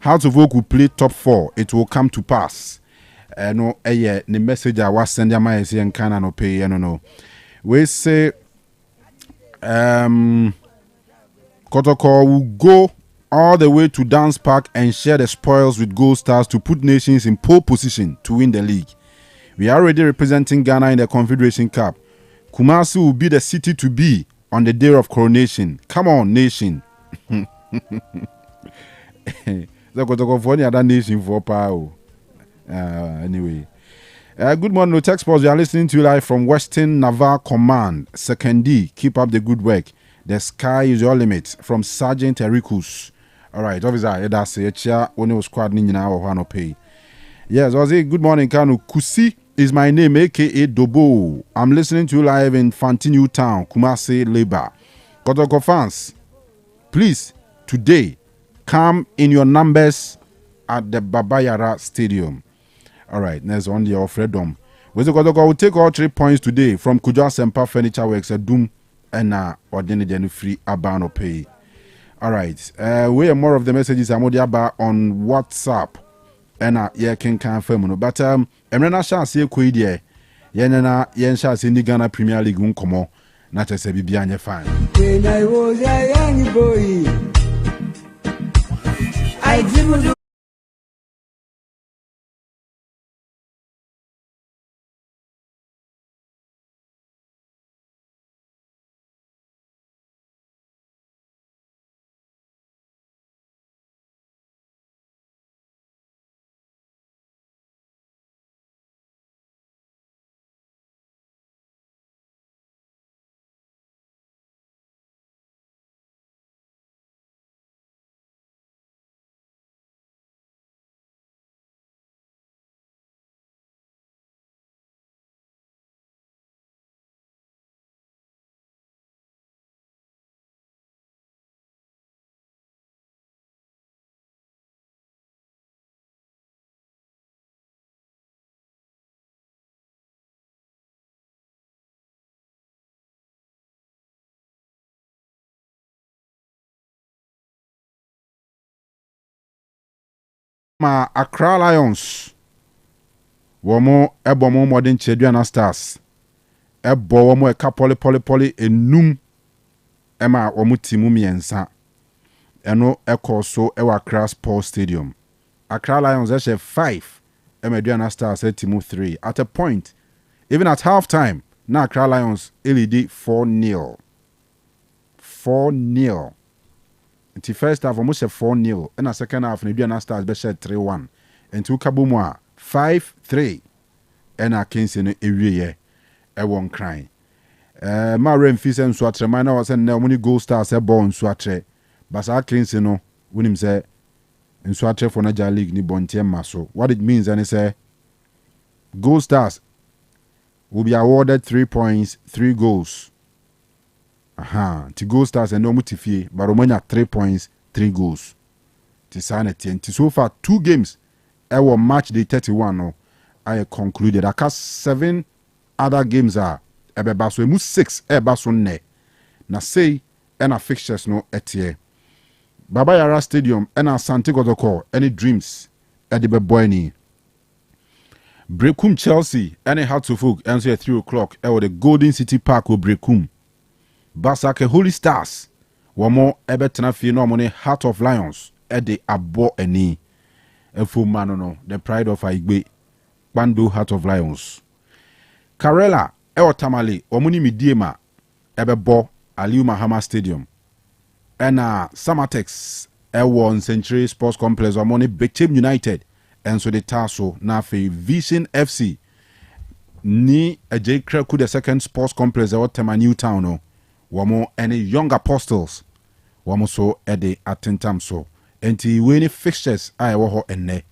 House of Oak will play top 4 it will come to pass no the message I was sending my say and can no pay no we say Kotoko will go all the way to Dance Park and share the spoils with Gold Stars to put nations in pole position to win the league. We are already representing Ghana in the Confederation Cup. Kumasi will be the city to be on the day of coronation. Come on, nation. The Kotoko for any other nation for power. Anyway. Good morning, Otec Sports. We are listening to you live from Western Naval Command, 2nd D. Keep up the good work. The sky is your limit. From Sergeant Erikus. All right, officer, that's it. When it was squad, Nina pay. Yes, Ozzy, good morning, Kanu. Kusi is my name, aka Dobo. I'm listening to you live in Fantinu Town, Kumasi, Labour. Kotoko fans, please, today, come in your numbers at the Babayara Stadium. All right, next on the freedom. We'll take all 3 points today from Kuja Sempa Furniture Works, a Doom, and ordinary free Abano pay. All right, we have more of the messages I'm on WhatsApp, and yeah, can confirm. But I'm not sure see Quidie, Yenana, Yenshas in the Ghana Premier League, Uncomo, not as a Bibianya fan. When I was a young boy, I dreamed ma Accra Lions womo ebo mo modern Cheduana Stars ebo womo eka poli enum ema womo timu miensa eno eko so ewa Accra Sports Stadium. Accra Lions eshe 5 Eduana Stars timu 3 at a point. Even at halftime, now Accra Lions lead 4-0. 4-0. In the first half, almost 4-0. In the second half, Eduana Stars be 3-1. And to Kabumwa 5-3. And I can see no area. I won't cry. My Remfis and Swatre, my now was no money goal stars a born Swatre. But I can see no when him say in Swatre for Niger League ni Bontier Maso. What it means, and he say Gold Stars will be awarded 3 points, 3 goals. To Gold Stars and no mutifie, but Romania 3 points, 3 goals. To sign it, and so far 2 games. Our match day 31 no, I concluded. I cast 7 other games are ebebaso emu 6 ebebaso ne. Na say and a fixtures no etie. Baba Yara Stadium and Asante Kotoko any dreams at the Beboini. Brekum Chelsea any Hartlepool and say 3 o'clock the Golden City Park will Brekum. Basake Holy Stars one more ebetena fi no money Heart of Lions at the Abo Eni. Efu manono the pride of Aigbe Bando Heart of Lions. Karela Tamale omuni midiema ebebo Aliu Mahama Stadium. And Samatex L1 Century Sports Complex or money Bechem United and so the Tasso Nafe Vision FC ni a J Kreku the second sports complex or Tema Newtown no wamo any young apostles wamo so ede attentam so enti we ni fixtures I wo enne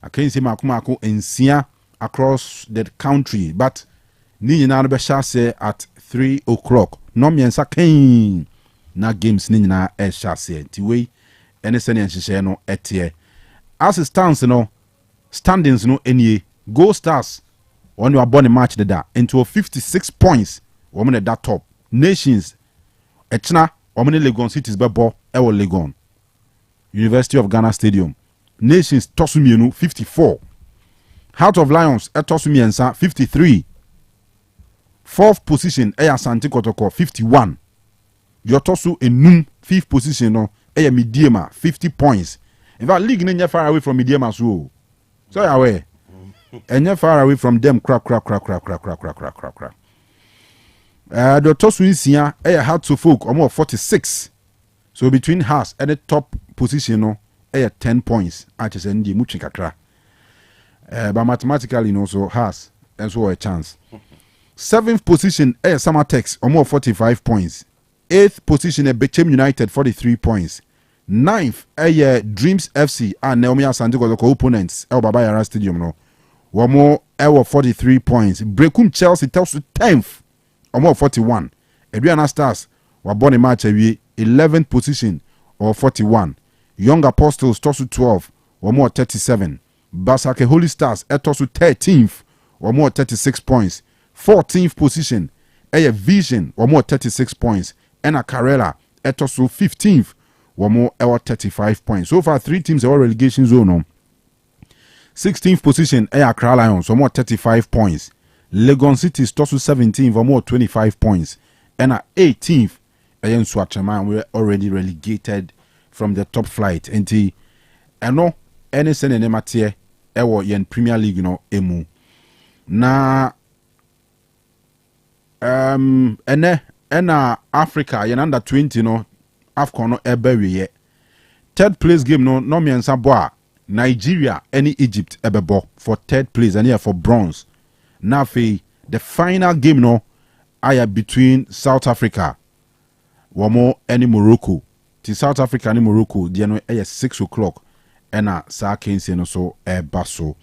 I can see makumako ensia across the country but ni nyina be shase at 3 o'clock no miensa ken na games ni nyina e shase ti we ene sene nhihye no etie as it stands no standings no enie Gold Stars on your bonny match the da into 56 points woman at that top nations echna woman Legon Cities bebo ewo Legon University of Ghana Stadium nations tosumienu 54 Heart of Lions etosumiensa 53 fourth position Asante Kotoko 51 Yotosu enum 5th position no Midiema 50 points. In fact, league is far away from Midiema so you're aware. And you're far away from them crack. The Tosu Isia had to folk almost 46. So between Haas and the top position no 10 points. I just end the much kakra. But mathematically so Haas and so a chance. 7th position Samatex almost 45 points. 8th position Bechem United 43 points. 9th Dreams FC and Naomi Asante Kotoko opponents Baba Yara Stadium no. One more 43 points. Brekum Chelsea tells to 10th or 41. Eduana Stars were born a match away 11th position or 41. Young Apostles toss to 12 or more 37. Basake Holy Stars toss to 13th or more 36 points. 14th position Vision or more 36 points. And a Karela toss to 15th or more 35 points. So far 3 teams are relegation zone. 16th position Accra Lions or more 35 points. Legon City toss to 17th or more 25 points. And at 18th Swatchaman we're already relegated from the top flight. And no any sene nematie ewo yen Premier League no emu. Na ena Africa yen under 20 no AFCON no ebewe. Third place game no miensa boa Nigeria any Egypt ebebo for 3rd place and here for bronze. Now the final game no aya between South Africa wamo any Morocco. To South Africa and Morocco the no 6 o'clock and sa kensi no so baso.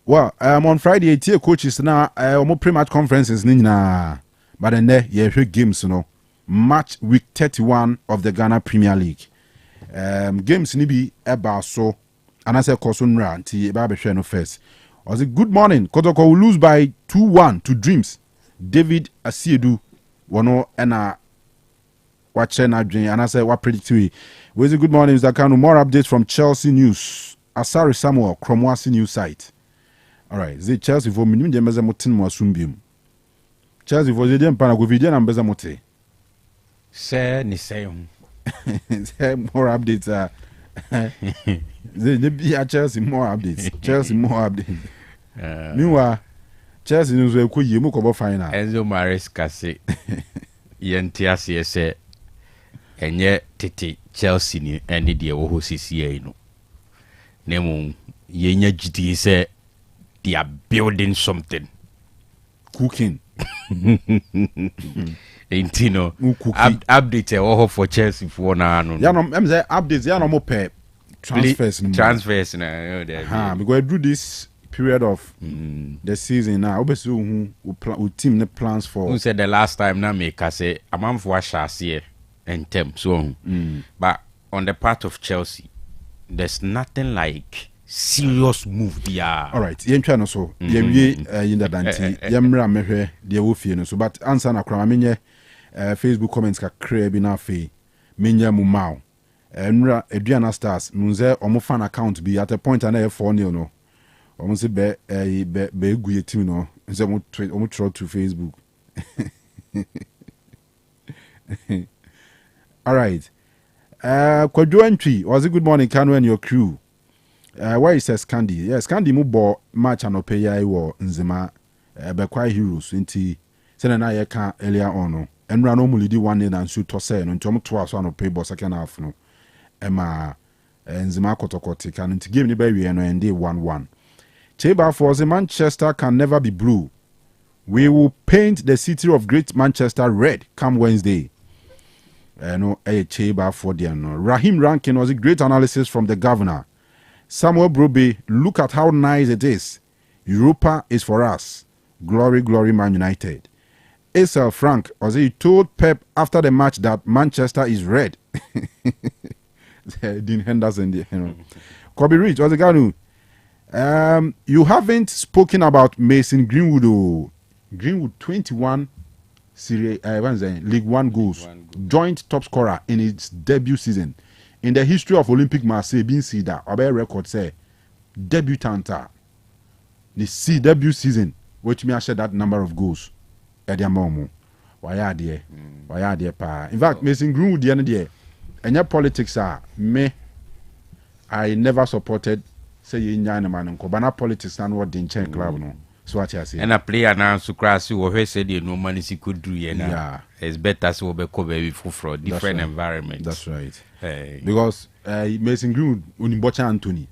Well, on Friday tier coaches na pre-match conferences nina but then there yeah games no match week 31 of the Ghana Premier League. Games ni bi baso and I say Kosonra until Babe no first. Was it good morning? Kotoko will lose by 2-1 to Dreams. David Asiedu wano ena watching and I say what predict we. Where's the good morning? Mr. Kanu? More updates from Chelsea news. Asari Samuel Kromwasi new site. All right, the Chelsea for minimum de meza motin mo asumbium. Chelsea for the dem pana go video na mbeza mote. Say ni say More updates the be Chelsea more updates. Chelsea more updates. Meanwhile, Chelsea news we ko yemu ko final. Enzo Maresca say yenti ase say enye tete Chelsea ni ene de wo ho sisi no. Nemu yenya gidi say they are building something. Cooking. Intino update all for Chelsea for now. Yeah, no, I'm say updates. Yeah, no more pay transfers. Transfers now. Because do this period of the season now. Obviously, who team the plans for. Who said the last time now make us say a man for Chelsea and tem so. But on the part of Chelsea, there's nothing like serious move there. All right, yen try no so. Ye in the danti. Yemra mehwe de wo fie no so. But answer na kra menye Facebook comments ka kra bi na fe. Menye mu maw. Enra Adriana Stars nunze omo fan account bi at a point na e 4-0 no. Omo se be egu ye team no. Nze omo throw to Facebook. All right. Kwadwo Antwi, was it good morning Kanu and your crew? Why is Scandi? Yeah, Scandi mu bo match anope ya wo Nzema be kwa heroes nti se na ye ka earlier on no. Enra no mu lidi 1-0 and shoot to say no nti omo to aso anope bo second half no. Ema Nzema kotokote kan nti game ni ba wie no ende 1-1. Cheba for the Manchester can never be blue. We will paint the city of Great Manchester red come Wednesday. No, Cheba for the no. Raheem Rankin was a great analysis from the governor. Samuel Brobe, look at how nice it is. Europa is for us. Glory, glory, Man United. Asel Frank was he told Pep after the match that Manchester is red. Dean Henderson, you know. Kobe Rich was a guy who. You haven't spoken about Mason Greenwood. Oh. Greenwood 21 League 1 goals. Joint top scorer in its debut season. In the history of Olympic Marseille, being see that our record say debutant. The debut season, which me share that number of goals. Ediamomo. Why are there? Why are there? Pa. In fact, Mason Greenwood the end there. And your politics are me. I never supported say you nyana man ko bana politics and what in chain club no. So what you say? And a player now so crass who we said you no money she could do yeah. It's better so be cover for different environment. That's right. Hey. Because Mason Greenwood unimbocha Anthony.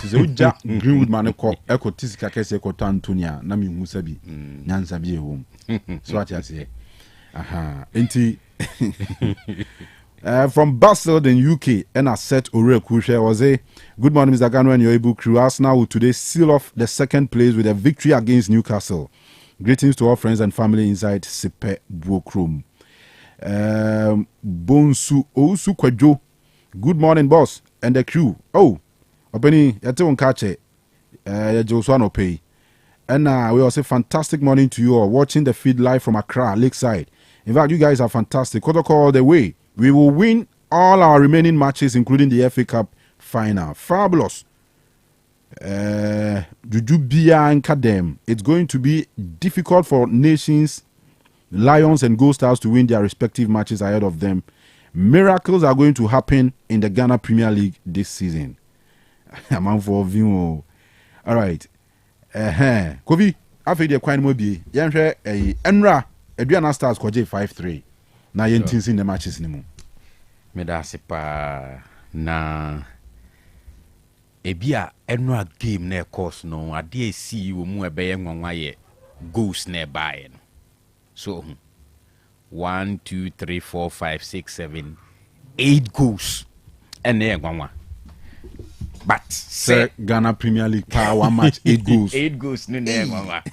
Ze uja Greenwood man ko eko tisika kese ko to Antonia na mi hu sabi nyansa bi ehom. So what you say? Aha. Enti from Basel in UK, and I said Ore Kushe was a good morning, Mr. Kanu and your able crew. Arsenal will today seal off the second place with a victory against Newcastle. Greetings to all friends and family inside Sipe Bokrum. Bonsu Ousu Kwadjo. Good morning, boss, and the crew. Oh, Openi, yate won kache. Joswano pay. And we also fantastic morning to you all watching the feed live from Accra, Lakeside. In fact, you guys are fantastic. Kotoko all the way. We will win all our remaining matches, including the FA Cup final. Fabulous. Jujubia and Kadem. It's going to be difficult for nations, Lions and Gold Stars to win their respective matches ahead of them. Miracles are going to happen in the Ghana Premier League this season. I'm for view. All right. Kovi, after the Quine Mobi, Yanre, Enra, Adriana Stars, Kwaje 5-3. Na yentin in the matches anymore. Me da se pa na ebia enwa game na course no ade see wo mu ebe ye nwanwa ye goals na buy no. So 1 2 3 4 5 6 7 8 goals and ye nwanwa. But say Ghana Premier League power match 8 goals. 8 goals no na nwanwa.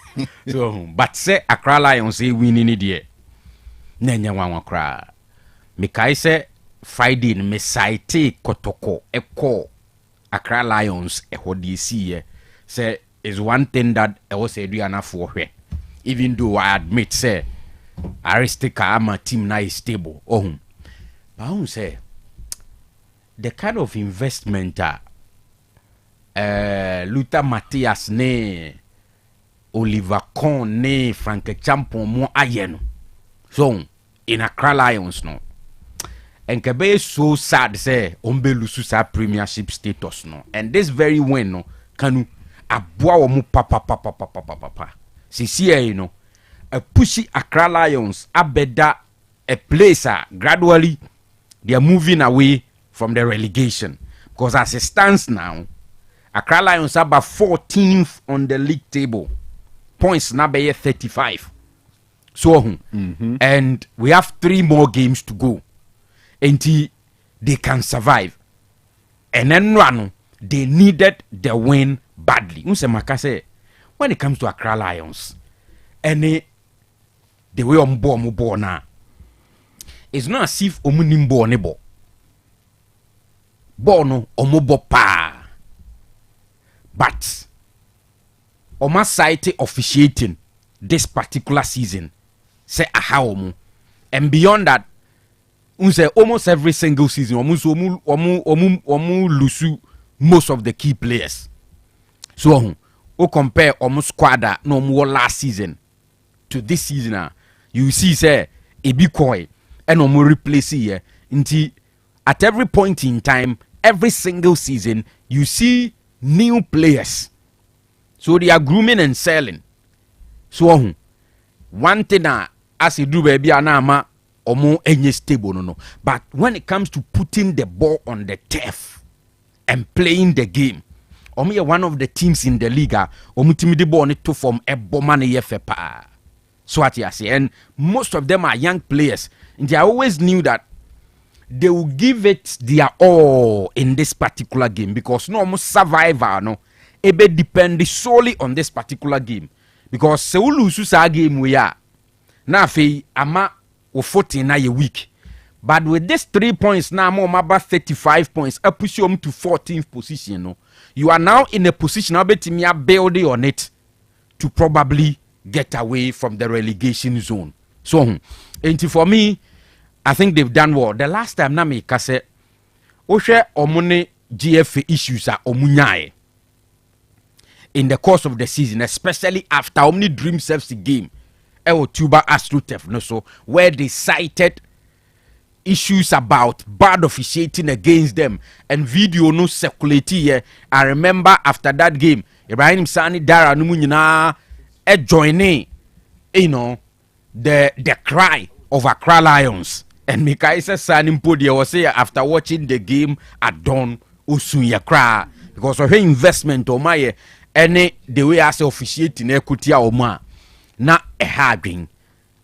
So but say Accra Lions say winning it there. Nenya wanwa kra me kai se Friday me site kotoko eko Accra Lions ehodi see say is one thing that I was Adriana for hwe, even though I admit say Aristica ama team na is stable but I say the kind of investment Luther Matthias ne Oliver Kahn ne Frank Champon mo ayeno. So in Accra Lions no. And Kebe so sad say ombe lusu sa premiership status no. And this very win no Kanu aboa omu papa. Sisi you know a pushy Accra Lions abeda a place gradually they are moving away from the relegation because as it stands now Accra Lions are about 14th on the league table. Points now be 35. So and we have 3 more games to go until they can survive. And then run, they needed the win badly. When it comes to Accra Lions, and the way ombo now, it's not as if omunimbo nebo. Bono omobo pa. But Oma site officiating this particular season say ahaomu. And beyond that, almost every single season omu lusu most of the key players. So o compare omu squad no more last season to this season, you see say ebi koi and omu replace here until at every point in time, every single season you see new players. So they are grooming and selling. So one thing as you do baby anama omo enye stable no. But when it comes to putting the ball on the turf and playing the game, omo one of the teams in the league omo timi the ball to form a bomane yefepa. So what you say, and most of them are young players, and they always knew that they will give it their all in this particular game because no almost survivor no ebe depend solely on this particular game because se we lose sa game we are na fe ama o 14 na ye week, but with this 3 points now more about 35 points up push you to 14th position no, you are now in a position now betimi building on it to probably get away from the relegation zone. So and for me I think they've done well. The last time na me kase ohwe omune GFA issues are omunyae in the course of the season, especially after Omni Dream Self's game Tuba AstroTurf no so where they cited issues about bad officiating against them and video no circulate here. I remember after that game Ibrahim Sani Dara no nyina joining the cry of Accra Lions. And Mikaisa Sanimpodia was say after watching the game at dawn, Usunya cry because of her investment or my any the way I say officiating equity or ma na a having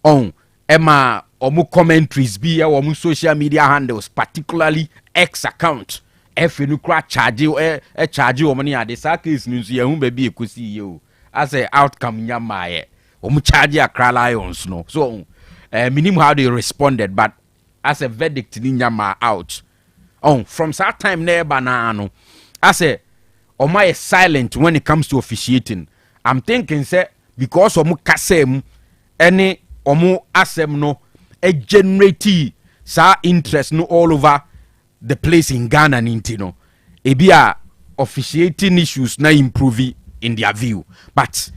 on Emma or commentaries be or social media handles, particularly X account. If you crack charge you a charge you money at the Sakis news, you baby could see you as a outcome yamaye or charge Accra Lions no. So minimum how they responded, but as a verdict in Yama out. From that time near banano, as a my silent when it comes to officiating. I'm thinking say because omu kasem any omu asem no a generate sa interest no all over the place in Ghana nintino. Ebia officiating issues na improve in their view. But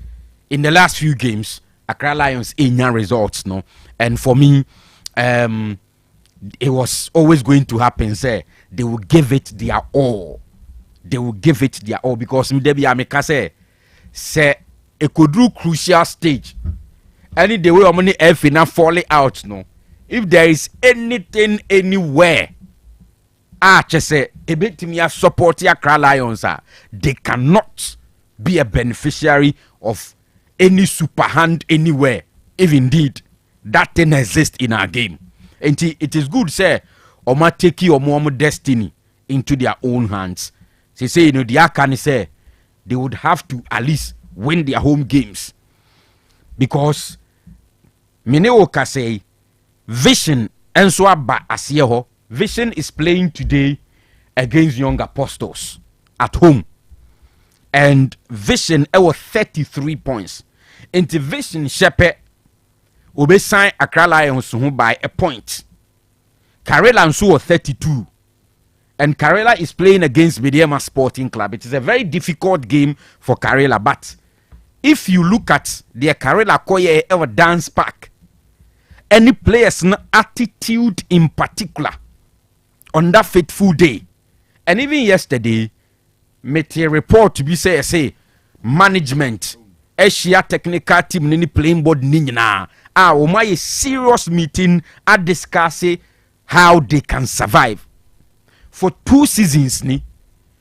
in the last few games, Accra Lions in results no. And for me, it was always going to happen. Say they will give it their all. They will give it their all because Mdebi Ameka say it could do crucial stage. Any the way of money F now falling out no. If there is anything anywhere, just say a bit me support Accra Lions, they cannot be a beneficiary of any super hand anywhere. If indeed that thing exists in our game. And it is good, say, Oma take your mom destiny into their own hands. They say, the Akani say, they would have to at least win their home games. Because, Mineoka say, Vision, and so ba asieho, Vision is playing today against Young Apostles at home. And Vision, was 33 points. Into Vision, Shepherd, Obe sign Accra Lions by a point. Karela Nsu 32. and Karela is playing against Mediema Sporting Club. It is a very difficult game for Karela, but if you look at the Karela Koye ever dance park, any player's attitude in particular on that fateful day, and even yesterday, made a report to be say management, Asia technical team, ni playing board nina. A serious meeting at discuss how they can survive. For 2 seasons,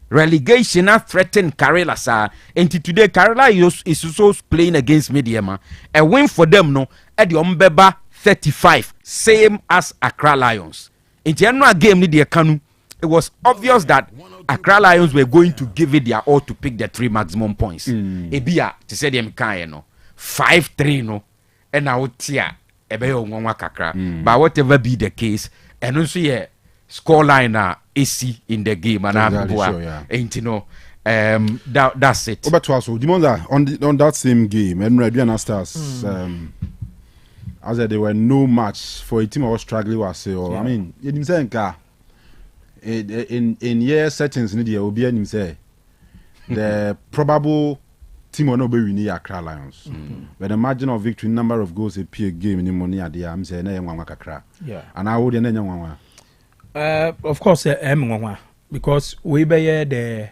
relegation has threatened Karela, sir. And today, Karela is also playing against Mediema. A win for them, no, at the Umbeba 35, same as Accra Lions. In the annual game, Kanu, it was obvious that Accra Lions were going to give it their all to pick the 3 maximum points. Ebia, to say them kind, no, 5-3, no, and out here, kakra. But whatever be the case, and also yeah, scoreline AC in the game, and I'm sure, yeah. Ain't you know, that's it. Over to us, Dimonda, on that same game, and Radiana Stars, as there were no match for a team I was struggling with. So I mean, you didn't say in year settings, there will be any say the probable team will not be winning Accra Lions, but the margin of victory, number of goals, a peer game in the money at the I'm saying, yeah, and I would of course, because we by the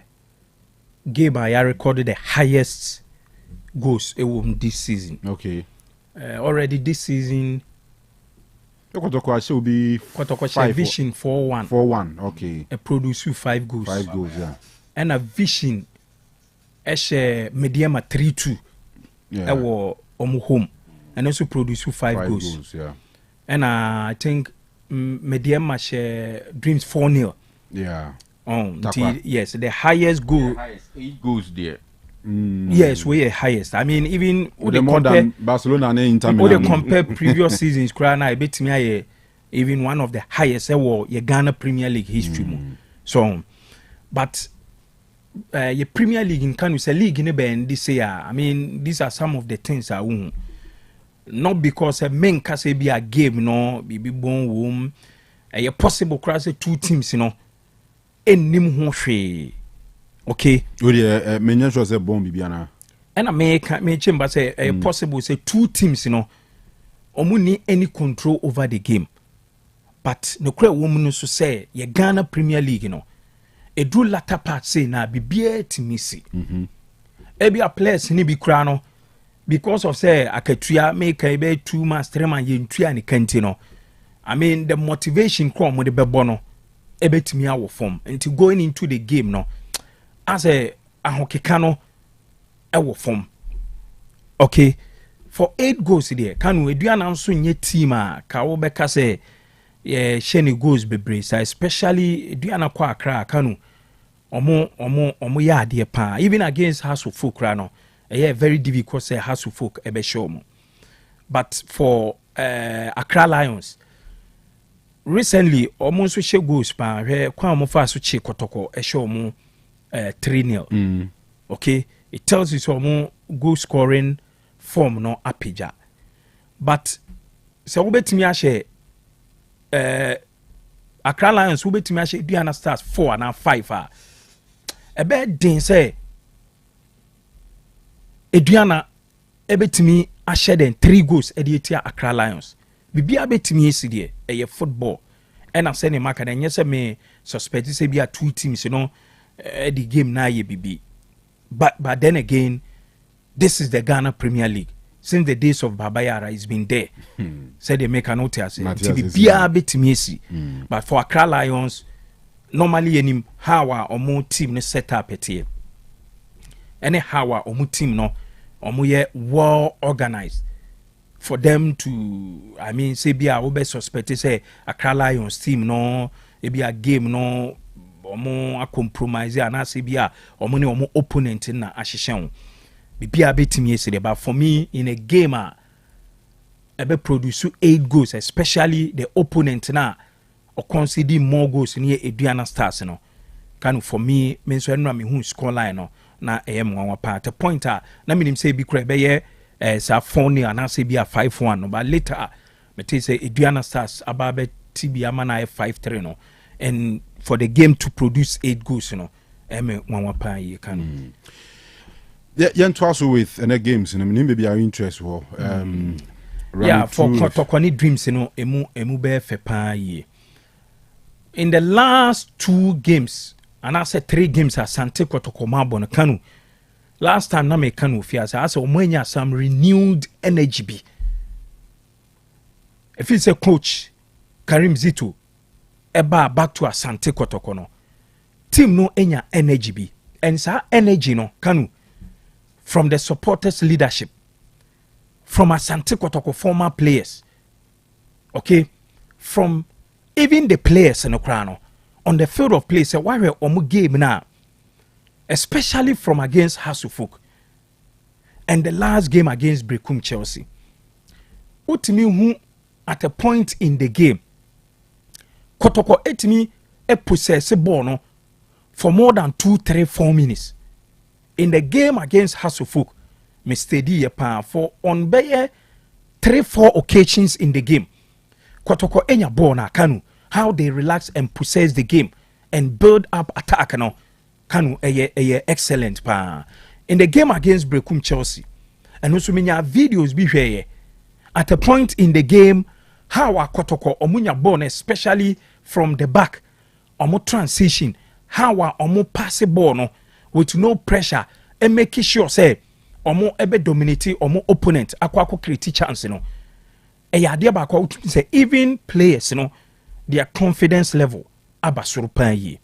game I recorded the highest goals this season. Okay. Already this season, Kotoko will be Vision 4-1. 4-1, okay. A produce 5 goals. 5 goals, yeah. And a Vision, Mediema 3-2. Yeah. Home, and also produce 5 goals. Yeah. And I think Mediema Dreams 4-0. Yeah. Yes, the highest goal. 8 goals there. Yes, we are highest. I mean, even with more than Barcelona and Inter Milan. They compare previous seasons, I bet me even one of the highest ever Ghana Premier League history. So, but your Premier League in Kanu, say league in the band this year. I mean, these are some of the things I won. Not because a main case be a game, no, be born womb. A possible cross 2 teams, you know, and nim okay. Many was a bomb, Bibiana. And I may chamber say possible say 2 teams, you know, need any control over the game. But no crowd woman also say ye Ghana Premier League, you know. A do latter part say na be to missy. Ebi a players ni be crano because of say Akatria make a 2 months 3 months ye and cantino. I mean the motivation come with the bebono ebe to me our form into going into the game no. As a Ahokekano, our form. Okay, for 8 goals there, Kanu, we do announce in your team, Kaobeka say, yeah, Sheni goals be brace, especially Diana Quakra, Kanu, Omo ya dear pa, even against House of Folk Rano, a very difficult say House of Folk ebe show. But for Accra Lions, recently, almost we share goals, pa, where Kwamo Fasu Che Kotoko, a show mo. 3-0. Okay, it tells you some goal scoring form no apija. But so we bet me ashe Accra Lions we bet me ashe Diana Stars 4 and 5 a bed din say Diana bet me ashe then 3 goals editia Accra Lions. Bibia bet me esi there football. And I send a mark and yes me suspect say be 2 teams, you know. The game na ye bibi, but then again, this is the Ghana Premier League. Since the days of Babayara, it's been there. Said they make a notice. But for Accra Lions, normally any how or more team set up it here. Any how or more team no or more well organized for them to. I mean, say be a be suspect say Accra Lions team no, it be a game no. Omo a compromise and asibia omo ne omo opponent na ahihye bibia betimi esede but for me in a game ebe produce 8 goals especially the opponent na or concede more goals near Eduana Stars no can for me means when me who score line no na one part a pointer na me say bi kra be ye sa 4-0 and asibia 5-1 no but later me say Eduana Stars ababe tibia mana 5-3 no and for the game to produce 8 goals, you know, one you can. Yeah, also with and games, and I mean, maybe our interest for yeah, for Kotokoni Dreams, you know, emu be fepa ye. In the last 2 games, and I said 3 games at Sante Kotoko Mabo Kanu. Last time na me Kanu fiasa, I said omenya some renewed energy be. If it's a coach, Karim Zito, eba back to Asante Kotoko no. Team no enya energy be. And sa energy no, Kanu, from the supporters leadership, from Asante Kotoko former players, okay, from even the players in the crown on the field of play, say why we omu game now, especially from against Hasselhoff and the last game against Brecum Chelsea. Utimi who at a point in the game, Kotoko etimi e possess ball no for more than 2, 3, 4 minutes. In the game against Hasselhoff, me steady for on 3, 4 occasions in the game. Kotoko enya ball na Kanu, how they relax and possess the game and build up attack no. Kanu excellent pa. In the game against Brecum Chelsea, and also many videos be here. At a point in the game, how Kotoko omunya ball, especially from the back, omo transition, how omo pass the ball no, with no pressure and making sure say omo ebe dominate omo opponent akwa create chance no. Say even players, you know, their confidence level abasuru pan ye.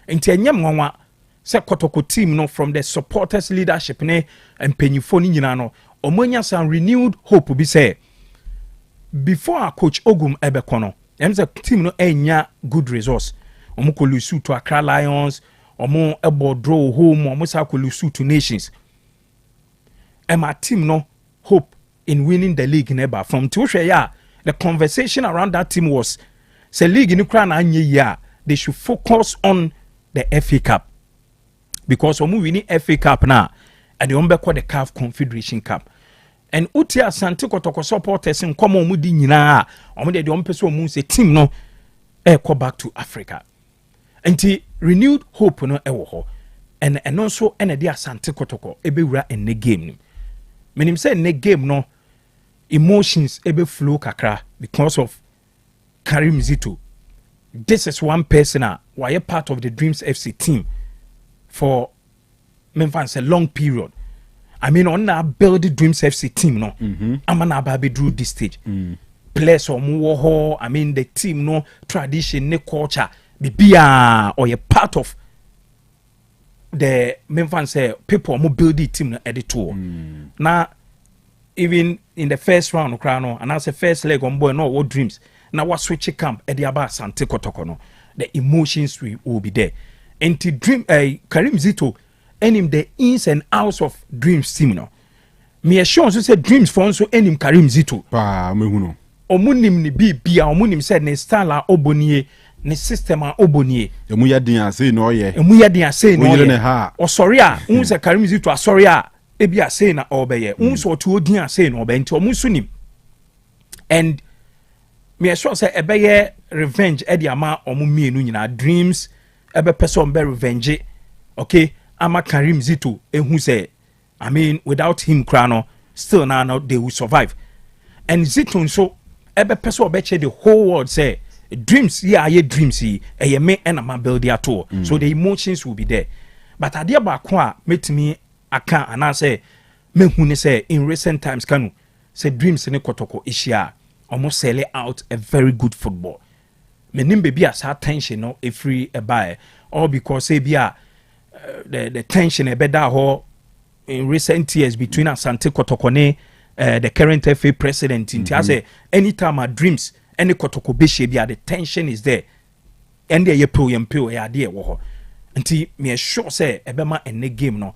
Nti enyem nwanwa se Kotoko team no from the supporters leadership ne empenyifo ni nyina no omonya some renewed hope be say before our coach Ogum Ebekono, and the team no enya good results. Omo lose to Accra Lions, omo ebo draw home, omo sa lose to Nations. And my team no hope in winning the league never from Tushaya. The conversation around that team was say league in Ukraine they should focus on the FA Cup. Because omu winning FA Cup now and the umbe called the CAF Confederation Cup. And Utia Asante Kotoko supporters in common mudi nyina omu de umpeso omu say team no go back to Africa. And the renewed hope no ewo and also ene de Asante Kotoko ebewura in the game. Meaning say in the game no emotions ebe flow kakra because of Karim Zito. This is one person why a part of the Dreams FC team for Memphis a long period. I mean on that build the Dreams FC team no. I'm an ababe drew this stage. Players or more I mean the team no tradition ne culture be or a part of the Memphis people who build the team at the tour. Now even in the first round and as a first leg on boy no what Dreams. Now what switch camp at the Aba Sante Kotoko no. The emotions will be there. And to dream Karim Zito and him the ins and outs of Dreams team no. Me assure you say Dreams for also and him Karim Zito. Pa mehuno. Omunim ni bia omunim said ne style obonie ne system obonie. Emu ya din ase no ye. Emu ya din ase no ye. O sorry un say Karim Zito sorry ebi ase na obeye. Un so to odin ase no obe nti omu sunim. And me assure say ebeye revenge e di ama omu mienu nyina Dreams ebe person be revenge. Okay, ama Karim Zito who say I mean without him krano still now they will survive. And Zito so ebe person obeche the whole world say Dreams ye Dreams ye me and ama build their tour. So the emotions will be there. But adia ba kwa met me aka and I say me hu say in recent times Kanu say Dreams ne Kotoko ishia almost sell out a very good football. Menim baby as her tension no a free a buy or because say bia the tension a better ho in recent years between Asante Kotoko the current FA president in say anytime our Dreams any Kotoko be bia the tension is there and there ye pro ya there wo nti me sure say ebema ene game no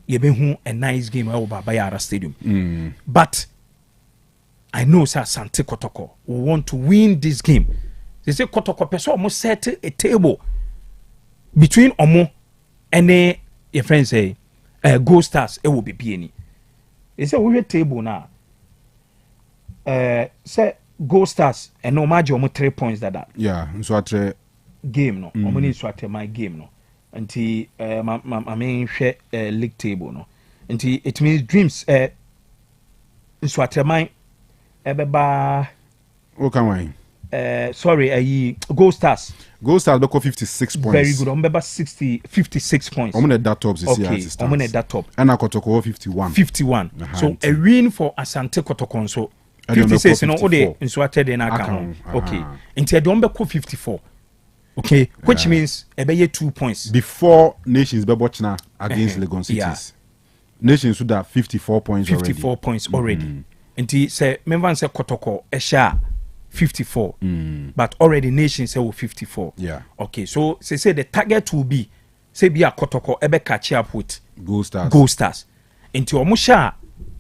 ye be hu a nice game over Bayara Stadium. But I know sir Asante Kotoko will want to win this game. They say Kotoko person almost set a table between Omo and your friends say Gold Stars it will be any. They say we table now. Say Gold Stars and no margin almost 3 points that. Yeah, so at game no omo ni Nswateman game no nti ma me hwɛ league table no nti it means Dreams Nswateman ebeba okay why sorry Gold Stars beko 56 points very good ombeba 56 points omo na that top this year okay omo na that top and Akotoko 51 so a win for Asante Kotoko so 56 no ode Nswate de na aka okay nti e don beko 54 okay which means ebeye 2 points before Nations bebochna against Legon Cities Nations should have 54 points 54 points already nti say member say Kotoko e sha 54 but already Nations say 54 okay so say the target will be say be a Kotoko ebe catch up with Gold Stars nti omo sha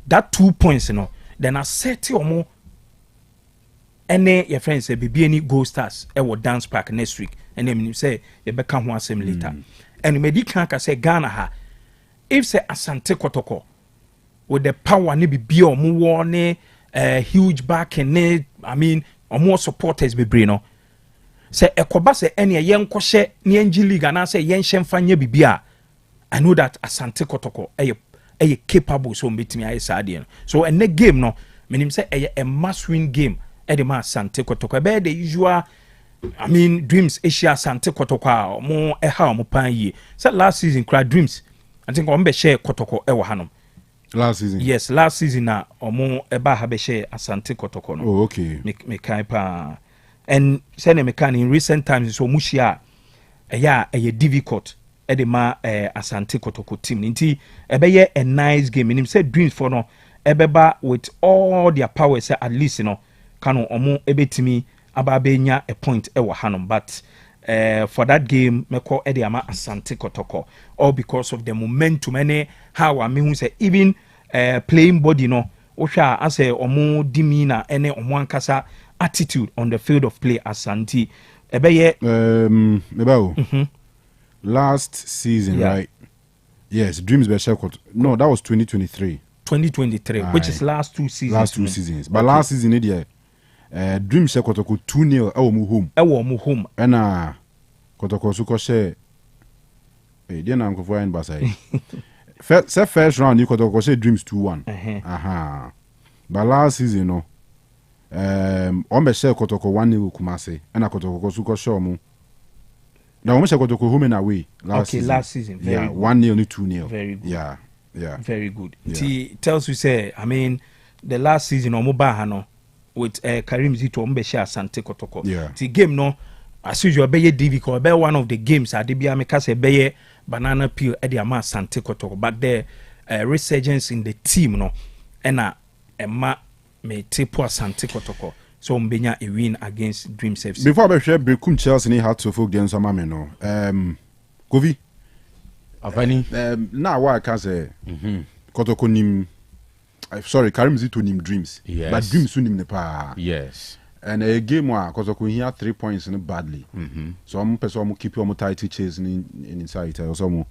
that 2 points no then I set omo ene your friends say be any Gold Stars e wo dance park next week and then say you be kan ho asem later and me di kan ka say Ghana ha if say Asante Kotoko with the power ne be omo wo ne huge back and ne I mean omo supporters be bre no say ekoba say ene ye nkɔhye ne NG league ana say ye nhye mfanya bibia I know that Asante Kotoko eye capable so metimi aye saade no so ene game no menim say a must win game e ma Asante Kotoko be the usual I mean Dreams Asia Asante Kotoko mo ha mo pan yi say last season cry Dreams I think on be share Kotoko e wo hanom last season yes last season na omo eba ha be share Asante Kotoko no oh okay me kai pa and say na me kan in recent times so mushia a difficult e ma Asante Kotoko team nti ebeye a nice game menim say Dreams for no ebeba with all their power say at least no Kanu omo ebetimi ababenya a point e wo hanom but for that game meko e de ama Asante Kotoko all because of the momentum and how I mean say even playing body no ohwa as omo demeanor ene omo ankasa attitude on the field of play Asante ebeye last season right yes Dreams be share no that was 2023 which is last two seasons but last season there Dreams share Kotoko 2-0 e wo mu home na Kotoko su ko share dey na nkofo ayin basai first round Kotoko share Dreams 2-1 but last season no on be share Kotoko 1-0 Kumase na Kotoko su ko share mu na o me share Kotoko home and away last season very 1-0 ni 2-0 very good very good it tells you say I mean the last season omo ba ha no with Karim Zito ombe share Asante Kotoko the game no as usual be difficult be one of the games adebia me ka say be banana peel e dey ama Asante Kotoko but the resurgence in the team no na emma me tepo Asante Kotoko so mbenya a win against Dreams FC before be share Brekum Chelsea ni had to folk dem sama me no Kovi Avani na wa ka say Kotoko nim sorry Karim Zito nim Dreams but Dreams nim ne pa and a game where Kotoko here 3 points in badly so I'm person keep your title chase in inside so mo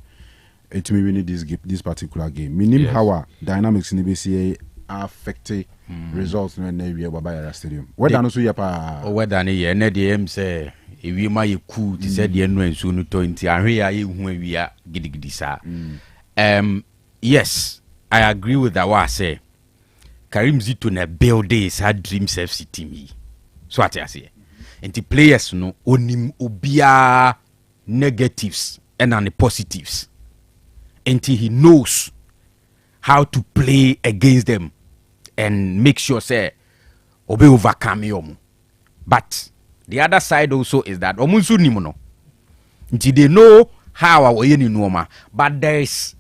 it me win this particular game minim how dynamics in the BCA affect results in the area Babaya Stadium whether no so ya pa whether ne ye na de em say ewi ma ye cool ti say de no ensu no to nti ahwe ya ye hu awia gidigidi sa yes I agree with that what I say Karim Zito na build this had Dreams FC team so what I say and the players no onim obia negatives and the positives until he knows how to play against them and make sure say obe overcome them. But the other side also is that omunsu nimo no until they know how awoye ni noma but there is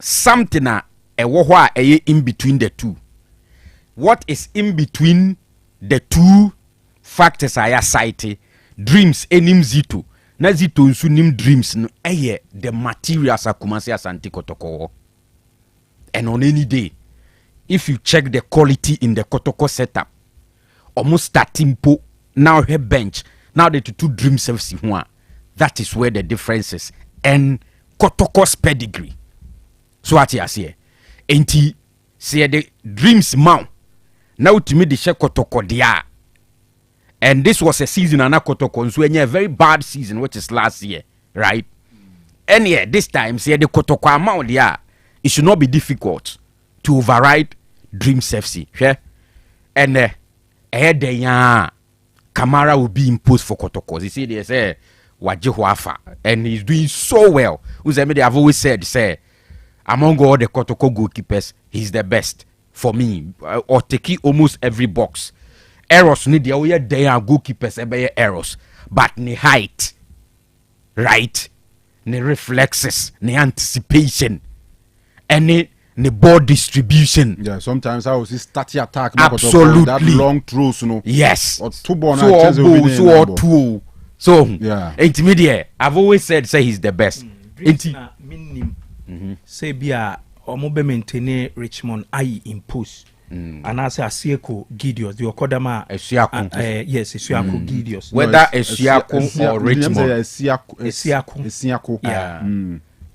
something in between the two. What is in between the two factors I cited? Dreams enim Zito. Na Zito nsu nim Dreams no the materials akumase Asante Kotoko. And on any day, if you check the quality in the Kotoko setup, almost starting po now her bench, now the two Dreams FC one. That is where the difference is. And Kotoko's pedigree. So what you say? Enti say the Dreams mount now to me the share Kotoko dia And this was a season and Kotoko so a very bad season, which is last year, right? And yeah, this time, say the Kotoko amount, yeah, it should not be difficult to override Dreams FC. Yeah? And ahead the Kamara will be imposed for Kotoko. You see, they say Wajihuafa, and he's doing so well. They have always said, say, among all the Kotoko goalkeepers, he's the best for me. Or take almost every box. Errors need the way they are goalkeepers errors, but the height, right? The reflexes, the anticipation, and the ball distribution. Yeah, sometimes I was see static attack. Absolutely, that long throws, you know. Yes, or two ball, so two. So yeah, intermediate. I've always said, say he's the best. Say bia omobe maintain Richmond I impose. And I say Asieko Gideos, the Okodama Esiako. Yes, Esiako Gideos. Whether Esiako or Richmond, Esiako. Yeah.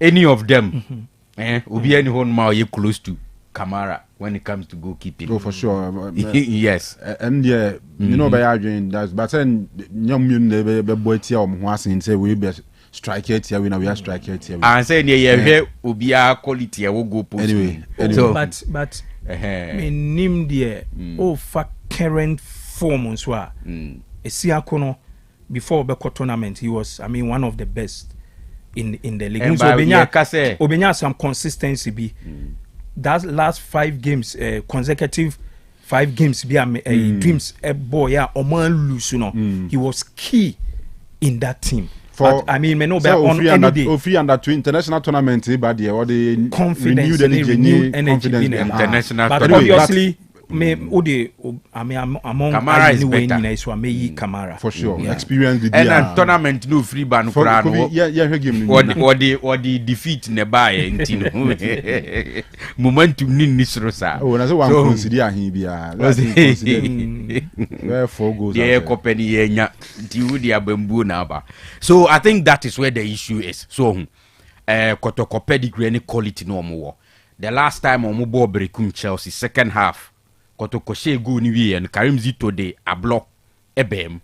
Any of them, will be anyone more you close to Kamara when it comes to goalkeeping. Oh, for sure. Yes. And yeah, you know by arguing that, but then young men the boy tia and say we be strike it here, we are strike it here. And say yeah, will be a quality. I will go post anyway. So, but me name there for current form so Esiako no before the tournament he was one of the best in the league. So Obenya some consistency be that last 5 games consecutive 5 games be Dreams boy Oman lose he was key in that team. For, but, me no so on any day. Under two international tournament, but the or the confidence renewed energy in international. But obviously, among Kamara is better. So I Kamara for sure. Yeah. Experience the and tournament no free ban for the defeat in the buy momentum ni nisrosa. Oh, na so one consider him bia. Let's consider where 4 goals. Yeah, company nya di abambu na ba. So I think that is where the issue is. So Kotoko pedigree any quality no more. The last time on ball breakum Chelsea second half Kotoko she go ni we and Karim Zito de a block ebem.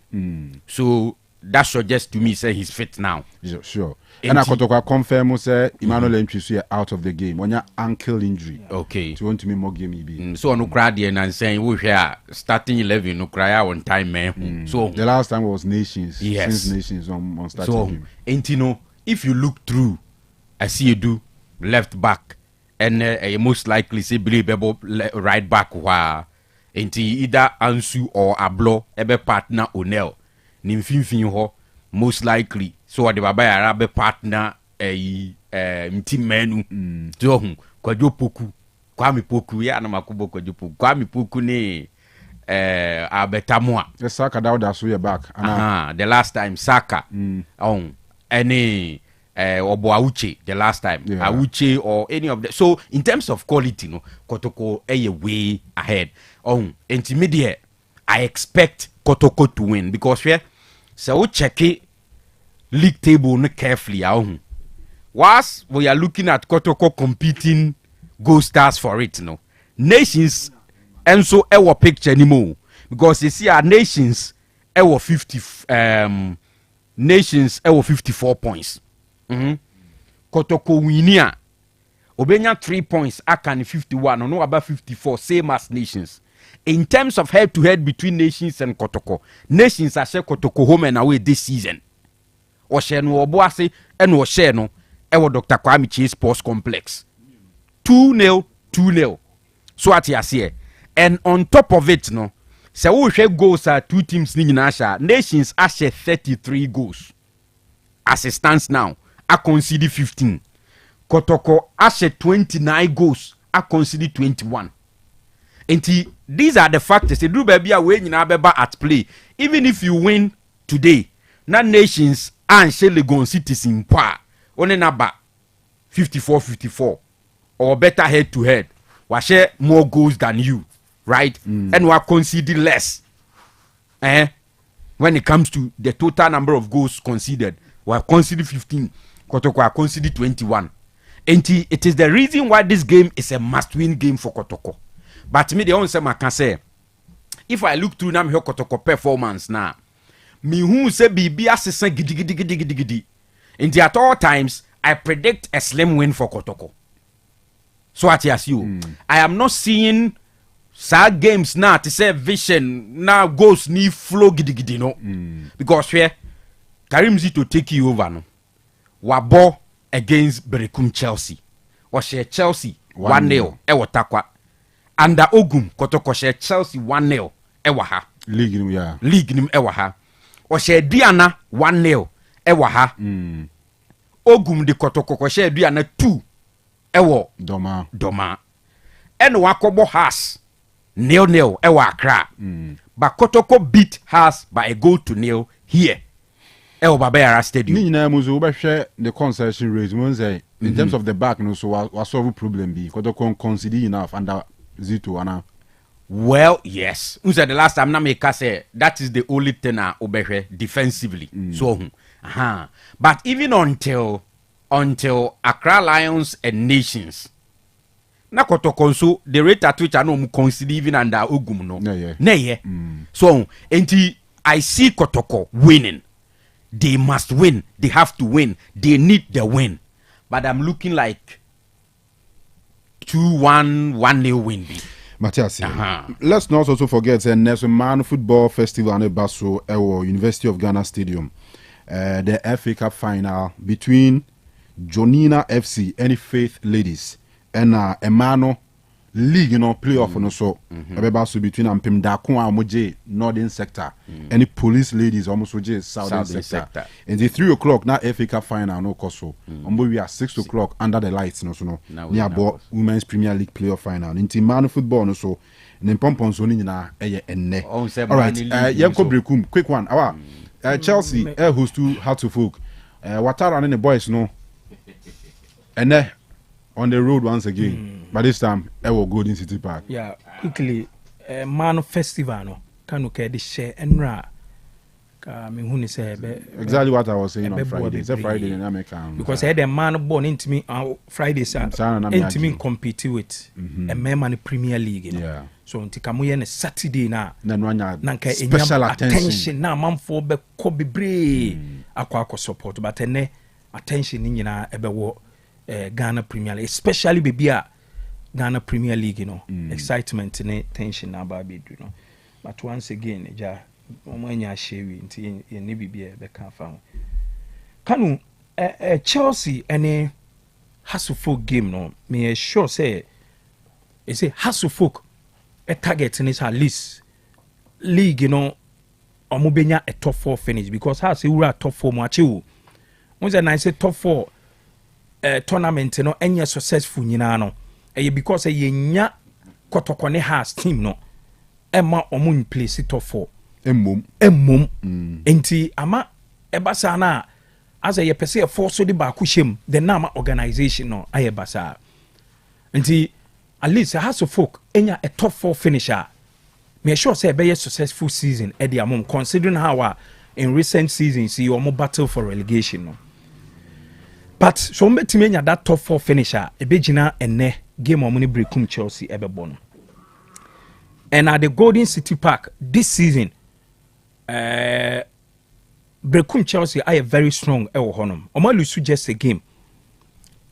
So that suggests to me say he's fit now. Sure. And Kotoko confirm say Emmanuel Ntwisu out of the game. One ankle injury. Okay. To want to me more game be. So no crowd and saying we here starting 11 no cry on time man. So the last time was Nations. Yes. Since Nations on starting so, game. And you know, if you look through, I see you do left back and most likely say believable right back where either Ansu or Ablo ebe partner Onel nimfinfin ho most likely so the baba arabe partner team menu so Kwajo Poku Kwame Poku ya na makubo Kwajo Poku Kwame Poku ni Abetamwa the Saka that so your back the last time Saka any Obo Auche the last time Auche or any of them. So in terms of quality no Kotoko a way ahead intermediate I expect Kotoko to win because so check it league table no carefully whilst we are looking at Kotoko competing goal stars for it no Nations and so our picture anymore because you see our Nations our 50 Nations our 54 points. Kotoko winia Obenya 3 points Akan 51 no about 54 same as Nations. In terms of head to head between Nations and Kotoko, Nations are share Kotoko home and away this season. O share no oboase and o share no ewo Dr. Kwame Chase Sports Complex 2-0 so at here. And on top of it no so we share goals are 2 teams ni nyina Nations are share 33 goals as it stands now. I conceded 15. Kotoko has 29 goals. I conceded 21. And these are the factors. They do baby away in Abeba at play. Even if you win today, not Nations and Legon cities in power. Only number 54 or better head to head. We share more goals than you, right? And we are conceding less. When it comes to the total number of goals conceded. We have conceded 15. Kotoko have conceded 21. And it is the reason why this game is a must-win game for Kotoko. But me, the only thing I can say, if I look through na me Kotoko performance na me who say bibi asesa gidi and at all times I predict a slim win for Kotoko. So at you I am not seeing sad games now to say vision now goes ni flow gidi no because here Karim Zito take you over no wabo against Berekum Chelsea or share Chelsea 1-0 ewo takwa under Ogum Kotoko share Chelsea 1-0 ewa ha league nim ewa ha or share Diana 1-0 ewa ha Ogum de Kotoko share Diana 2 ewo doma eno wakobo has 0-0 ewa Accra but Kotoko beat has by a goal to 0 here ewo Babera Stadium ni na muzo be hwe the concession rate mo say in terms of the back no so was solve problem be Kotoko consider enough under Zito ana. Well, yes. Who said the last time na make say that is the only thing na obehwe defensively. So but even until Accra Lions and Nations na Kotoko so the rate at which I know consider even under Ogum no. So until I see Kotoko winning, they must win, they have to win, they need the win. But I'm looking like 2-1, 1-0 win. Matthias, let's not also forget the Nelson Man Football Festival and Basso University of Ghana Stadium. The FA Cup final between Jonina FC and Faith Ladies and Emano League, playoff no so. Basso between Ampim Dakwa Moje Northern Sector and Police Ladies almost Moje Southern Sector. And the 3 o'clock now FA Cup final no koso. We are 6 o'clock under the lights no so no. Near Women's Premier League playoff final. In Man Football no so. Nempon zone na enne. All right. Yemko Brekum quick one. Chelsea who's too hard to folk. Watara and the boys no. And on the road once again. By this time, I will go in City Park. Yeah, quickly, Man Festival no. Kanu the share and ra. Exactly what I was saying on Friday. It's a Friday in America. Because I had a man born into me on Friday, into me compete with a man in Premier League. Yeah. So until Kamuyan Saturday na special attention. Na man for be Kobe Bray aqua support, but attention in ebe Ghana Premier League, especially baby Ghana Premier League, excitement and tension about it, But once again, Kanu Chelsea and Hasselfolk game no me sure say it's a Hasselfolk a target in his at least league omubenya a top 4 finish because has a top 4 match once I say top 4 tournament any successful no because nya Kotoko ne has team no Emma omun place top 4 Emum enti ama ebasa na as a pese force the ba kushem the nama organization no ayebasa enti at least has to folk enya a top 4 finisher me sure say be a successful season e dia mom considering how in recent seasons you almost battle for relegation no but so mbetime enya that top 4 finisher e be gina enne game omuni Berekum Chelsea ebebo no and at the Golden City Park this season Berekum Chelsea are very strong ewo honum. Omo lose just a game.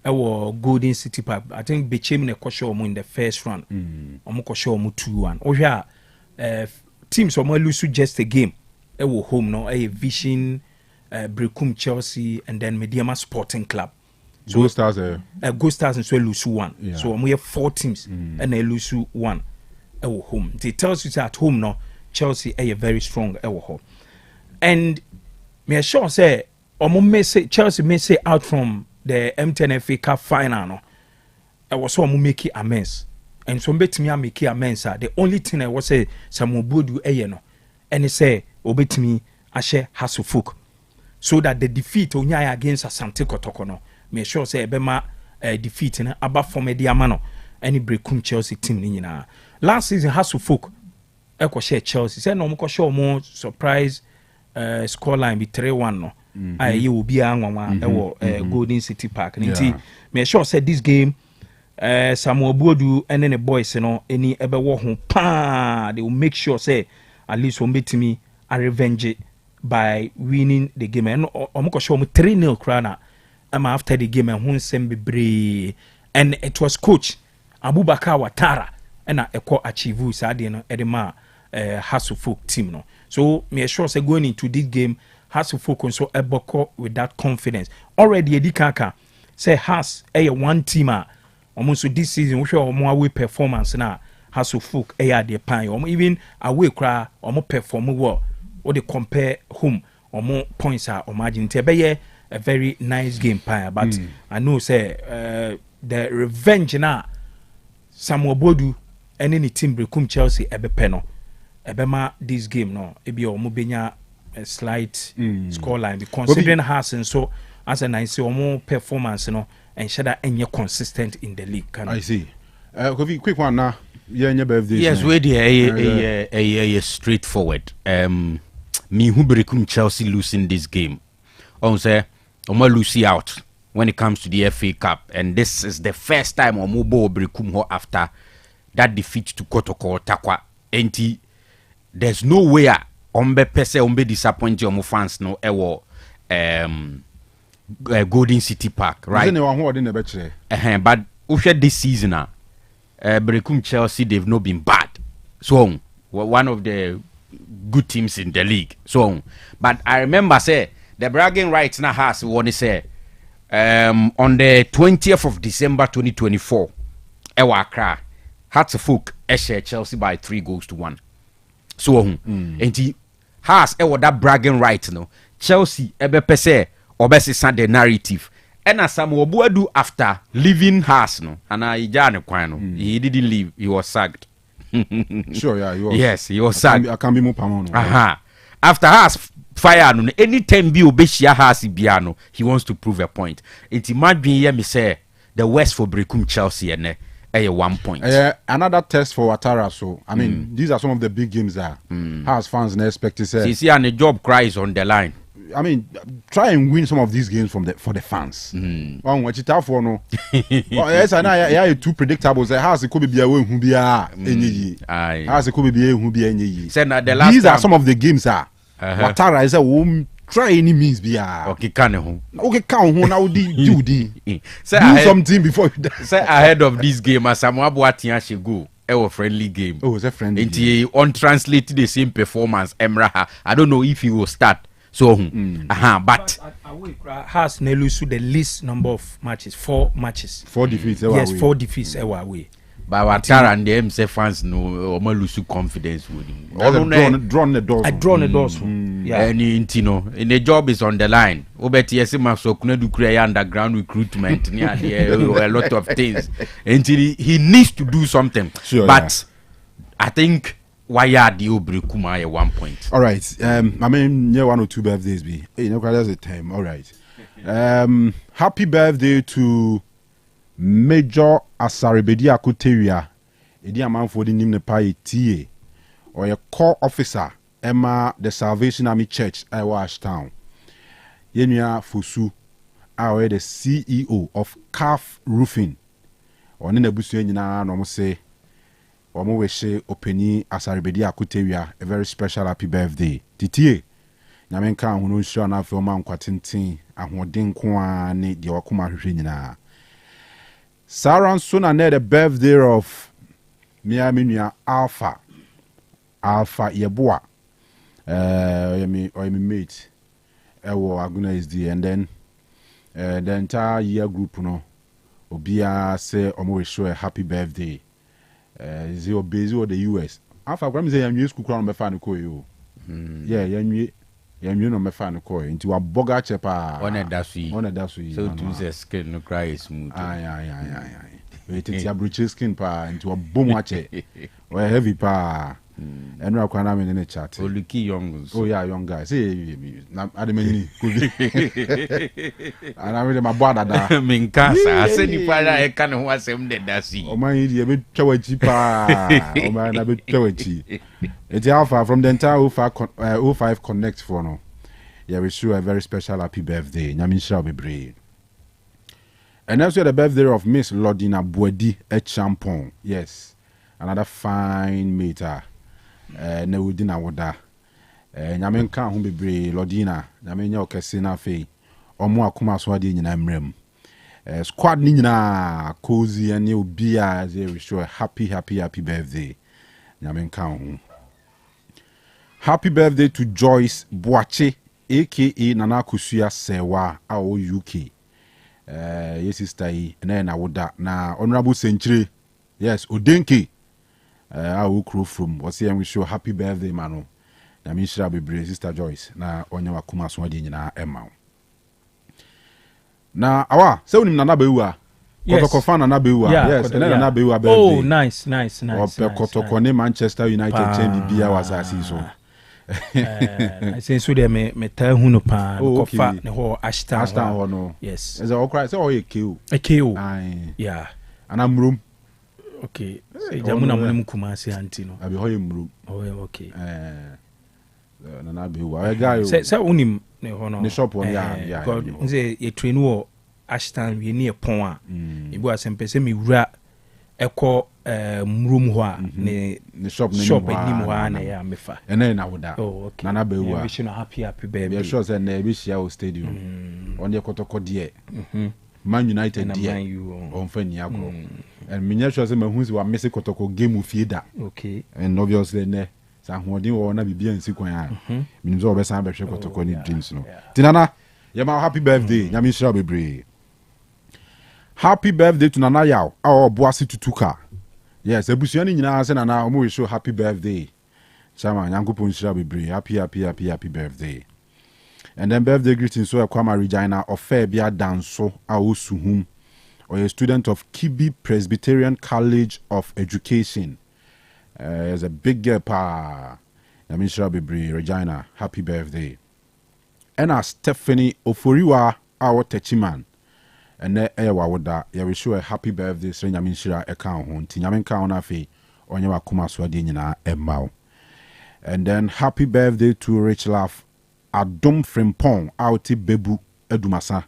Ewo Golden City Park. I think Bechem ne kosho omo in the first round. Omo kosho omo 2-1. Ohia teams omo lose just a game. Ewo home no Vision Berekum Chelsea and then Mediama Sporting Club. So Ghost Stars Ghost Stars and so lose 1. Yeah. So omo have 4 teams and they lose 1 ewo home. It tells you that at home no Chelsea are very strong ewo home. And me sure say Chelsea may say out from the M10 FA Cup final no I was so make amends and so betimi make amends the only thing I was say some bodu no and say obetimi ahye Hasselfolk so that the defeat onya against Asante Kotoko no me sure say ebema defeat na aba from the amano any Berekum Chelsea team ni nyina last season Hasselfolk eko share Chelsea say no mo show mo surprise scoreline be 3-1 no I will be anwa Golden City Park and me sure said this game Samuel Bodu and then the boys, you know, any ever walk home, they will make sure, say, at least one bit to me, I revenge it by winning the game. And I'm going to show me 3-0 crana. I'm after the game and who send me brave. And it was coach Abubakar Watara and I achieve Sadino Edema Hasselfolk team. No, so me sure say going into this game, Hasselfolk so Eboko with that confidence. Already Edikaka say has a one teamer almost this season we show more away performance now. Hasselfolk the pan or even away cry or more perform well or they compare home or more points are or margin tebe a very nice game pan but I know say the revenge now Samuel Bodu and any team Brekum Chelsea ebe peno ebema this game no ebi o mo benya a slight scoreline considering has and so as a nice more performance no and shada any consistent in the league. I see. Quick one now. Yeah, birthday. Yes, we a straightforward. Me who Brekum Chelsea losing this game. On say Omo lose out when it comes to the FA Cup, and this is the first time Omo Brekum ho after that defeat to Kotoko Takwa. Enti there's no way Ombe pese Ombe disappoint Omo fans no ewo Golden City Park, right? But Usha this season Brekum Chelsea they've not been bad. So one of the good teams in the league. So but I remember say the bragging rights now has what they say on the 20th of December 2024 Ewa Accra Hartlepool share Chelsea by 3-1. So and he has that bragging right no Chelsea ebe pese obesi the narrative and as Samuel Boadu after leaving Haas no and he didn't leave, he was sacked. Sure, yeah, he was. Yes, he was sacked. I can be more permanent. After Haas fire no anytime be obeshia Haas biano he wants to prove a point. It might be here me say the West for Brekum Chelsea and 1 point. Another test for Ouattara. So I mean these are some of the big games that Haas fans expect to say. See and the job cries on the line. I mean, try and win some of these games for the fans. What you tell for no? Yes, I know. Yeah, too predictable. Say how it could be a way who be a any. How it could be a who be any. These are some of the games. Ouattara is a try any means be a. Okay, can now do something before you die. Say ahead of this game, as Samuel Boatin should go. A friendly game. Oh, it's a friendly. Game. Untranslated the same performance. Emra, I don't know if he will start. So, but has Nelusu the least number of matches, 4 matches. 4 defeats. Yes, 4 defeats away. But Ouattara and the MC fans know Omalusu confidence with him. Drawn the doors. I drawn the doors. Yeah. And in the job is on the line. Obeti Yesima so Kunedu create underground recruitment near a lot of things. Until he needs to do something. Sure, but I think why are the Brekum at 1 point? All right. I mean, 1 or 2 birthdays be. You know, that's the time. All right. Happy birthday to Major Asaribedi Akoteria. Edi aman for the name ne pa tie. Or a core officer Emma the Salvation Army Church Wash Town. Yenya Fusu are the CEO of Calf Roofing. Or in the busu nyina no mo say Omo weshe openi Asaribedi Akoteria a very special happy birthday. Titie nyamenka hono nshua na afi oma nkwatenten ahoden ko a ne de wakoma hwehwe nyina. Sarah nso na the birthday of Miamia Alpha Yeboa. Yemi mate ewo Aguna is the and then the entire year group no obia say omo weshe a happy birthday. Is your busy or the US? After I'm saying I'm school crown fan ko you. Yeah, you no me fan ko into a boga chepa. On a dasu. So to the skin no cry is smooth. Aye. Wait till your breech skin pa into a boom watch. Or heavy pa. And now can I in the chat. Oh, Lucky young. Oh yeah, young guys. Hey, I mean, and I read my brother that. Minkasa. I said if I can was him that dasi. Oh my, you bit chawachi pa. Oh man, I bit chawachi. It's Alpha from the entire 05 Connect for no. Yeah, we wish you a very special happy birthday. Nyamisha be brave. And also the birthday of Miss Lodina Boadi Echampon. Yes, another fine meter. Ne wudi na woda. Nyame nka ho bebre Lodina. Nyame nya okese na fe. Omo akoma so ade nyina mrem. Squad ni nyina cozy and obi a they wish you a happy birthday. Nyame nka ho. Happy birthday to Joyce Boache aka Nana Kusua Sewa ao UK. Yes sister yi na woda na honorable century. Yes, Odenke. I will crew from what's here we show happy birthday mano. Na mi shira bebre sister Joyce na onye wakuma so ade nyina ema. Na awa se unim na bewa. Kotoko na bewa. Yes, na bewa birthday. Oh, nice. Kotoko ne Manchester United champion bia wasasi so. I say so there me tell hu no pa kofa ne ho Ashton ho no. Yes. Is all cry say oh ekeo. Ekeo. Yeah. Anamrum. Okay. Say jamuna munum kumase anti no. Abi hoye mrum. Oh okay. Na bewa. I guy. Say unim ne ho no. Ne shop on yeah. God say ye train wo Ashton we ne pon a. Ibu asempɛ sɛ me wura ɛkɔ mrum ho a ne shop ni mo ha na ya mefa. Ene na woda. Oh okay. Na bewa. Yeah, wish you a happy birthday. Be sure say na be share o stadium. On the Kotoko there. Man United there. On fani akro. And me sure say mahunzi wa messe Kotoko game of da. Okay. And obviously ne sa hoden wo na bibia nsi kwan a. Minim so obesan be hwe Kotoko ni dreams no. Tinana, ye ma happy birthday. Nyame shira bebre. Happy birthday to Nana Yaw. Our Boasi Tutuka. Yes, ebusuani nyina se Nana omo we show happy birthday. Chama Nyankopon shira bebre. Happy birthday. And then birthday greetings so Kwama Regina Ofe bia danso a osuhum. Or a student of Kibi Presbyterian College of Education. As a big girl pa. Nyame shira bebre Regina. Happy birthday. And Stephanie Oforiwa our techiman. And ewa woda ya wish you a happy birthday sre nyame shira eka ho nti nyame nka ho na fe onye wakoma so ade nyina emma. And then happy birthday to Rich Laugh Adom Frimpong outi bebu edumasa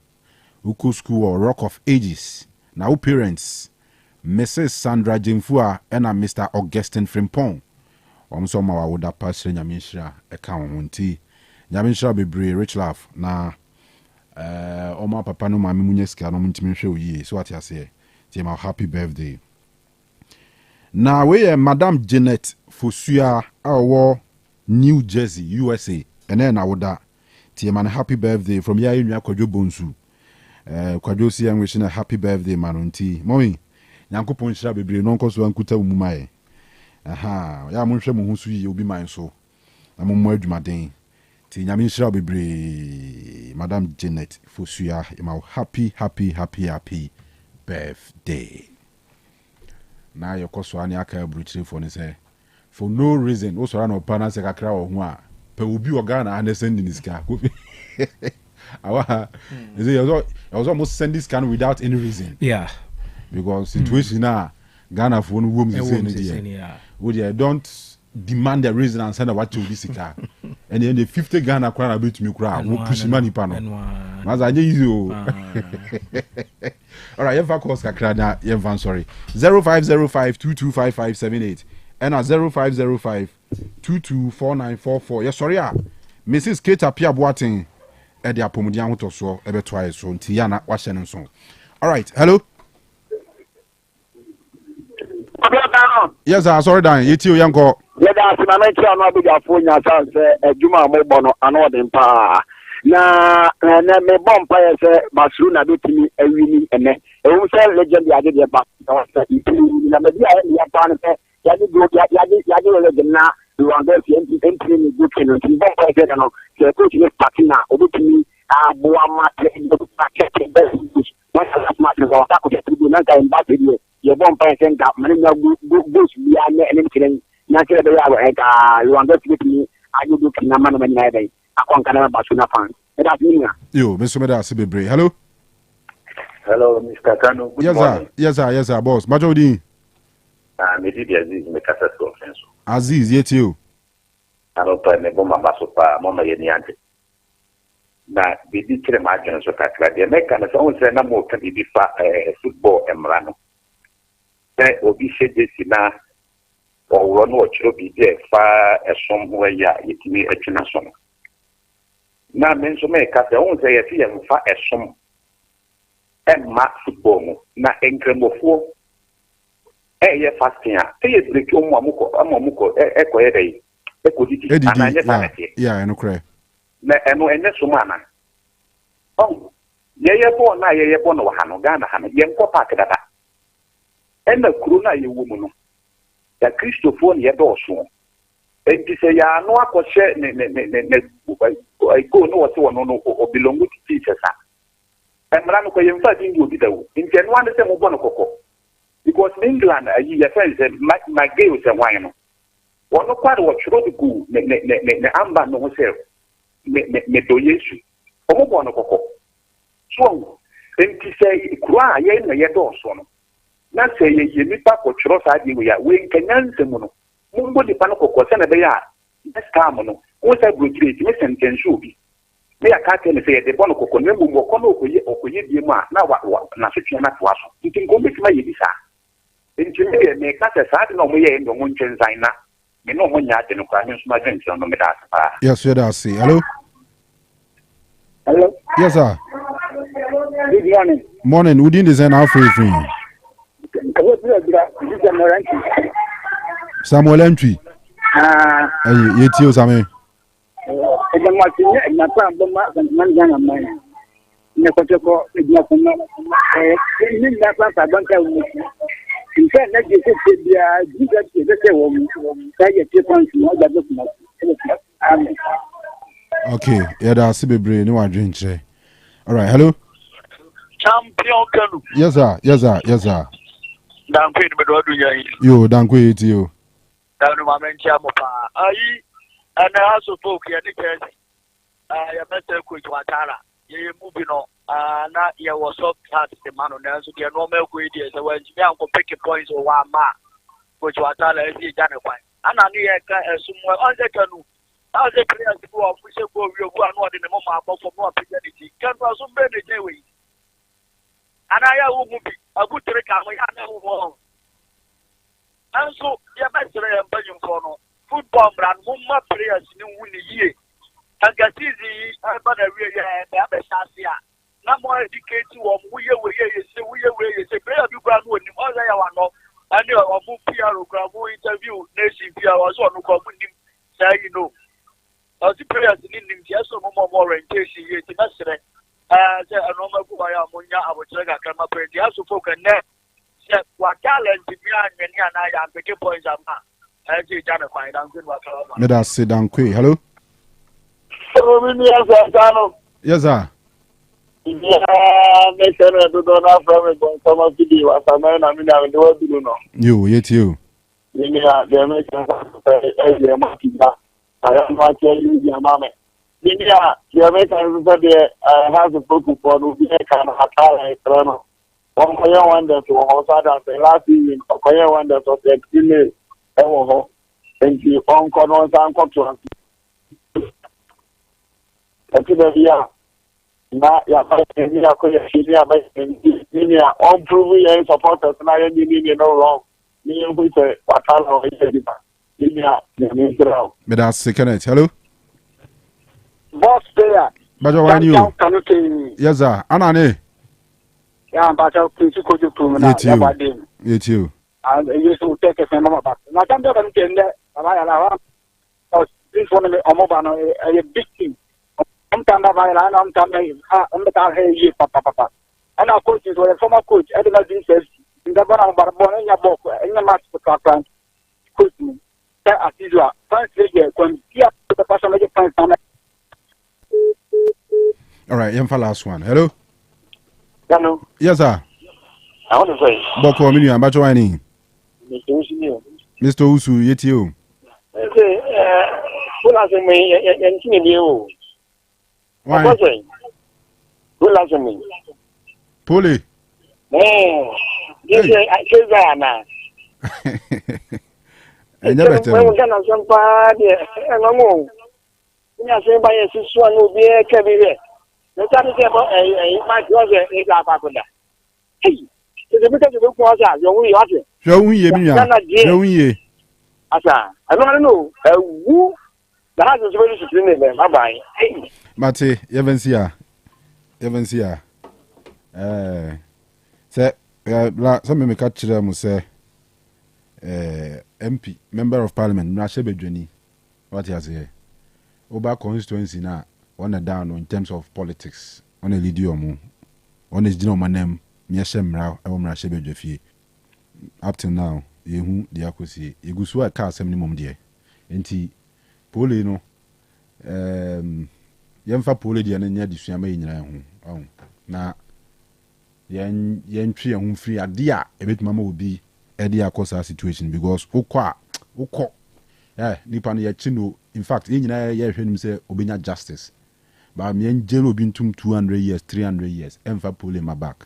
uku school or Rock of Ages na u parents Mrs. Sandra Jemfua and Mr. Augustine Frimpong omso ma wa woda pa sre nyame shira eka ho nti nyame shira bebre Rich Laugh na Oma papa no mami munyeska no ntimi hwe oyi so ati ase ti ma happy birthday. Na we Madam Janet Fosua awo New Jersey USA ene na woda ti ma happy birthday from ya enua Kwadwo Bonsu. Kwadwo si an wish na happy birthday manonti mommy Nyankopon hira bebre no nkoso ankuta mu mai. Aha ya mo hwe mo hu so yi obi man so na mo mo adwumaden. Nyame shira bebre Madam Janet Fosua ima happy birthday. Na yokoso ani aka bruchire for ne say for no reason o so na opana se kakra wo ho a pe obi oga na send this car. Awa is it also almost send this can without any reason. Yeah. Because situation na Ghana for no woman say no there. Don't demand the reason and send what to this car. And then the 50 Ghana crown bit me crown. We push money pano. Mas I easy. All right, you calls kakra you van sorry. 0505225578 and 0505224944. Yes, sorry. Mrs. Kate Apia Boating e de apomodian hoto so e betwae so nti ya na wa hye so. All right, hello. Yes, sorry Dan, yeti o yanko. Yeda sinana kia no abujafo nya sanse adwuma mo bo no ano de mpa na me bompa ye se basru na betimi awini ene ewu se legend ya de ba na me dia ya pa ne se ya de go ya de legend na we want to see entry ni good ken nti bompa ye no se coach ni patina obetimi aboa ma de packet best what has much about that could be na ga mba de ye bompa ye se nga mane na go bi ane ene kiren na kire be ya eka you want to get me ayu do kina man man na dai akon kana ba suna fan that mean yo me so me da se bebre. Hello Mr. Kanu, good morning. Yes sir boss majodi me di Aziz me kasa conference Aziz yeti o ano pa me bomba baso pa mama ye ni ante na bibi kire ma adwen so kakra de meka na so say na mo ka bibi fa football emra no obi shedesi na owro no ochiro bibi fa esom ho ya yetimi atwina so na men so meka say say yeti ya fa esom emma football mo na enkremofo ye fasting ye break omo amuko ekoye dey ekodidi ananye sanete no cry na eno enye sumana ye bo na ye bo no ha no Ghana ha no ye nko park dada ena kuru na ye wo mu no ya Christopher ne ye do so enti se ya no akose ne go no wote wono no obilongu teachers emra no ko ye mfa dingi obi dawo enti eno ande se mo bo no kokko because in England you your friends my gay was a wine one no quite what should go ne amba no say me do yesu omo bo no kokko so enti say kura ye na ye do so no na say ye nipa ko chiro sa di we ya we nkanyanse mu no mo bo di pa no kokko se na be ya next time no o say brochure me sentence obi me ya ka tell say the bo no kokko ne mu mo ko no okoye bi mu a na na sotwe na to aso nti nko betima ye bi sa Intimate me kata sa no mo ye ndo mo ntwensan na me no mo nya de no kwa nso ma dwen no me da sa. Yes, you da see. Hello. Hello. Yes, sir. Good morning. Morning. We didn't design our free. Samuel Entry. Yetio Same. Okay, yeah, that's a bit no drink. All right, hello. Champion Kanu. Yes, sir. Yes, sir. Yes, sir. Thank you. Yo, thank you to you. Thank you, my man. Chamopa. Aye, and I also spoke here. I met Coach Watara. You moving on. Na ya was up at the man on the so normal way there. So when you are picking points or one mark, Coach Watara is done a point. And I knew somewhere on the Kanu. As a player who are pushing for you, who are not in the moment for more opportunity. Can also be the day. And I will be a good trick. And so, your master and Belgium corner, football brand, more players in the year. And get easy, but a real Sasia. No more educated or we say, player you brand when you are there. And you are a PR interview, nation PR was one who come with him, say, you know. As the players in India, yes, no more orientation here to master. As a normal Munya, I would say, I come up with the house of folk and net. What talent to me and I am making points of man. As you done a fine, I'm good. Let us sit down quick. Hello. Yes, sir. You, yet you. I am not telling you, your mamma. India, the Americans has a book for the kind of Hatala. One Koya wonder to Hosada, the last evening, or Koya wonder to the female. And the Uncle Uncle to now, you're unproving and supporters, and I didn't know wrong. Me and we say, what but that's second. Hello. Boss player. But why you? Yes, sir. Anane. Yeah, but I'll please go to you too. And you should take a number back. Now, I'm going to this one a big thing. I'm talking about Papa. And our coach is a former coach, Edna says, in the one of Barbon in your book, in your match for Clark. Coach me. As usual, the person all right, for last one. Hello. Hello. Yes, sir. I want to say, Boko Minu, I'm about whining. Mr. Usu, yet you. Who has me and you? Why? Who has me? Polly. Yes, I say that. I never tell you. Some party, and I'm going to say by a sister will be a cabinet. The time is my brother is a Pacoda. Hey, the because you look for that, you're watching. Show ye. Asa, I don't know. Who the house is very supreme. Bye bye. Hey, Mate, even see ya. Say, some me catch them say, MP, member of parliament, Nashebe Journey. What you say? Oba constituency na on a down in terms of politics. On a lidiomu. On his dino manem, Miashem Rao, Nashebe Jeffy. Up till now, yehu the akusi. Yegusua car 70 mum dear. Enti, Pole no, yemfa pole dear and near the Siama in na yen tree and free a dear, a bit mamma will be a dear cause our situation because Oko. Yeah, Nipan Yachino, in fact, in him say Obinya justice. But me and jail been 200 years, 300 years, and for pulling my back.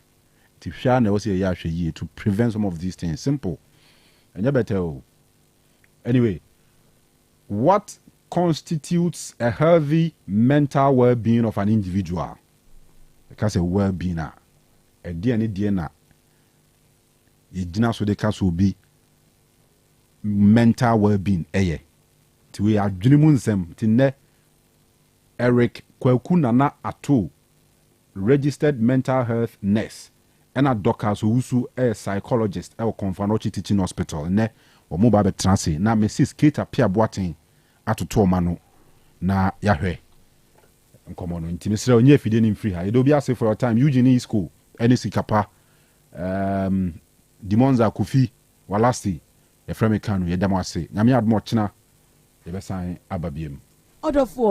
To share was a year to prevent some of these things. Simple. And you better. Anyway, what constitutes a healthy mental well-being of an individual? Because a well-being, a DNA, so the case will be mental well-being to we are dreaming tine Eric Kwaku Nana Ato registered mental health nurse and a doctor who a psychologist or Confanochi teaching hospital ne or mobile transit na Mrs. Kate appear boating atoto mano na yahwe nkomo no ntimi sere onye fide ni free ha you do be ask for your time Eugene school any sikapa Dimonza Kofi Walasti Efreme Kanu yedamo ase nyame admo chena yebesan ababiem